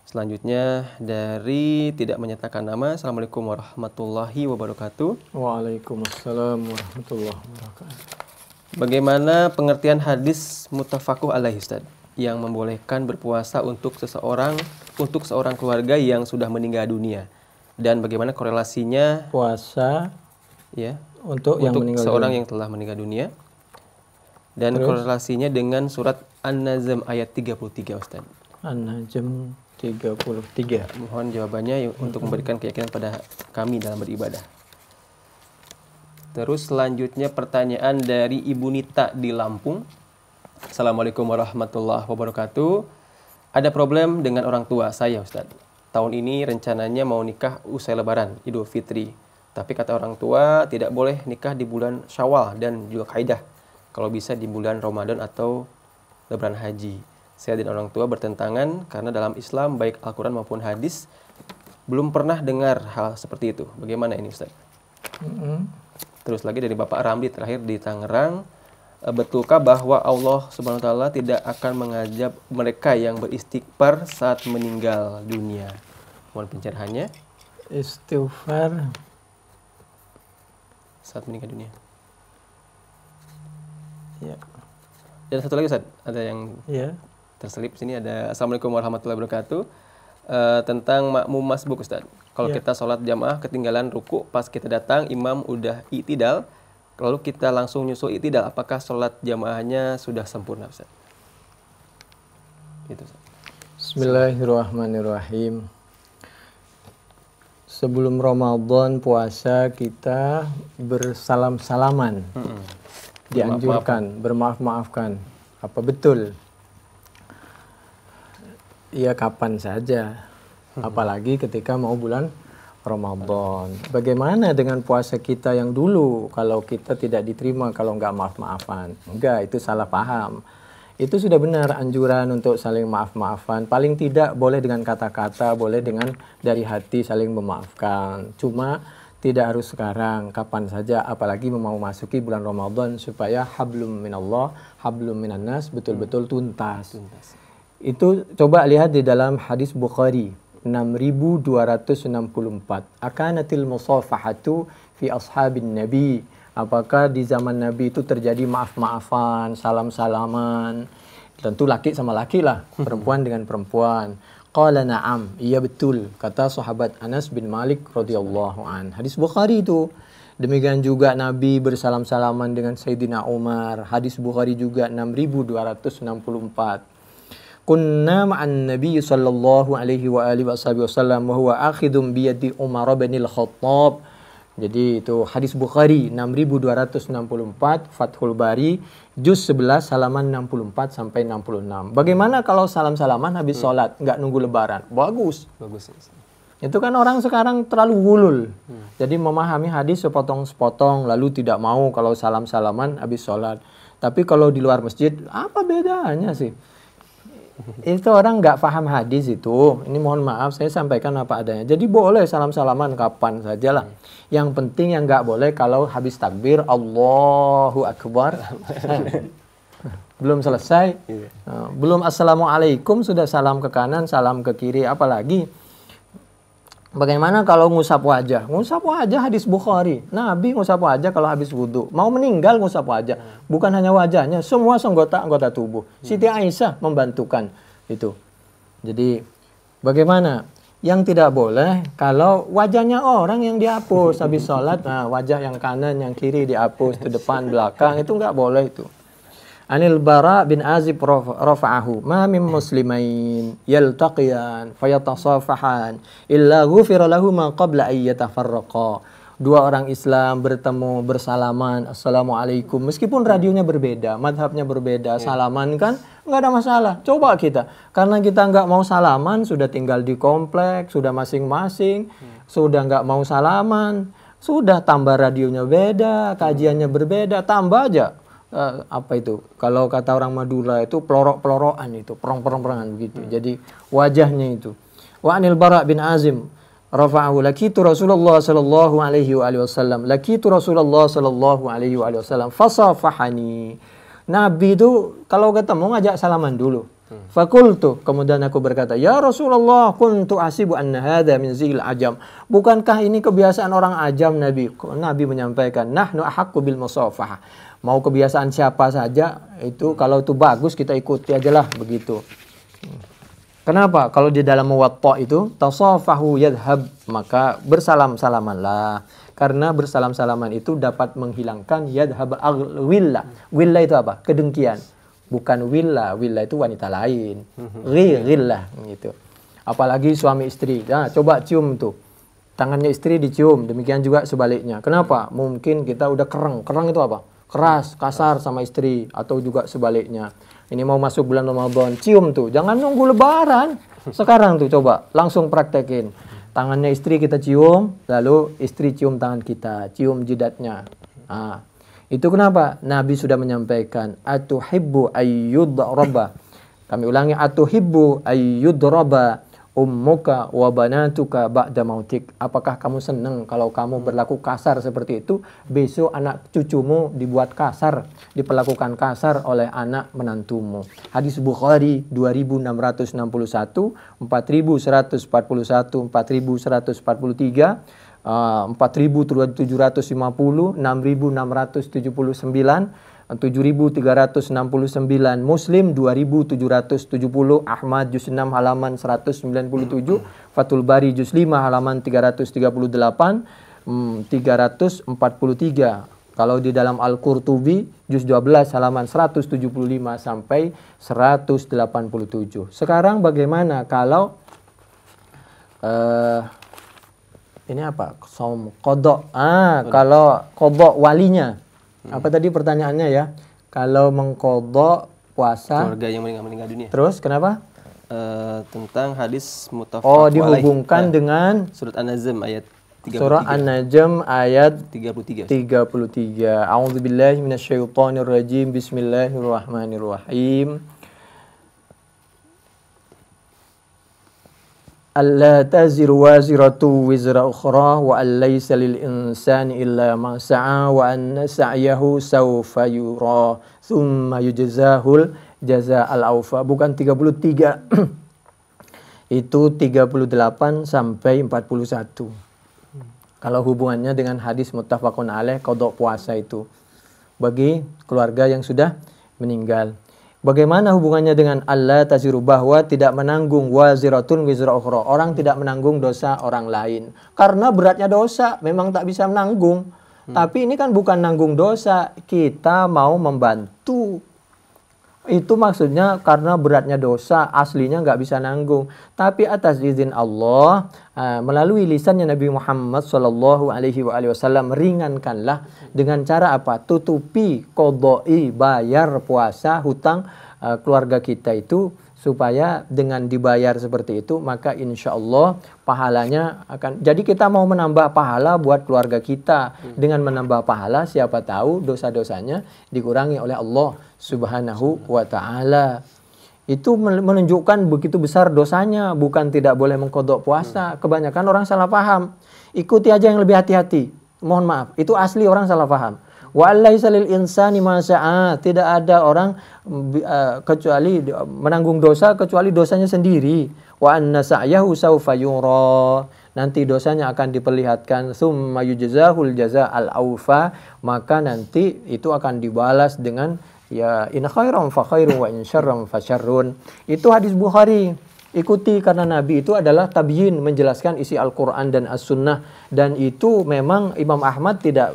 Selanjutnya dari tidak menyatakan nama. Assalamualaikum warahmatullahi wabarakatuh. Waalaikumsalam warahmatullahi wabarakatuh. Bagaimana pengertian hadis muttafaqun alaihi, Ustaz, yang membolehkan berpuasa untuk seorang keluarga yang sudah meninggal dunia? Dan bagaimana korelasinya Puasa ya untuk yang meninggal seorang dunia. yang telah meninggal dunia? Dan Terus? korelasinya dengan surat An-Najm ayat 33, Ustaz. An-Najm 33. Mohon jawabannya untuk memberikan keyakinan pada kami dalam beribadah. Terus selanjutnya pertanyaan dari Ibu Nita di Lampung. Assalamualaikum warahmatullahi wabarakatuh. Ada problem dengan orang tua saya, Ustaz. Tahun ini rencananya mau nikah usai Lebaran, Idul Fitri. Tapi kata orang tua tidak boleh nikah di bulan Syawal dan juga kaidah. Kalau bisa di bulan Ramadan atau Lebaran Haji. Saya dan orang tua bertentangan karena dalam Islam baik Al-Quran maupun hadis belum pernah dengar hal seperti itu. Bagaimana ini, Ustaz? Terus lagi dari Bapak Ramli terakhir di Tangerang, betulkah bahwa Allah Subhanahu wa taala tidak akan mengajab mereka yang beristighfar saat meninggal dunia? Mohon pencerahannya. Istighfar Saat meninggal dunia. ya. Dan satu lagi, Ustaz, ada yang Ya. terselip sini, ada Assalamualaikum warahmatullahi wabarakatuh. Tentang makmum masbuk, Ustaz. Kalau Ya. kita sholat jamaah ketinggalan ruku, pas kita datang imam udah i'tidal, lalu kita langsung nyusul i'tidal, apakah sholat jamaahnya sudah sempurna, Ustaz? Itu, Ustaz. Bismillahirrahmanirrahim. Sebelum Ramadan puasa kita bersalam-salaman. Dianjurkan, bermaaf-maafkan. Apa betul? Ya kapan saja. Apalagi ketika mau bulan Ramadan. Bagaimana dengan puasa kita yang dulu kalau kita tidak diterima kalau nggak maaf-maafan? Enggak, itu salah paham. Itu sudah benar anjuran untuk saling maaf-maafan. Paling tidak boleh dengan kata-kata, boleh dengan dari hati saling memaafkan. Cuma tidak harus sekarang, kapan saja, apalagi mau masuki bulan Ramadan supaya hablum minallah, hablum minannas betul-betul tuntas. Itu coba lihat di dalam hadis Bukhari 6264. Akanatil musafahatu fi ashabin nabi. Apakah di zaman Nabi itu terjadi maaf-maafan, salam-salaman? Tentu laki sama laki lah, perempuan dengan perempuan. Qala na'am, iya betul, kata sahabat Anas bin Malik radhiyallahu an. Hadis Bukhari itu. Demikian juga Nabi bersalam-salaman dengan Sayyidina Umar. Hadis Bukhari juga 6264. Kunna ma'an Nabi sallallahu alaihi wa alihi wasallam wa huwa akhidun bi yadi Umar bin Al-Khattab. Jadi itu hadis Bukhari 6264, Fathul Bari juz 11 halaman 64 sampai 66. Bagaimana kalau salam-salaman habis sholat, nggak nunggu lebaran? Bagus. Bagus. Itu kan orang sekarang terlalu gulul. Jadi memahami hadis sepotong-sepotong lalu tidak mau kalau salam-salaman habis sholat. Tapi kalau di luar masjid, apa bedanya sih? Itu orang nggak paham hadis itu. Ini mohon maaf saya sampaikan apa adanya. Jadi boleh salam-salaman kapan sajalah. Yang penting yang nggak boleh kalau habis takbir Allahu Akbar belum selesai, belum assalamualaikum sudah salam ke kanan, salam ke kiri, apalagi. Bagaimana kalau ngusap wajah? Ngusap wajah hadis Bukhari. Nabi ngusap wajah kalau habis wudhu. Mau meninggal ngusap wajah. Bukan hanya wajahnya, semua anggota tubuh. Siti Aisyah membantukan itu. Jadi bagaimana? Yang tidak boleh kalau wajahnya orang yang dihapus habis sholat. Nah, wajah yang kanan, yang kiri dihapus, ke depan, belakang. Itu nggak boleh itu. Anil Bara bin Azib rafa'ahu ma min muslimain yaltaqiyan fayatasafahan illa ghufira lahu ma qabla ay yatafarraqa. Dua orang Islam bertemu bersalaman assalamualaikum meskipun radionya berbeda, madhabnya berbeda, salaman kan nggak ada masalah. Coba kita, karena kita nggak mau salaman, sudah tinggal di kompleks, sudah masing-masing, sudah nggak mau salaman, sudah tambah radionya beda, kajiannya berbeda, tambah aja. Apa itu? Kalau kata orang Madura itu pelorok-pelorokan itu, perang-perangan begitu. Jadi wajahnya itu. Wa anil Bara bin Azim rafa'ahu lakitu Rasulullah sallallahu alaihi wasallam. Lakitu Rasulullah sallallahu alaihi wasallam fasafahani. Nabi itu kalau ketemu ngajak salaman dulu. Fakultu, kemudian aku berkata, ya Rasulullah, kuntu asibu anna hadha min zil ajam. Bukankah ini kebiasaan orang ajam, Nabi? Nabi menyampaikan, nahnu ahaqqu bil musafahah. Mau kebiasaan siapa saja, itu kalau itu bagus kita ikuti aja lah, begitu. Kenapa? Kalau di dalam Muwatta itu, tasafahu yadhhab, maka bersalam-salamanlah. Karena bersalam-salaman itu dapat menghilangkan yadhhab al-willa. Willa itu apa? Kedengkian. Bukan willa itu wanita lain. Ghillah gitu. Apalagi suami istri. Nah, coba cium tuh. Tangannya istri dicium, demikian juga sebaliknya. Kenapa? Mungkin kita udah kereng. Kereng itu apa? keras, kasar sama istri, atau juga sebaliknya. Ini mau masuk bulan Ramadan, cium tuh, jangan nunggu lebaran. Sekarang tuh coba, langsung praktekin. Tangannya istri kita cium, lalu istri cium tangan kita, cium jidatnya. Nah, itu kenapa? Nabi sudah menyampaikan, atuhibbu ayyudraba. Kami ulangi, atuhibbu ayyudraba ummuka wa banatuka ba'da mautik. Apakah kamu senang kalau kamu berlaku kasar seperti itu, besok anak cucumu dibuat kasar, diperlakukan kasar oleh anak menantumu. Hadis Bukhari 2661, 4141, 4143, 4750, 6679, 7369, Muslim 2770, Ahmad juz 6 halaman 197, Fathul Bari juz 5 halaman 338, 343. Kalau di dalam Al-Qurtubi juz 12 halaman 175 sampai 187. Sekarang bagaimana kalau ini apa? Qadha. Kalau qadha walinya. Apa tadi pertanyaannya ya? Kalau mengqadha puasa keluarga yang meninggal dunia. Terus kenapa? Tentang hadis muttafaq dihubungkan dengan surat An-Najm ayat 33. Surah An-Najm ayat 33. A'udzubillahi minasyaitonirrajim. Bismillahirrahmanirrahim. Alla taziru waziratu wizra ukhra wa an laysa lil insani illa ma sa'a wa anna sa'yahu sawfa yura thumma yujzahul jazaa'al awfa. Bukan 33. Itu 38 sampai 41. Kalau hubungannya dengan hadis muttafaqun alaih qadha puasa itu bagi keluarga yang sudah meninggal. Bagaimana hubungannya dengan Allah taziru, bahwa tidak menanggung waziratun wizra ukhra. Orang tidak menanggung dosa orang lain. Karena beratnya dosa memang tak bisa menanggung. Tapi ini kan bukan nanggung dosa, kita mau membantu. Itu maksudnya karena beratnya dosa, aslinya nggak bisa nanggung. Tapi atas izin Allah, melalui lisannya Nabi Muhammad SAW, ringankanlah dengan cara apa? Tutupi, qadha'i, bayar puasa, hutang keluarga kita itu, supaya dengan dibayar seperti itu, maka insya Allah pahalanya akan. Jadi kita mau menambah pahala buat keluarga kita. Dengan menambah pahala, siapa tahu dosa-dosanya dikurangi oleh Allah Subhanahu wa ta'ala. Itu menunjukkan begitu besar dosanya, bukan tidak boleh mengqadha puasa. Kebanyakan orang salah paham. Ikuti aja yang lebih hati-hati. Mohon maaf, itu asli orang salah paham. Wa allaisa lil insani ma sa'a. Tidak ada orang kecuali menanggung dosa kecuali dosanya sendiri. Wa anna sa'yahu sawfa yura. Nanti dosanya akan diperlihatkan. Tsumma yujzahul jazaa'al awfa. Maka nanti itu akan dibalas dengan ya in khairan fa khairun wa in syarran fa syarrun. Itu hadis Bukhari. Ikuti karena Nabi itu adalah tabyin, menjelaskan isi Al-Qur'an dan As-Sunnah, dan itu memang Imam Ahmad tidak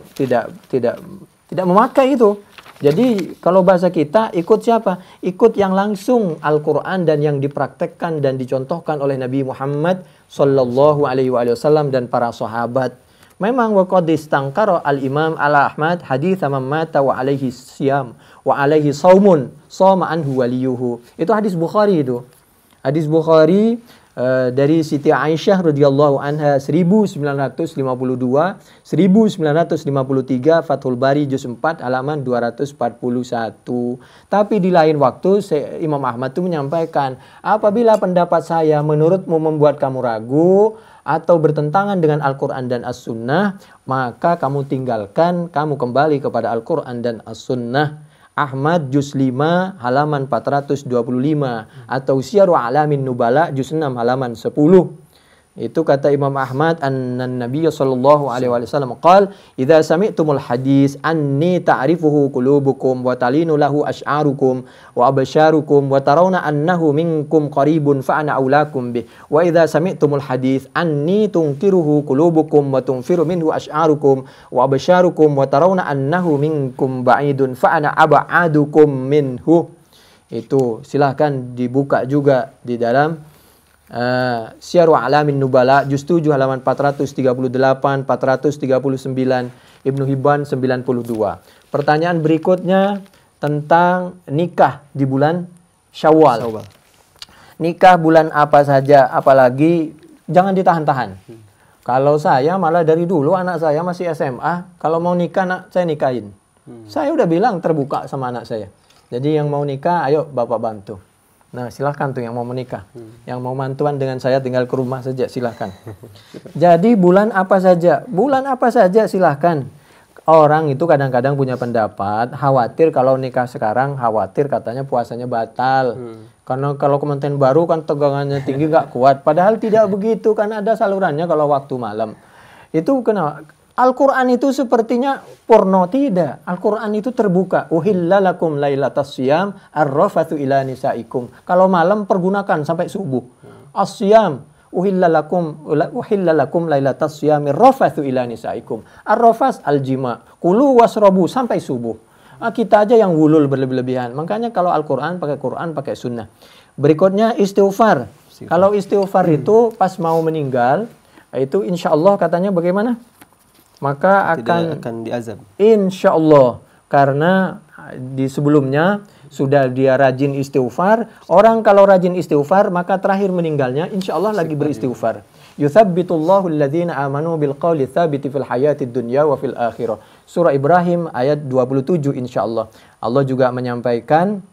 memakai itu. Jadi kalau bahasa kita ikut siapa? Ikut yang langsung Al-Qur'an dan yang dipraktekkan dan dicontohkan oleh Nabi Muhammad sallallahu alaihi wasallam dan para sahabat. Memang waqad istangkara al-Imam Al-Ahmad hadits man mata wa alaihi siyam wa alaihi saumun shoma anhu waliyuhu. Itu hadis Bukhari itu. Hadis Bukhari dari Siti Aisyah radhiyallahu anha 1952, 1953, Fathul Bari juz 4 halaman 241. Tapi di lain waktu Imam Ahmad itu menyampaikan, apabila pendapat saya menurutmu membuat kamu ragu atau bertentangan dengan Al-Qur'an dan As-Sunnah, maka kamu tinggalkan, kamu kembali kepada Al-Qur'an dan As-Sunnah. Ahmad juz 5 halaman 425 atau Syiaru Alamin Nubala juz 6 halaman 10. Itu kata Imam Ahmad, an-Nabiy sallallahu alaihi wasallam qala idza sami'tumul hadis anni ta'rifuhu qulubukum wa talinu lahu ash'arukum wa absharukum wa tarawna annahu minkum qaribun fa ana aulakum bih wa idza sami'tumul hadis anni tunkiruhu qulubukum wa tunfiru minhu ash'arukum wa absharukum wa tarawna annahu minkum ba'idun fa ana ab'adukum minhu. Itu silahkan dibuka juga di dalam Syiaru Alamin Nubala juz 7 halaman 438, 439. Ibnu Hibban 92. Pertanyaan berikutnya tentang nikah di bulan Syawal. Nikah bulan apa saja, apalagi jangan ditahan-tahan. Kalau saya malah dari dulu anak saya masih SMA, kalau mau nikah saya nikahin. Saya udah bilang terbuka sama anak saya. Jadi yang mau nikah, ayo Bapak bantu. Nah silahkan tuh yang mau menikah. Yang mau mantuan dengan saya tinggal ke rumah saja, silahkan. Jadi bulan apa saja silahkan. Orang itu kadang-kadang punya pendapat, khawatir kalau nikah sekarang, khawatir katanya puasanya batal. Karena kalau kementerian baru kan tegangannya tinggi gak kuat. Padahal tidak begitu, kan ada salurannya kalau waktu malam. Itu kenapa? Al-Quran itu sepertinya porno, tidak. Al-Quran itu terbuka. Uhilla lakum lailatas siyam arrafathu ila nisaikum. Kalau malam pergunakan sampai subuh. As-siyam. Uhilla lakum lailatas siyami arrafathu ila nisaikum. Arrafas al-jima. Kulu wasrobu sampai subuh. Kita aja yang wulul berlebihan. Makanya kalau Al-Quran, pakai sunnah. Berikutnya istighfar. Kalau istighfar itu pas mau meninggal, itu insya Allah katanya bagaimana? Maka akan diazab. Insya Allah, karena di sebelumnya sudah dia rajin istighfar. Orang kalau rajin istighfar, maka terakhir meninggalnya insya Allah lagi beristighfar. Yuthabbitullahu alladhina amanu bil qawli tsabiti fil hayatid dunya wa fil akhirah. Surah Ibrahim ayat 27 insya Allah. Allah juga menyampaikan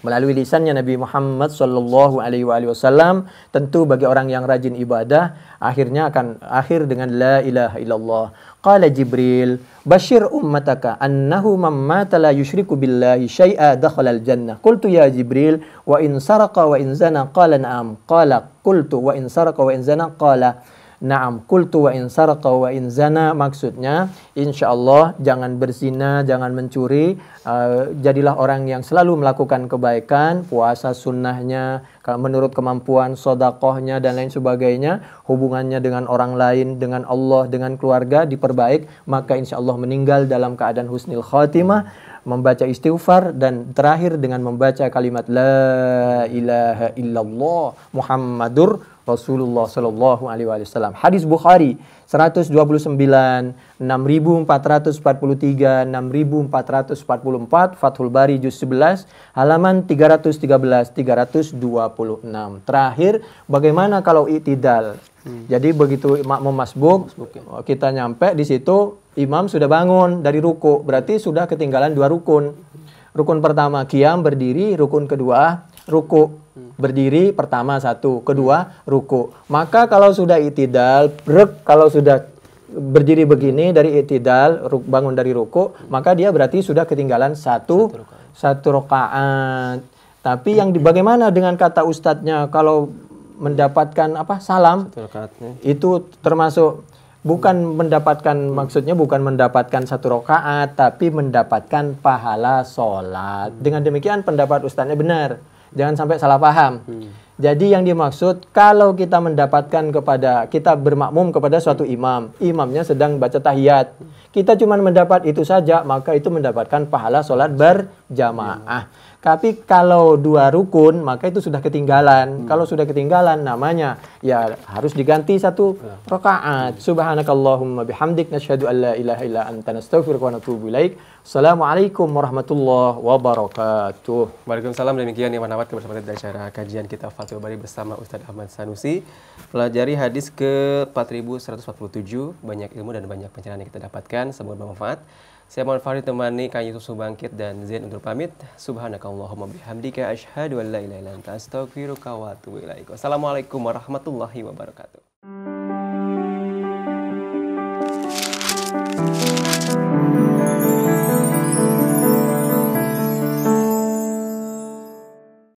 melalui lisannya Nabi Muhammad sallallahu alaihi wasallam, tentu bagi orang yang rajin ibadah akhirnya akan akhir dengan la ilaha illallah. Qala Jibril bashir ummataka annahu man mata la yusyriku billahi syai'a dakhala al-jannah. Qultu ya Jibril wa in saraqa wa in zana qala na'am. Qala qultu wa in saraqa wa in zana qala na'am. Qultu wa in saraqa wa in zana, maksudnya insyaallah jangan berzina, jangan mencuri, jadilah orang yang selalu melakukan kebaikan, puasa sunnahnya menurut kemampuan, sedekahnya dan lain sebagainya, hubungannya dengan orang lain, dengan Allah, dengan keluarga diperbaik, maka insyaallah meninggal dalam keadaan husnul khatimah, membaca istighfar dan terakhir dengan membaca kalimat la ilaha illallah Muhammadur Rasulullah sallallahu alaihi wasallam. Hadis Bukhari 129, 6443, 6444, Fathul Bari juz 11, halaman 313, 326. Terakhir, bagaimana kalau i'tidal? Jadi begitu makmum masbuk, kita nyampe di situ, imam sudah bangun dari ruku, berarti sudah ketinggalan 2 rukun. Rukun pertama qiyam berdiri, rukun kedua ruku. Berdiri pertama 1, kedua ruku. Maka kalau sudah i'tidal, kalau sudah berdiri begini dari i'tidal, bangun dari ruku, maka dia berarti sudah ketinggalan satu rakaat. Tapi yang bagaimana dengan kata ustadznya kalau mendapatkan salam? Itu termasuk bukan mendapatkan, maksudnya bukan mendapatkan 1 rakaat, tapi mendapatkan pahala sholat. Dengan demikian pendapat ustadznya benar. Jangan sampai salah paham. Jadi yang dimaksud, kalau kita kita bermakmum kepada suatu imam, imamnya sedang baca tahiyat, kita cuma mendapat itu saja, maka itu mendapatkan pahala sholat berjamaah. Tapi kalau 2 rukun, maka itu sudah ketinggalan. Kalau sudah ketinggalan, namanya ya harus diganti 1 rakaat. Subhanakallahumma bihamdik, nasyhadu an la ilaha illa anta, nastaghfiruka wa natubu ilaik. Assalamualaikum warahmatullahi wabarakatuh. Waalaikumsalam. Demikian yang manawat bersama dari acara kajian kita Fathul Bari bersama Ustaz Ahmad Sanusi. Pelajari hadis ke 4147. Banyak ilmu dan banyak pencerahan yang kita dapatkan. Semoga bermanfaat. Saya Muhammad Farid temani Kang Yusuf Subangkit dan Zain untuk pamit. Subhanakallahumma bihamdika asyhadu an la ilaha illa anta, astaghfiruka wa atubu ilaik. Wassalamualaikum warahmatullahi wabarakatuh.